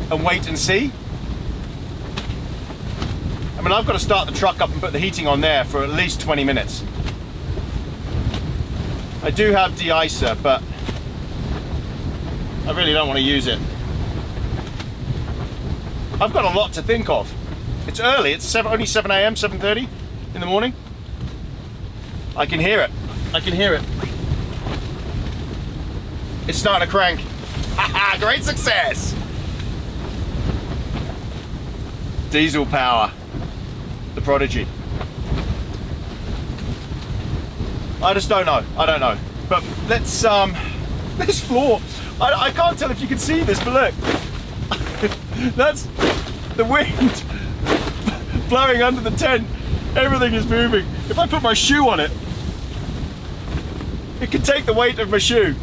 and wait and see? I mean, I've got to start the truck up and put the heating on there for at least 20 minutes. I do have de-icer, but I really don't want to use it. I've got a lot to think of. It's early, it's only 7 a.m., 7:30 in the morning. I can hear it. I can hear it. It's starting to crank. Haha, great success! Diesel power. The prodigy. I just don't know. I don't know. But let's this floor. I can't tell if you can see this, but look. That's the wind blowing under the tent. Everything is moving. If I put my shoe on it, it can take the weight of my shoe.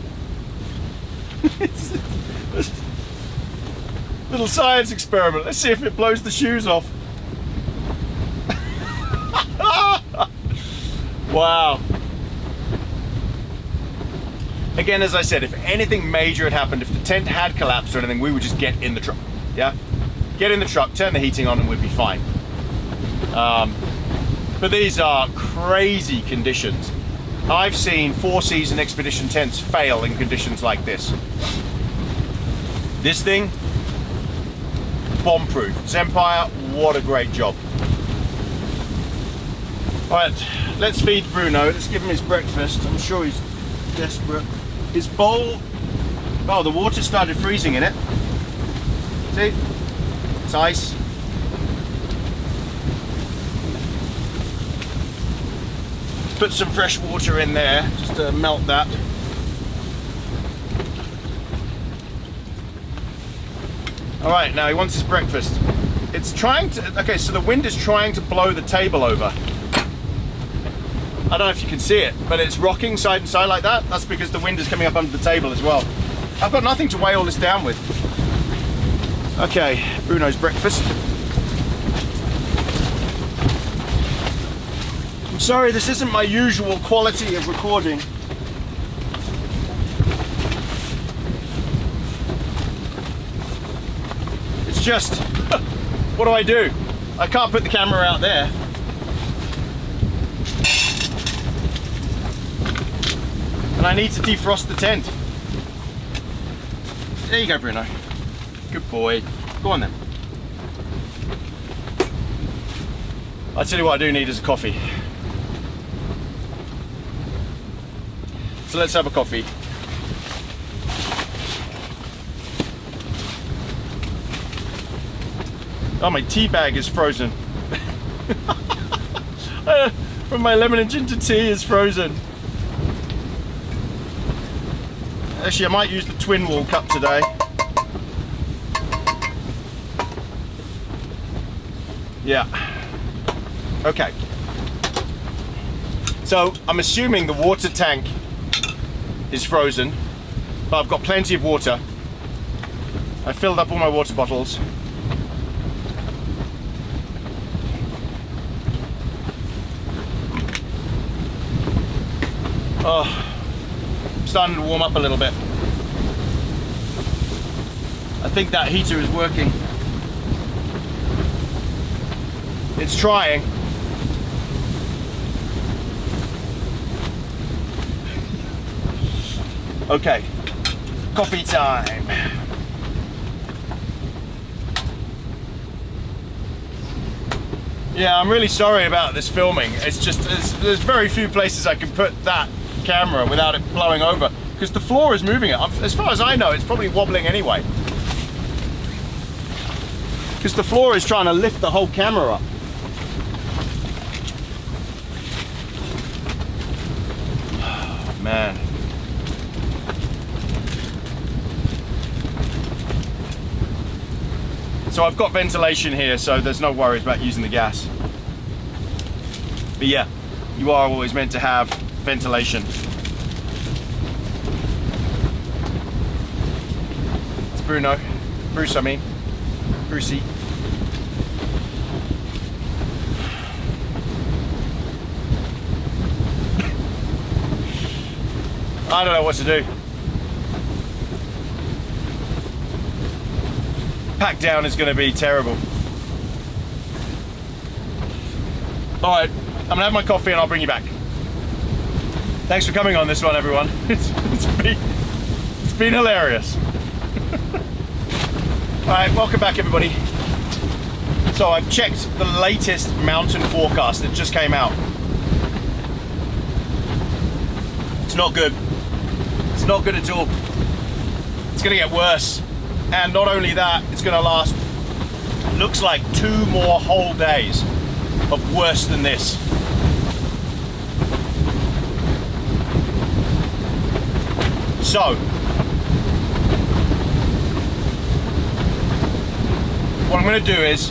Little science experiment. Let's see if it blows the shoes off. Wow. Again, as I said, if anything major had happened, if the tent had collapsed or anything, we would just get in the truck. Yeah? Get in the truck, turn the heating on, and we'd be fine. But these are crazy conditions. I've seen 4-season expedition tents fail in conditions like this. This thing, bomb-proof. Zempire, what a great job. Alright, let's feed Bruno. Let's give him his breakfast. I'm sure he's desperate. His bowl, oh, the water started freezing in it. See? It's ice. Put some fresh water in there just to melt that. Alright, now he wants his breakfast. It's trying to, okay, so the wind is trying to blow the table over. I don't know if you can see it, but it's rocking side to side like that. That's because the wind is coming up under the table as well. I've got nothing to weigh all this down with. Okay, Bruno's breakfast. Sorry, this isn't my usual quality of recording. It's just, what do? I can't put the camera out there. And I need to defrost the tent. There you go, Bruno. Good boy. Go on then. I'll tell you what I do need is a coffee. So let's have a coffee. Oh, my tea bag is frozen. From my lemon and ginger tea is frozen. Actually, I might use the twin wall cup today. Yeah. Okay. So I'm assuming the water tank is frozen, but I've got plenty of water. I filled up all my water bottles. Oh, I'm starting to warm up a little bit. I think that heater is working. It's trying. Okay, coffee time. Yeah, I'm really sorry about this filming. It's just, there's very few places I can put that camera without it blowing over, because the floor is moving it. As far as I know, it's probably wobbling anyway, because the floor is trying to lift the whole camera up. Oh, man. So I've got ventilation here, so there's no worries about using the gas. But yeah, you are always meant to have ventilation. It's Bruno. Bruce, I mean. Brucey. I don't know what to do. Pack down is going to be terrible. Alright, I'm going to have my coffee and I'll bring you back. Thanks for coming on this one, everyone. It's been hilarious. Alright, welcome back, everybody. So I've checked the latest mountain forecast that just came out. It's not good. It's not good at all. It's going to get worse. And not only that, it's going to last, looks like 2 more whole days of worse than this. So, what I'm going to do is,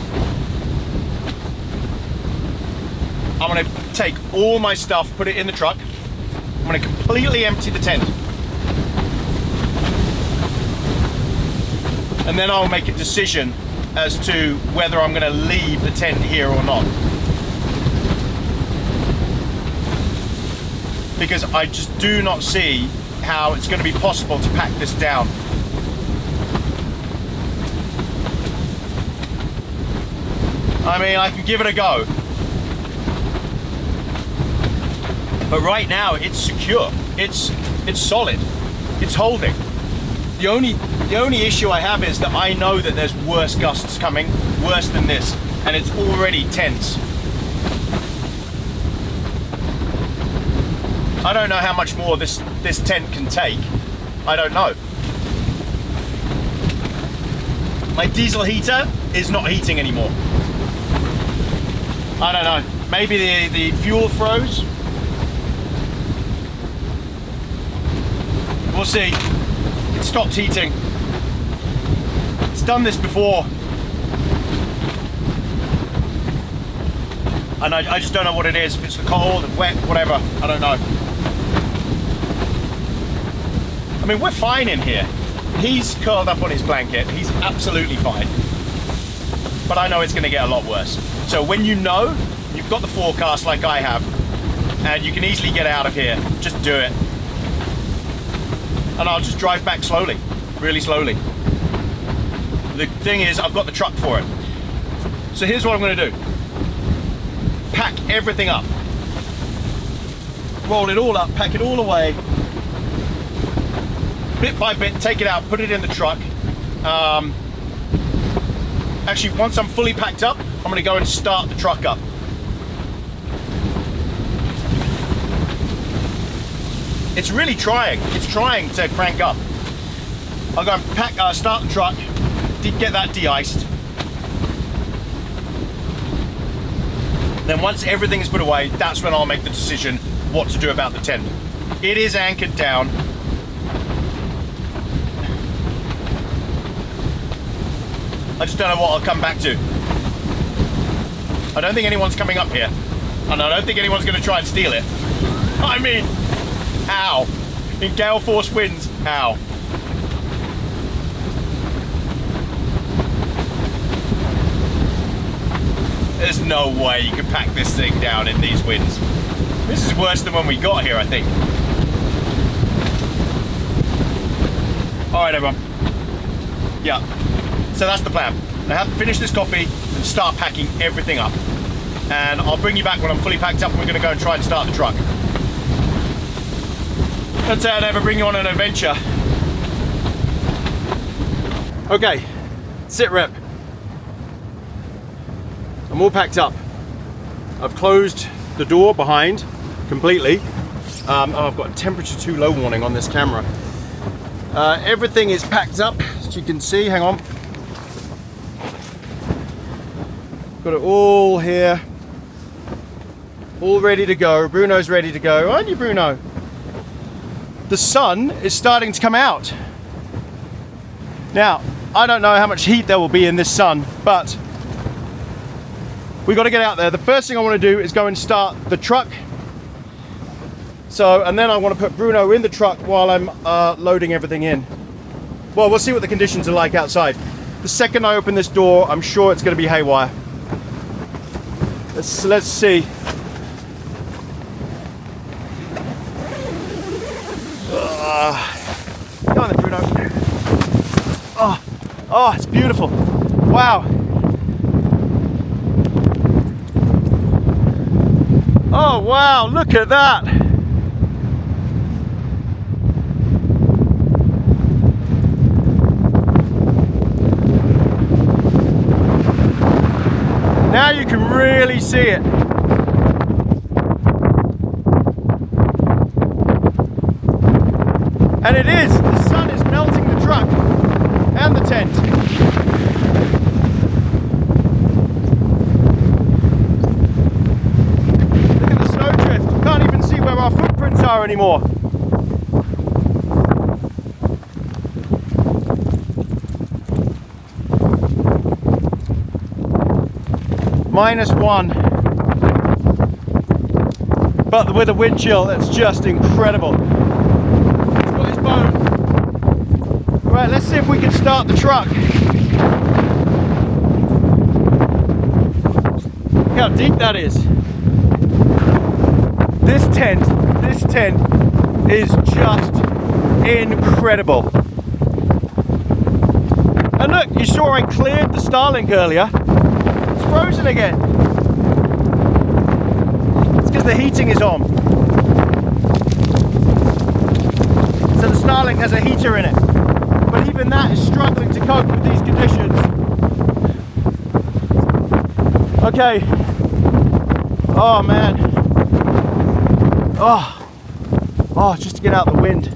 I'm going to take all my stuff, put it in the truck. I'm going to completely empty the tent. And then I'll make a decision as to whether I'm going to leave the tent here or not. Because I just do not see how it's going to be possible to pack this down. I mean, I can give it a go. But right now, it's secure. It's solid. It's holding. The only issue I have is that I know that there's worse gusts coming, worse than this, and it's already tense. I don't know how much more this tent can take. I don't know. My diesel heater is not heating anymore. I don't know. Maybe the fuel froze. We'll see. It stopped heating. It's done this before. And I just don't know what it is. If it's the cold, wet, whatever. I don't know. I mean, we're fine in here. He's curled up on his blanket. He's absolutely fine. But I know it's going to get a lot worse. So when you know, you've got the forecast like I have, and you can easily get out of here. Just do it. And I'll just drive back slowly, really slowly. The thing is, I've got the truck for it. So here's what I'm gonna do. Pack everything up. Roll it all up, pack it all away. Bit by bit, take it out, put it in the truck. Actually, once I'm fully packed up, I'm gonna go and start the truck up. It's really trying. It's trying to crank up. I'll go and start the truck, get that de-iced. Then once everything is put away, that's when I'll make the decision what to do about the tent. It is anchored down. I just don't know what I'll come back to. I don't think anyone's coming up here. And I don't think anyone's going to try and steal it. I mean, how? In gale force winds, how? There's no way you can pack this thing down in these winds. This is worse than when we got here, I think. All right, everyone. Yeah, so that's the plan. I have to finish this coffee and start packing everything up. And I'll bring you back when I'm fully packed up and we're gonna go and try and start the truck. Let's say I never bring you on an adventure. Okay, sit rep. I'm all packed up. I've closed the door behind completely. I've got a temperature too low warning on this camera. Everything is packed up, as you can see. Hang on. Got it all here. All ready to go. Bruno's ready to go. Aren't you, Bruno? The sun is starting to come out. Now, I don't know how much heat there will be in this sun, but we got to get out there. The first thing I want to do is go and start the truck. So, and then I want to put Bruno in the truck while I'm loading everything in. Well, we'll see what the conditions are like outside. The second I open this door, I'm sure it's going to be haywire. Let's see. Go on then, Bruno. Oh, it's beautiful. Wow. Oh wow, look at that! Now you can really see it. And it is, the sun is melting the truck and the tent. Our footprints are anymore. -1. But with a wind chill, that's just incredible. He's got his bone. Right, let's see if we can start the truck. Look how deep that is. This tent is just incredible. And look, you saw I cleared the Starlink earlier. It's frozen again. It's because the heating is on. So the Starlink has a heater in it. But even that is struggling to cope with these conditions. Okay. Oh man. Oh, just to get out the wind.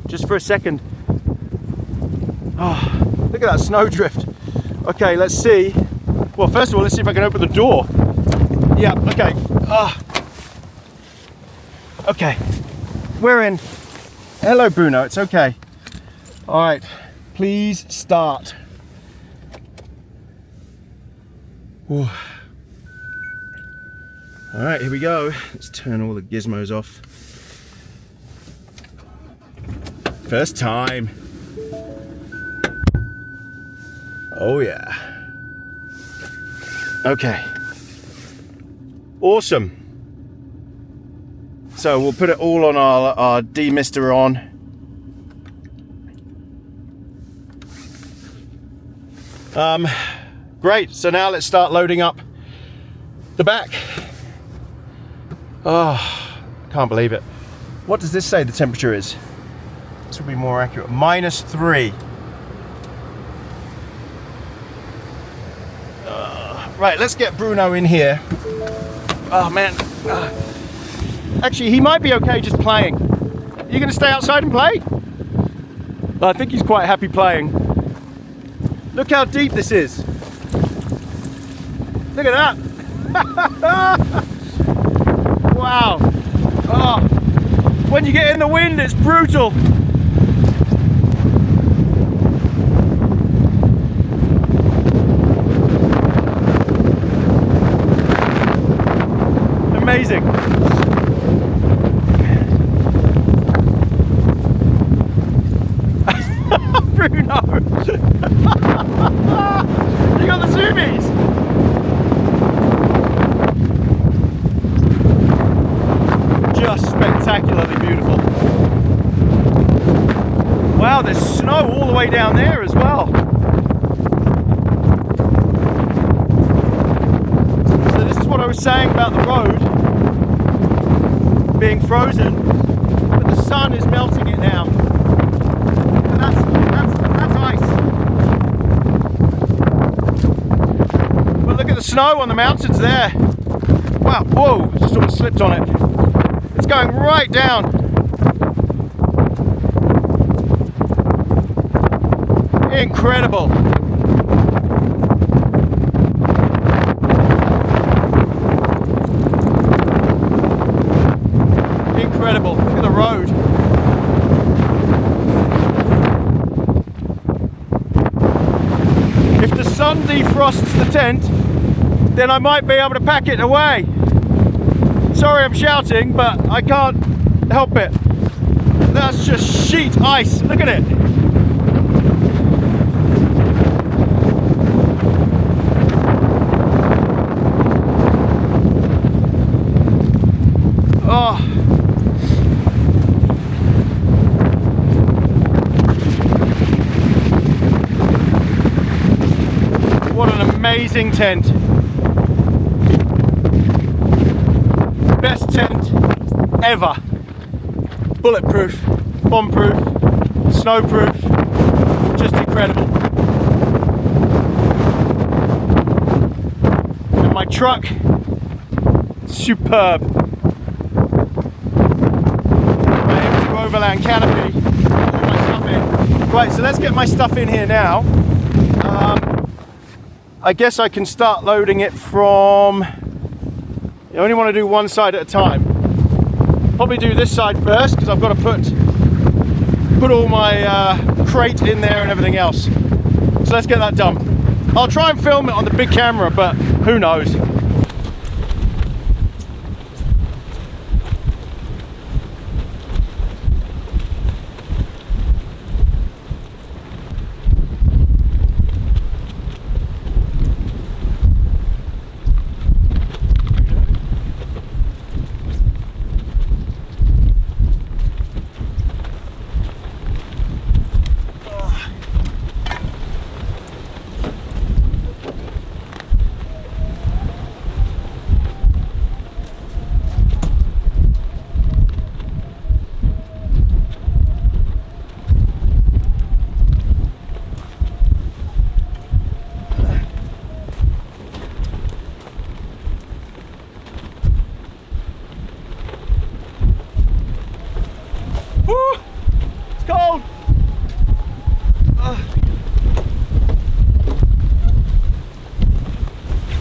Just for a second. Oh, look at that snowdrift. Okay, let's see. Well, first of all, let's see if I can open the door. Yeah, okay. Okay, we're in. Hello, Bruno, it's okay. All right, please start. Ooh. All right, here we go. Let's turn all the gizmos off. First time. Oh yeah. Okay. Awesome. So we'll put it all on our demister on. Great, so now let's start loading up the back. Oh, can't believe it. What does this say the temperature is? This will be more accurate. -3. Right, let's get Bruno in here. Oh man. Actually, he might be okay just playing. Are you going to stay outside and play? I think he's quite happy playing. Look how deep this is. Look at that. Wow. Oh, when you get in the wind, it's brutal. Amazing. Bruno. You got the zoomies. Just spectacularly beautiful. Wow, there's snow all the way down there as well. So this is what I was saying about the road being frozen, but the sun is melting it now. And that's ice. But look at the snow on the mountains there. Wow, whoa, just almost slipped on it. It's going right down. Incredible. Incredible. Look at the road. If the sun defrosts the tent, then I might be able to pack it away. Sorry I'm shouting, but I can't help it. That's just sheet ice. Look at it. Oh. What an amazing tent. Best tent ever. Bulletproof, bomb-proof, snowproof, just incredible. And my truck, superb. My empty overland canopy, all my stuff in. Right, so let's get my stuff in here now. I guess I can start loading it from, I only want to do one side at a time. Probably do this side first because I've got to put all my crate in there and everything else. So let's get that done. I'll try and film it on the big camera, but who knows.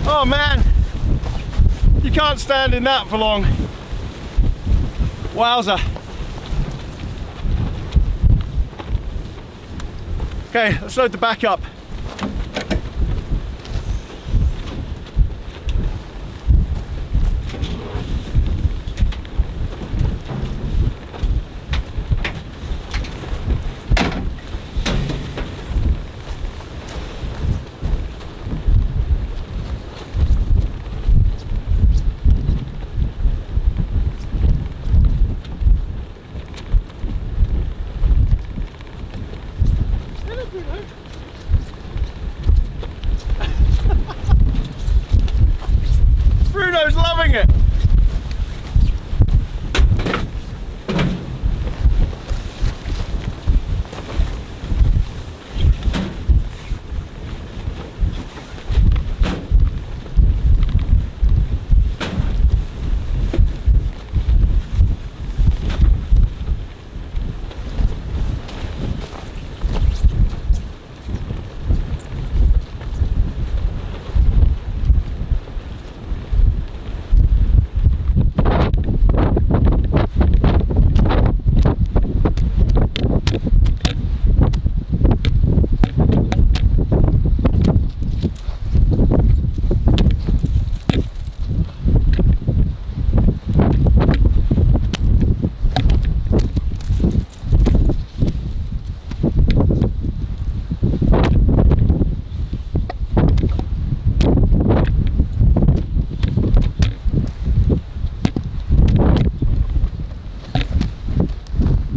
Oh man, you can't stand in that for long. Wowza. Okay, let's load the back up.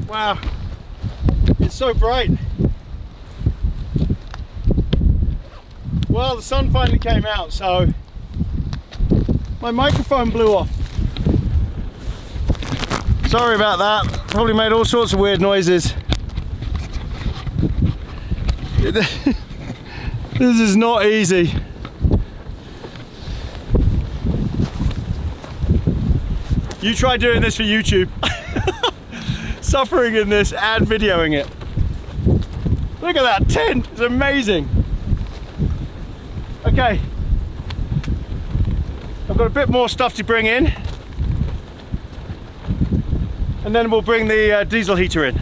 Wow, it's so bright. Well, the sun finally came out, so my microphone blew off. Sorry about that. Probably made all sorts of weird noises. This is not easy. You try doing this for YouTube. Suffering in this and videoing it. Look at that tent, it's amazing. Okay, I've got a bit more stuff to bring in, and then we'll bring the diesel heater in.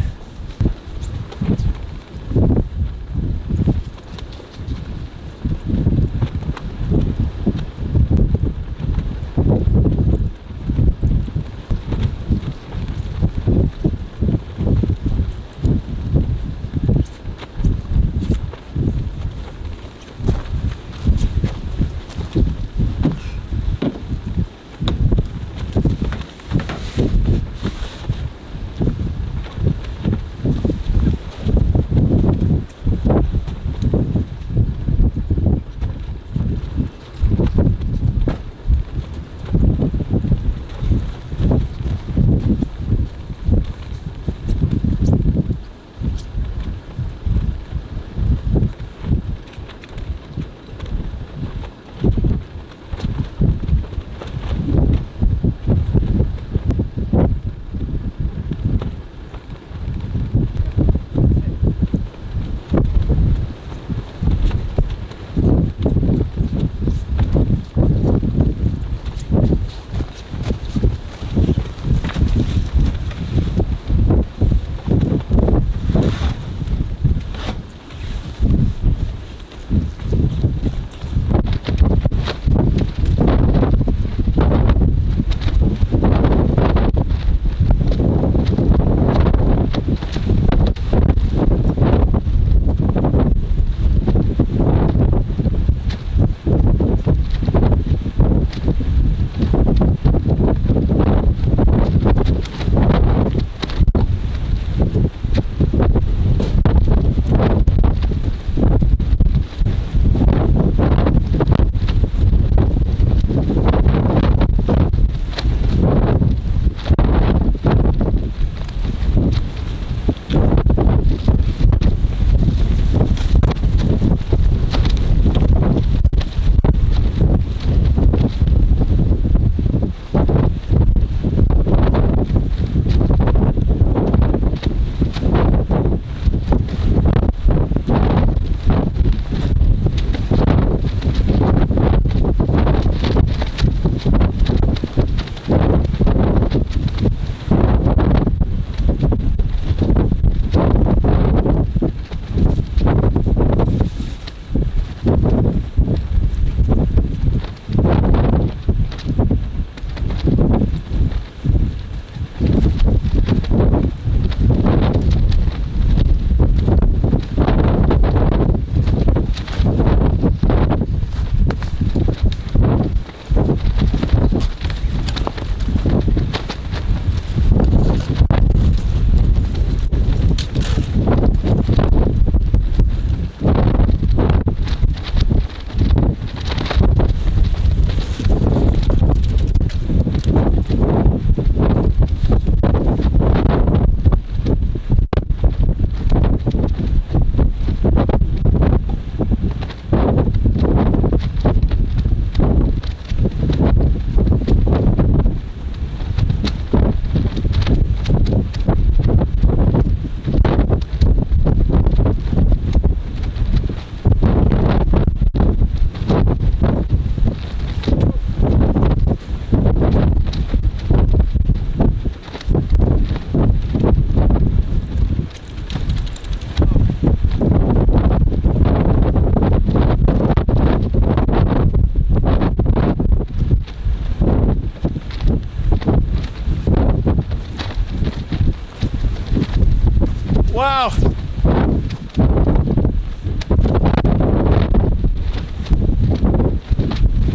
Wow.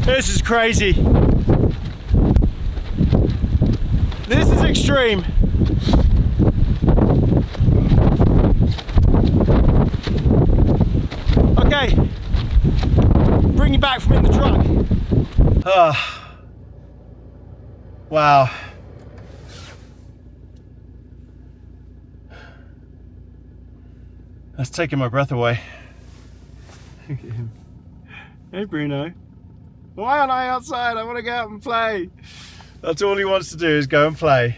This is crazy. This is extreme. Wow. That's taking my breath away. Hey Bruno. Why aren't I outside? I want to go out and play. That's all he wants to do is go and play.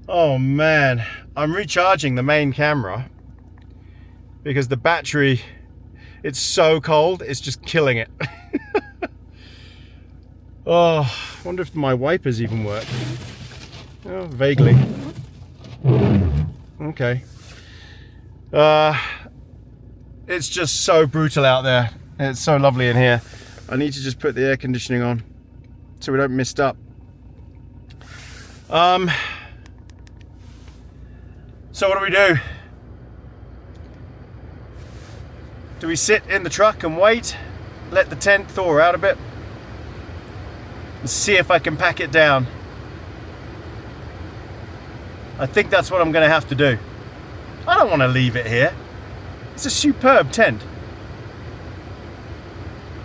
Oh man. I'm recharging the main camera because the battery, it's so cold, it's just killing it. Oh, I wonder if my wipers even work. Oh, vaguely. Okay. It's just so brutal out there. It's so lovely in here. I need to just put the air conditioning on so we don't mist up. So what do? Do we sit in the truck and wait, let the tent thaw out a bit, and see if I can pack it down? I think that's what I'm going to have to do. I don't want to leave it here. It's a superb tent.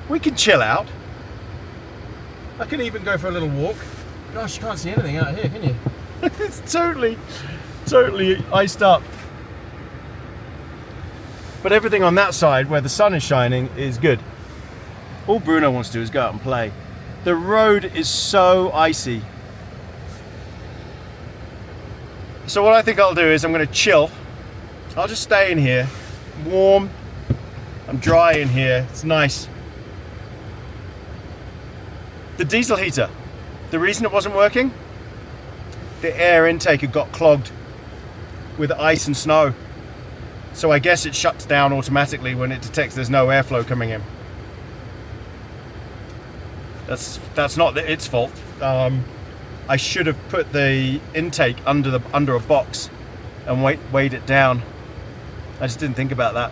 We can chill out. I can even go for a little walk. Gosh, you can't see anything out here, can you? It's totally iced up. But everything on that side where the sun is shining is good. All Bruno wants to do is go out and play. The road is so icy. So what I think I'll do is I'm going to chill. I'll just stay in here, warm. I'm dry in here, it's nice. The diesel heater, the reason it wasn't working, the air intake had got clogged with ice and snow. So I guess it shuts down automatically when it detects there's no airflow coming in. That's not its fault. I should have put the intake under a box and weighed it down. I just didn't think about that.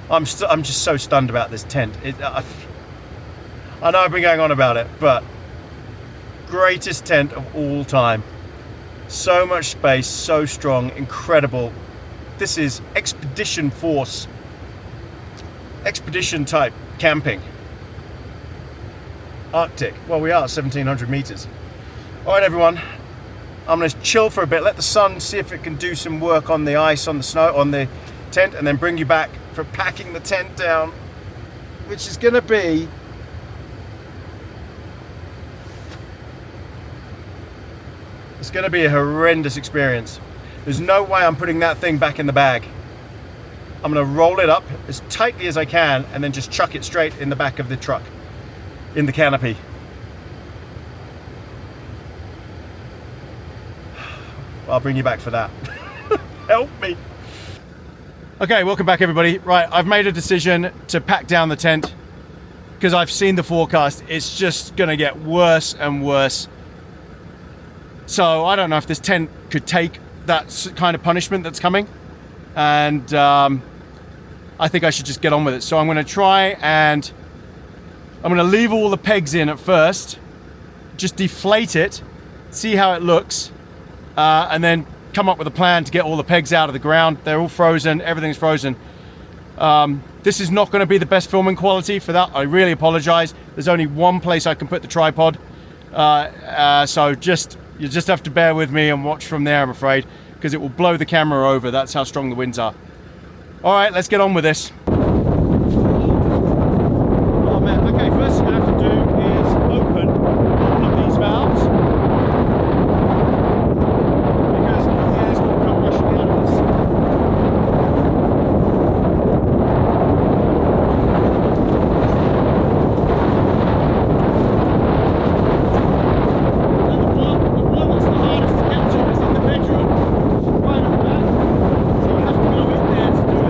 I'm just so stunned about this tent. I know I've been going on about it, but greatest tent of all time. So much space, so strong, incredible. This is expedition force, expedition type camping. Arctic. Well, we are 1,700 meters. All right, everyone. I'm going to chill for a bit, let the sun see if it can do some work on the ice, on the snow, on the tent, and then bring you back for packing the tent down, which is going to be a horrendous experience. There's no way I'm putting that thing back in the bag. I'm going to roll it up as tightly as I can and then just chuck it straight in the back of the truck, in the canopy. I'll bring you back for that. Help me. Okay, welcome back everybody. Right, I've made a decision to pack down the tent because I've seen the forecast. It's just gonna get worse and worse. So I don't know if this tent could take that kind of punishment that's coming. And I think I should just get on with it. So I'm gonna try and I'm gonna leave all the pegs in at first, just deflate it, see how it looks, and then come up with a plan to get all the pegs out of the ground. They're all frozen, everything's frozen. This is not gonna be the best filming quality. For that, I really apologize. There's only one place I can put the tripod. So you just have to bear with me and watch from there, I'm afraid, because it will blow the camera over. That's how strong the winds are. All right, let's get on with this. Oh man, okay, first thing I have to do is open all of these valves, because all the air's going to come rushing out of this. And the one that's the hardest to get to is in the bedroom, right at the back. So you have to go in there to do it.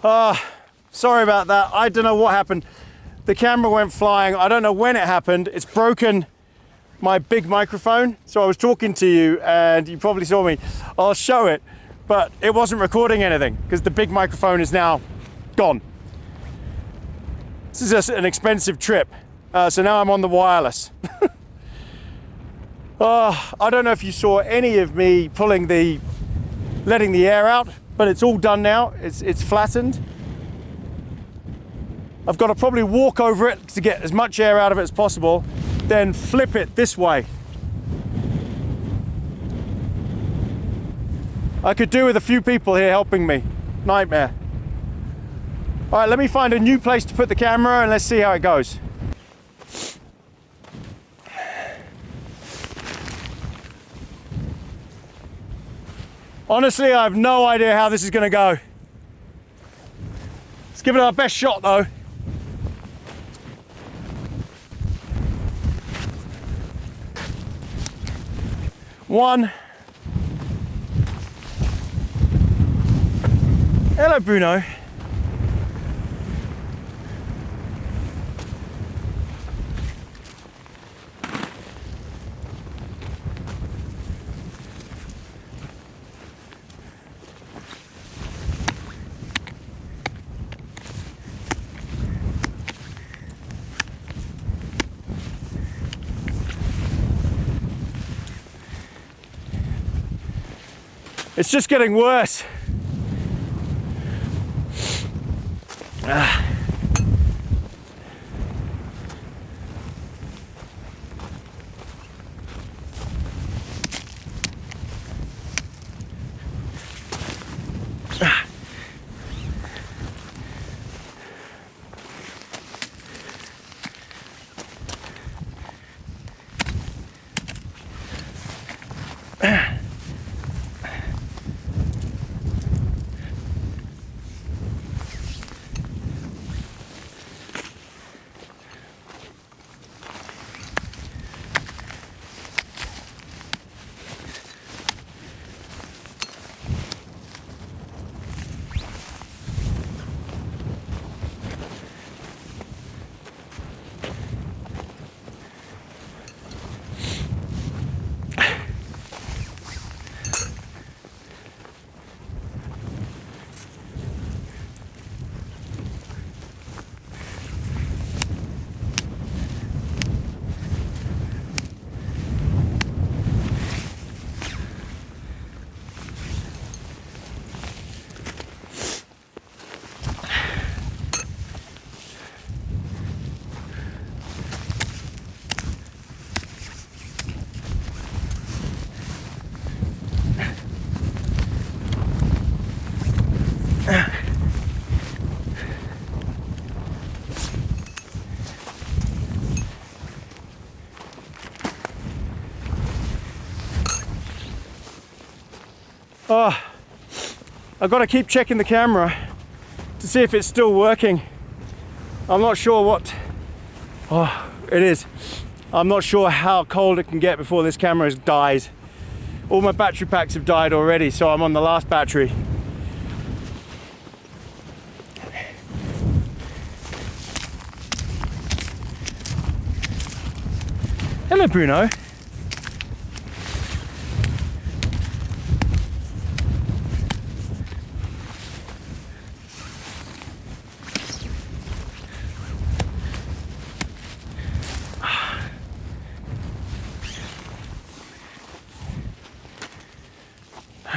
Sorry about that. I don't know what happened. The camera went flying. I don't know when it happened. It's broken my big microphone. So I was talking to you and you probably saw me. I'll show it, but it wasn't recording anything because the big microphone is now gone. This is just an expensive trip. So now I'm on the wireless. I don't know if you saw any of me letting the air out, but it's all done now. It's flattened. I've got to probably walk over it to get as much air out of it as possible, then flip it this way. I could do with a few people here helping me. Nightmare. All right, let me find a new place to put the camera and let's see how it goes. Honestly, I have no idea how this is going to go. Let's give it our best shot though. One. Hello, Bruno. It's just getting worse. Oh, I've got to keep checking the camera to see if it's still working. I'm not sure what, it is. I'm not sure how cold it can get before this camera has died. All my battery packs have died already, so I'm on the last battery. Hello, Bruno.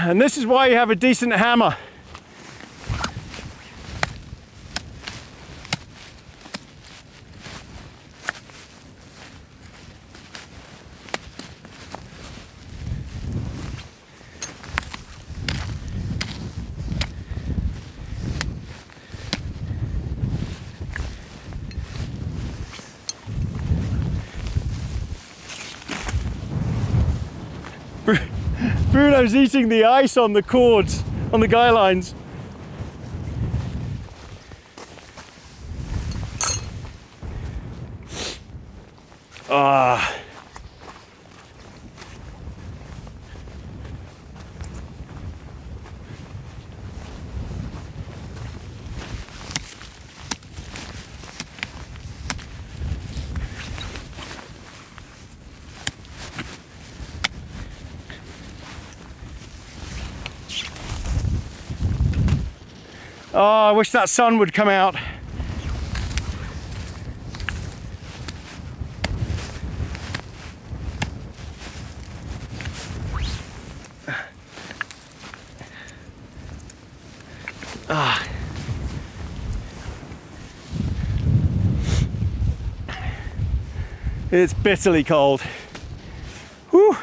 And this is why you have a decent hammer. Bruno's eating the ice on the cords, on the guy lines. Oh, I wish that sun would come out. Ah. It's bitterly cold. Whew.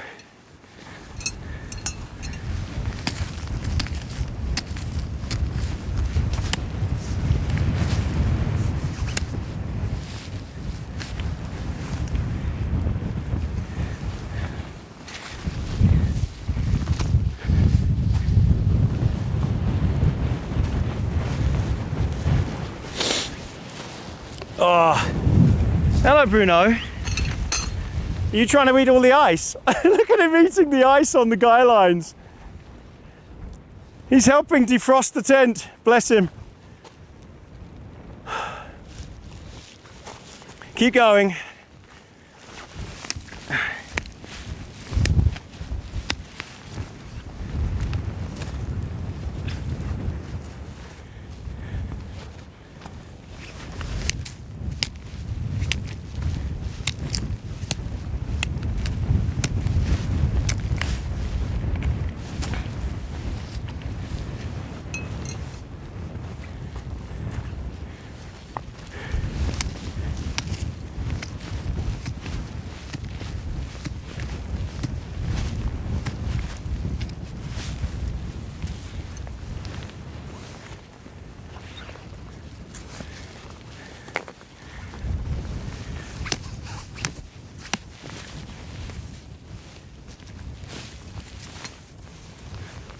Oh, hello Bruno. Are you trying to eat all the ice? Look at him eating the ice on the guy lines. He's helping defrost the tent, bless him. Keep going.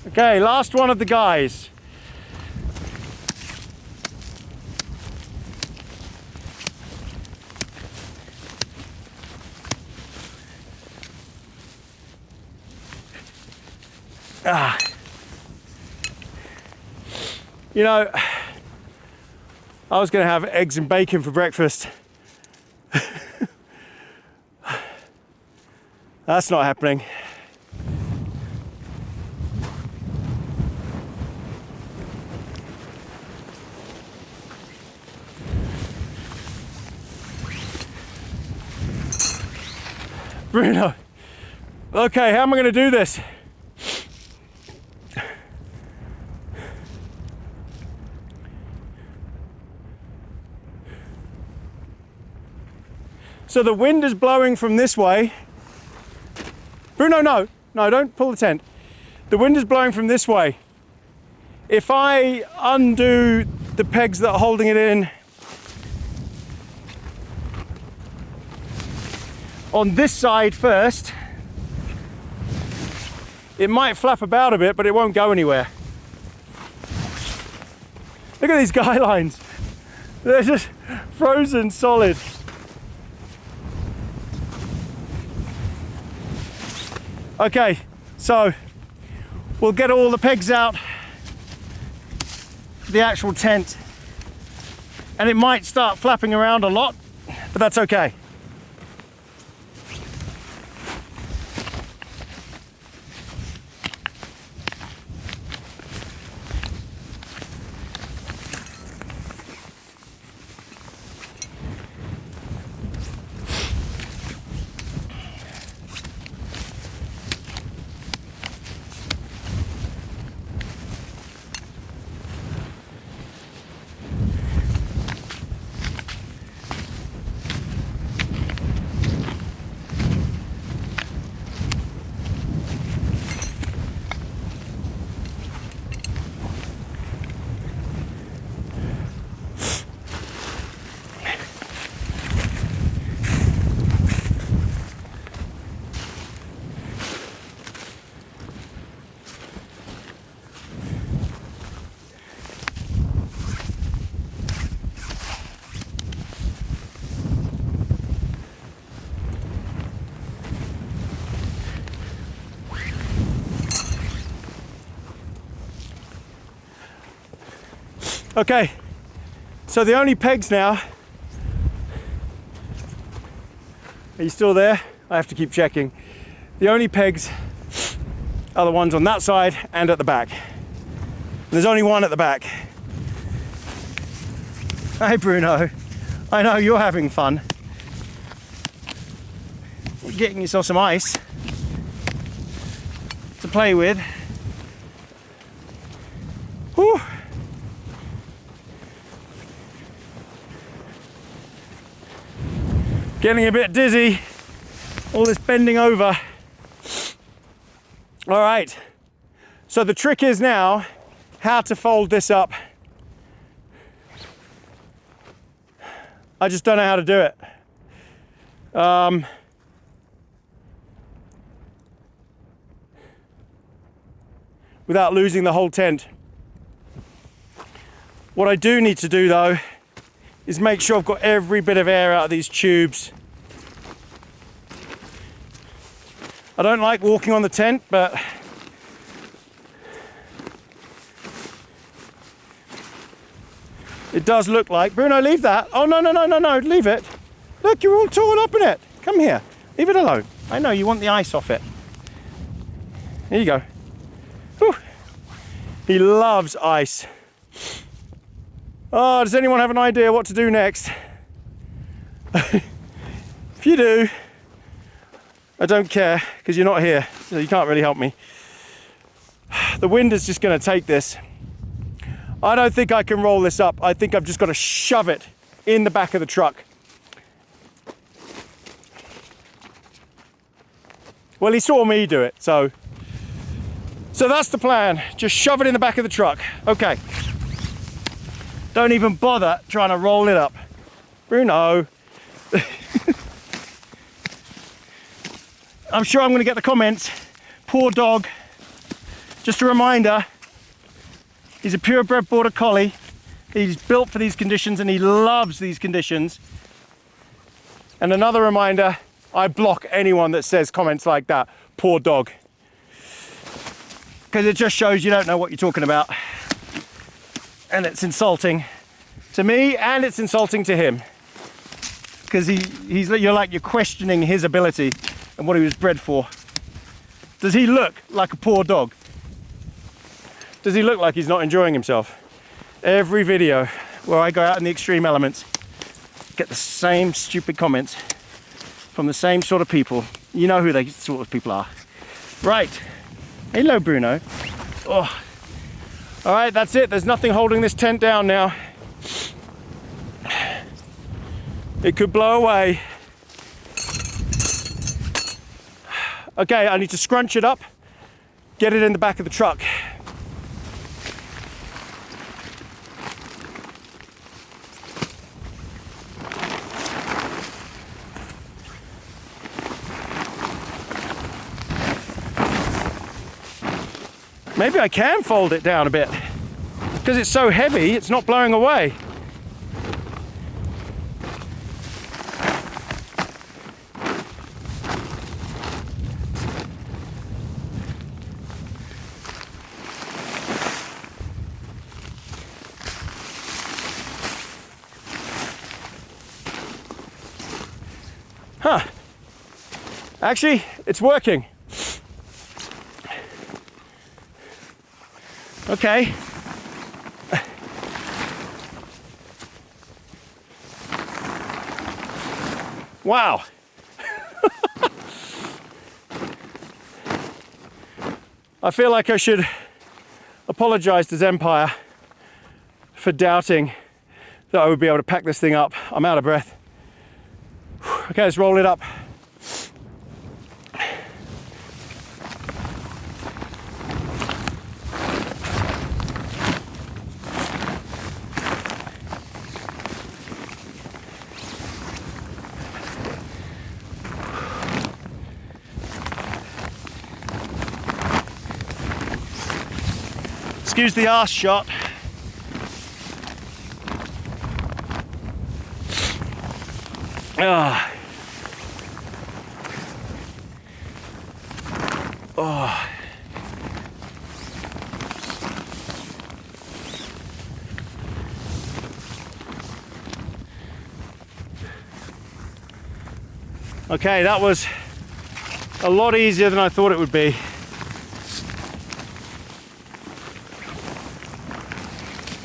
Okay, last one of the guys. Ah. You know, I was going to have eggs and bacon for breakfast. That's not happening. Bruno, okay, how am I going to do this? So the wind is blowing from this way. Bruno, no, don't pull the tent. The wind is blowing from this way. If I undo the pegs that are holding it in on this side first, it might flap about a bit, but it won't go anywhere. Look at these guy lines. They're just frozen solid. Okay, so we'll get all the pegs out for the actual tent, and it might start flapping around a lot, but that's okay. Okay, so the only pegs now, are you still there? I have to keep checking. The only pegs are the ones on that side and at the back. There's only one at the back. Hey Bruno, I know you're having fun. You're getting yourself some ice to play with. Whew. Getting a bit dizzy, all this bending over. All right, so the trick is now how to fold this up. I just don't know how to do it. Without losing the whole tent. What I do need to do though is make sure I've got every bit of air out of these tubes. I don't like walking on the tent, but it does look like. Bruno, leave that. Oh, no, leave it. Look, you're all torn up in it. Come here, leave it alone. I know you want the ice off it. Here you go. Whew. He loves ice. Oh, does anyone have an idea what to do next? If you do, I don't care, because you're not here, so you can't really help me. The wind is just going to take this. I don't think I can roll this up. I think I've just got to shove it in the back of the truck. Well, he saw me do it, so that's the plan. Just shove it in the back of the truck. Okay. Don't even bother trying to roll it up. Bruno. I'm sure I'm going to get the comments. Poor dog. Just a reminder, he's a purebred border collie. He's built for these conditions and he loves these conditions. And another reminder, I block anyone that says comments like that. Poor dog. Because it just shows you don't know what you're talking about. And it's insulting to me and it's insulting to him. Because you're questioning his ability and what he was bred for. Does he look like a poor dog? Does he look like he's not enjoying himself? Every video where I go out in the extreme elements, get the same stupid comments from the same sort of people. You know who they sort of people are. Right. Hello, Bruno. Oh. All right, that's it. There's nothing holding this tent down now. It could blow away. Okay, I need to scrunch it up, get it in the back of the truck. Maybe I can fold it down a bit. Because it's so heavy, it's not blowing away. Huh. Actually, it's working. Okay. Wow. I feel like I should apologize to Empire for doubting that I would be able to pack this thing up. I'm out of breath. Okay, let's roll it up. Excuse the arse shot. Ah. Oh. Okay, that was a lot easier than I thought it would be.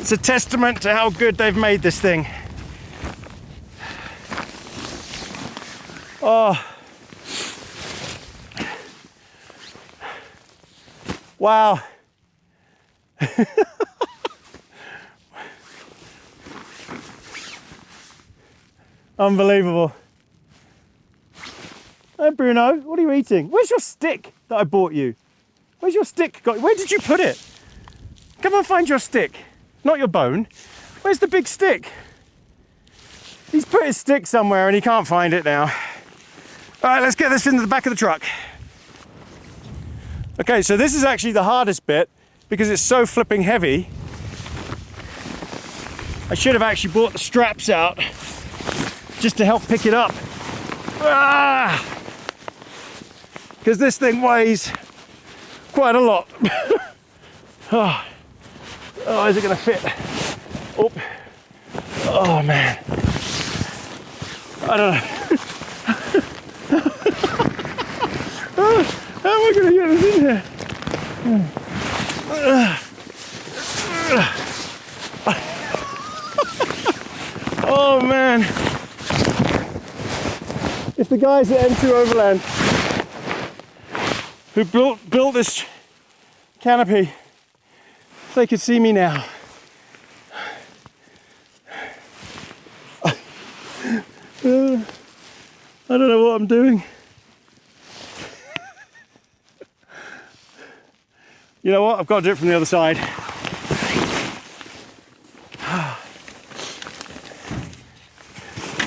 It's a testament to how good they've made this thing. Oh. Wow. Unbelievable. Hey Bruno, what are you eating? Where's your stick that I bought you? Where's your stick? Where did you put it? Come and find your stick. Not your bone. Where's the big stick? He's put his stick somewhere and he can't find it now. All right, let's get this into the back of the truck. Okay, so this is actually the hardest bit because it's so flipping heavy. I should have actually brought the straps out just to help pick it up. Because this thing weighs quite a lot. Oh, is it gonna fit? Oh, oh man. I don't know. How am I gonna get this in here? Oh man. If the guys at M2 Overland who built this canopy, if they could see me now. I don't know what I'm doing. You know what? I've got to do it from the other side.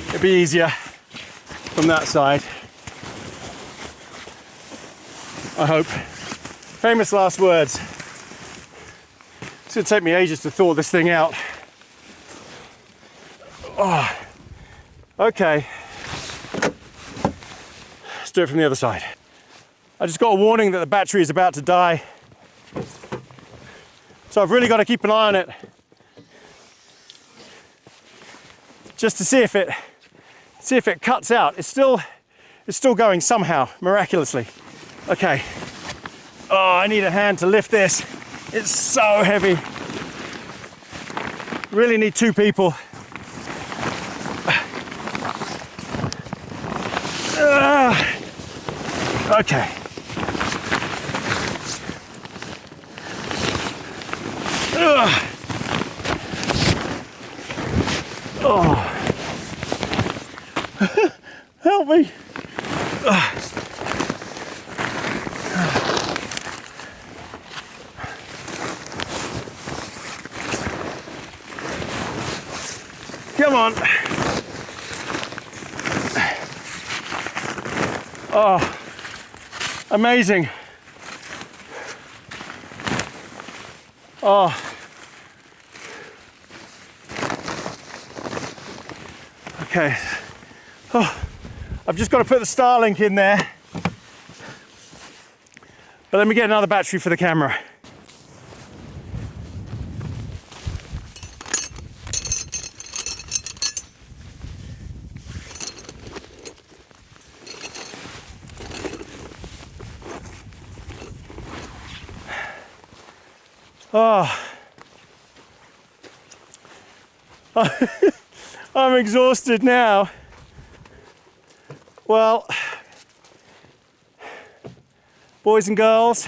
It'd be easier from that side. I hope. Famous last words. It's going to take me ages to thaw this thing out. Oh. Okay. Let's do it from the other side. I just got a warning that the battery is about to die. So I've really got to keep an eye on it. Just to see if it cuts out. It's still going somehow, miraculously. Okay. Oh, I need a hand to lift this. It's so heavy. Really need two people. Okay. Oh. Help me. Come on. Oh, amazing. Oh. Okay. Oh, I've just got to put the Starlink in there. But let me get another battery for the camera. Oh. I'm exhausted now. Well, boys and girls,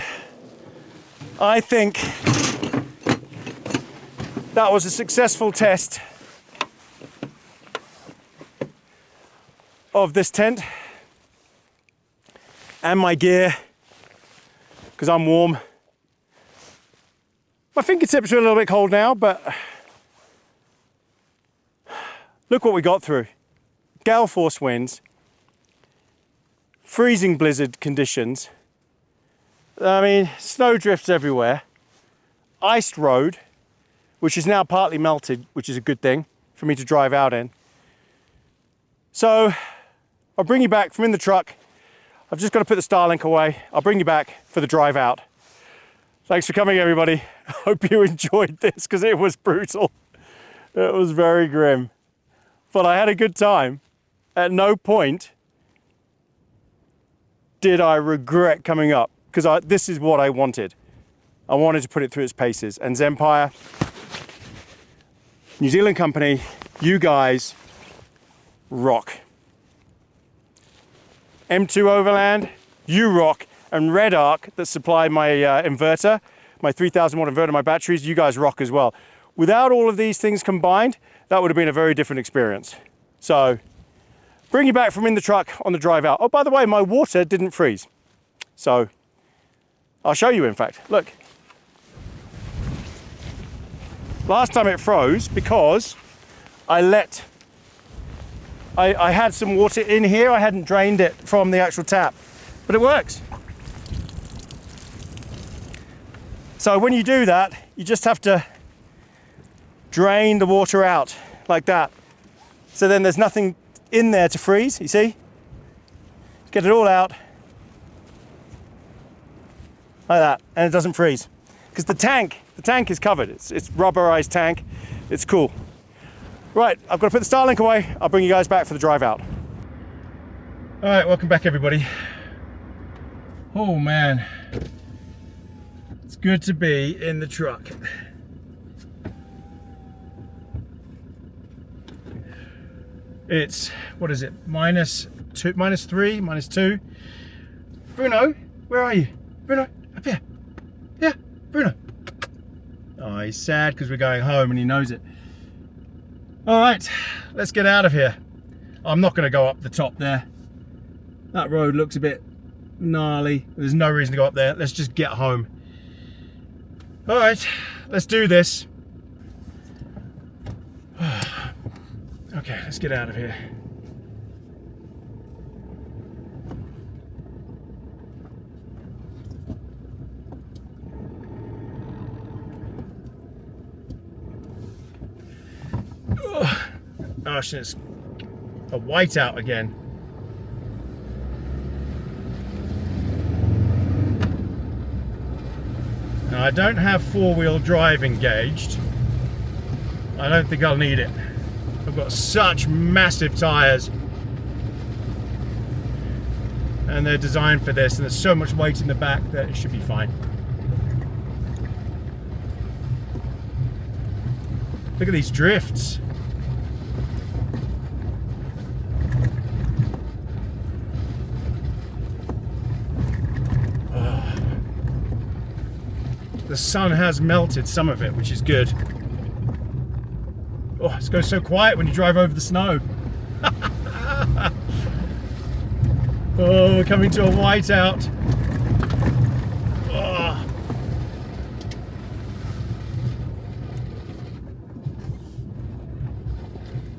I think that was a successful test of this tent and my gear, because I'm warm. My fingertips are a little bit cold now, but look what we got through. Gale force winds, freezing blizzard conditions. I mean, snow drifts everywhere. Iced road, which is now partly melted, which is a good thing for me to drive out in. So I'll bring you back from in the truck. I've just got to put the Starlink away. I'll bring you back for the drive out. Thanks for coming, everybody. I hope you enjoyed this because it was brutal. It was very grim. But I had a good time. At no point did I regret coming up because this is what I wanted. I wanted to put it through its paces. And Zempire, New Zealand company, you guys rock. M2 Overland, U-Rock, and Red Arc that supply my inverter, my 3000 watt inverter, my batteries. You guys rock as well. Without all of these things combined, that would have been a very different experience. So, bring you back from in the truck on the drive out. Oh, by the way, my water didn't freeze. So, I'll show you in fact. Look. Last time it froze because I had some water in here. I hadn't drained it from the actual tap, but it works. So when you do that, you just have to drain the water out like that. So then there's nothing in there to freeze, you see? Get it all out like that, and it doesn't freeze. Because the tank is covered. It's rubberized tank. It's cool. Right, I've got to put the Starlink away. I'll bring you guys back for the drive out. All right, welcome back everybody. Oh man, it's good to be in the truck. It's, what is it, -2, -3, -2. Bruno, where are you? Bruno, up here. Yeah, Bruno. Oh, he's sad because we're going home and he knows it. All right, let's get out of here. I'm not going to go up the top there. That road looks a bit gnarly. There's no reason to go up there. Let's just get home. All right, let's do this. Okay, let's get out of here. Gosh, it's a whiteout again. Now, I don't have four-wheel drive engaged. I don't think I'll need it. I've got such massive tires and they're designed for this, and there's so much weight in the back that it should be fine. Look at these drifts. Oh. The sun has melted some of it, which is good. Oh, it goes so quiet when you drive over the snow. Oh, we're coming to a whiteout. Oh.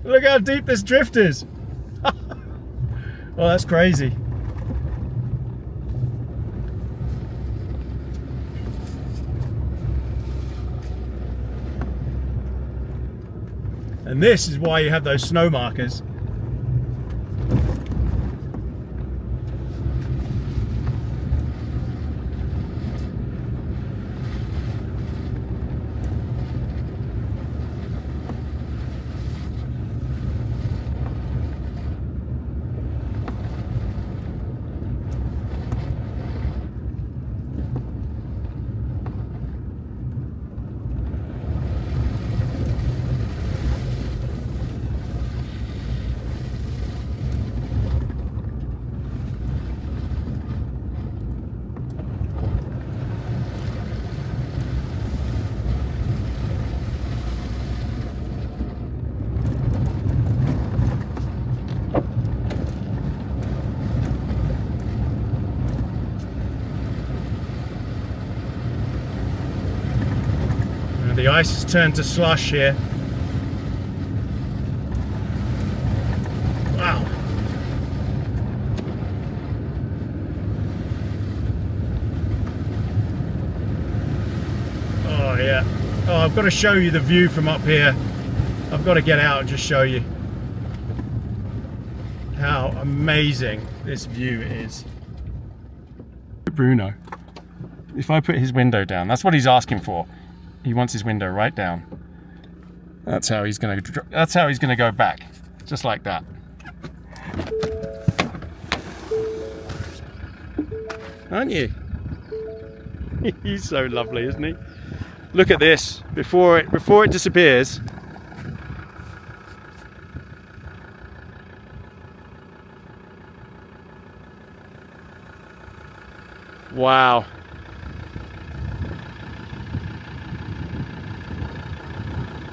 Look how deep this drift is. Oh, that's crazy. And this is why you have those snow markers. The ice has turned to slush here. Wow. Oh yeah. Oh, I've got to show you the view from up here. I've got to get out and just show you how amazing this view is. Bruno, if I put his window down, that's what he's asking for. He wants his window right down. That's how he's going to go back, just like that. Aren't you? He's so lovely, isn't he? Look at this before it disappears. Wow.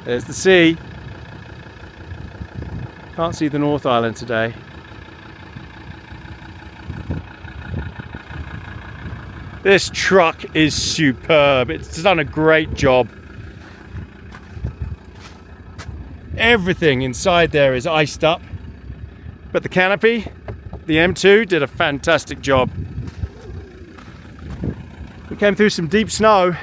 There's the sea. Can't see the North Island today. This truck is superb. It's done a great job. Everything inside there is iced up, but the canopy, the M2, did a fantastic job. We came through some deep snow.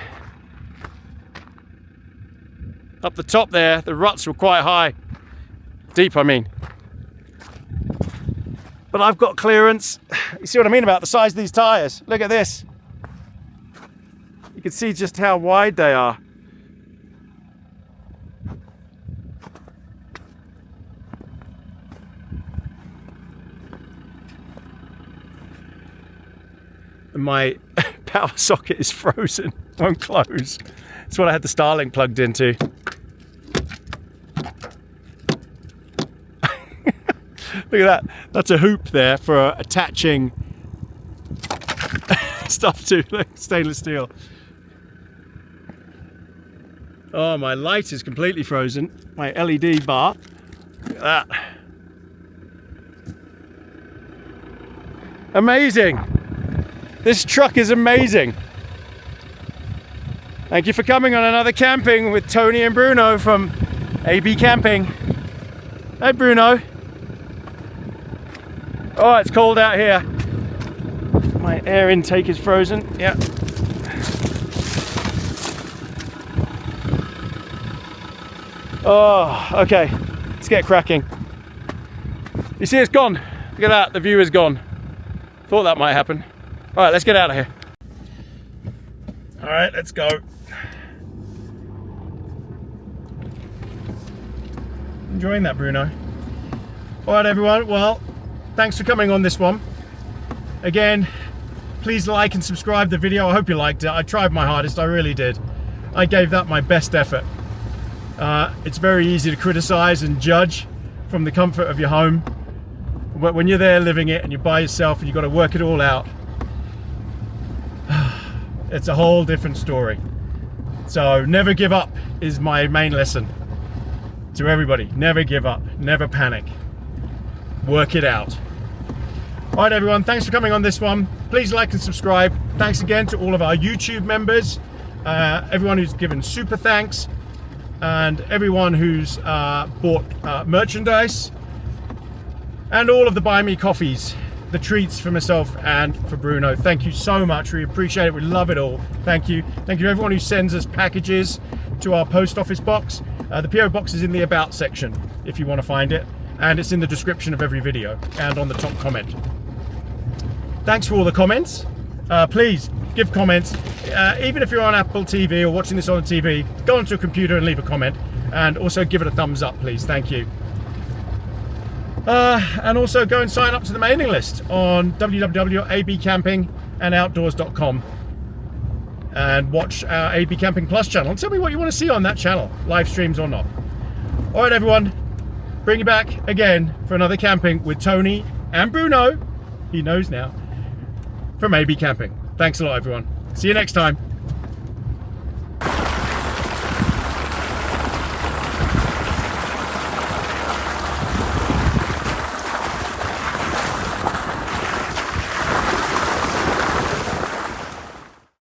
Up the top there, the ruts were quite high. Deep, I mean. But I've got clearance. You see what I mean about the size of these tires? Look at this. You can see just how wide they are. And my power socket is frozen, won't close. That's what I had the Starlink plugged into. Look at that. That's a hoop there for attaching stuff to, like stainless steel. Oh, my light is completely frozen. My LED bar. Look at that. Amazing. This truck is amazing. Thank you for coming on another camping with Tony and Bruno from AB Camping. Hey, Bruno. Oh, it's cold out here. My air intake is frozen. Yeah. Oh, okay. Let's get cracking. You see, it's gone. Look at that. The view is gone. Thought that might happen. All right, let's get out of here. All right, let's go. Enjoying that, Bruno. All right, everyone. Well, thanks for coming on this one. Again, please like and subscribe the video. I hope you liked it. I tried my hardest. I really did. I gave that my best effort. It's very easy to criticize and judge from the comfort of your home. But when you're there living it and you're by yourself and you've got to work it all out, it's a whole different story. So never give up is my main lesson to everybody. Never give up, never panic. Work it out. All right, everyone, thanks for coming on this one. Please like and subscribe. Thanks again to all of our YouTube members, everyone who's given super thanks, and everyone who's bought merchandise, and all of the buy me coffees, the treats for myself and for Bruno. Thank you so much. We appreciate it. We love it all. Thank you. Thank you to everyone who sends us packages to our post office box. The PO box is in the about section if you want to find it, and it's in the description of every video and on the top comment. Thanks for all the comments. Please give comments. Even if you're on Apple TV or watching this on the TV, go onto a computer and leave a comment, and also give it a thumbs up, please. Thank you. And also go and sign up to the mailing list on www.abcampingandoutdoors.com and watch our AB Camping Plus channel and tell me what you want to see on that channel, live streams or not. All right, everyone, bring you back again for another camping with Tony and Bruno, he knows now, from AB Camping. Thanks a lot, everyone. See you next time.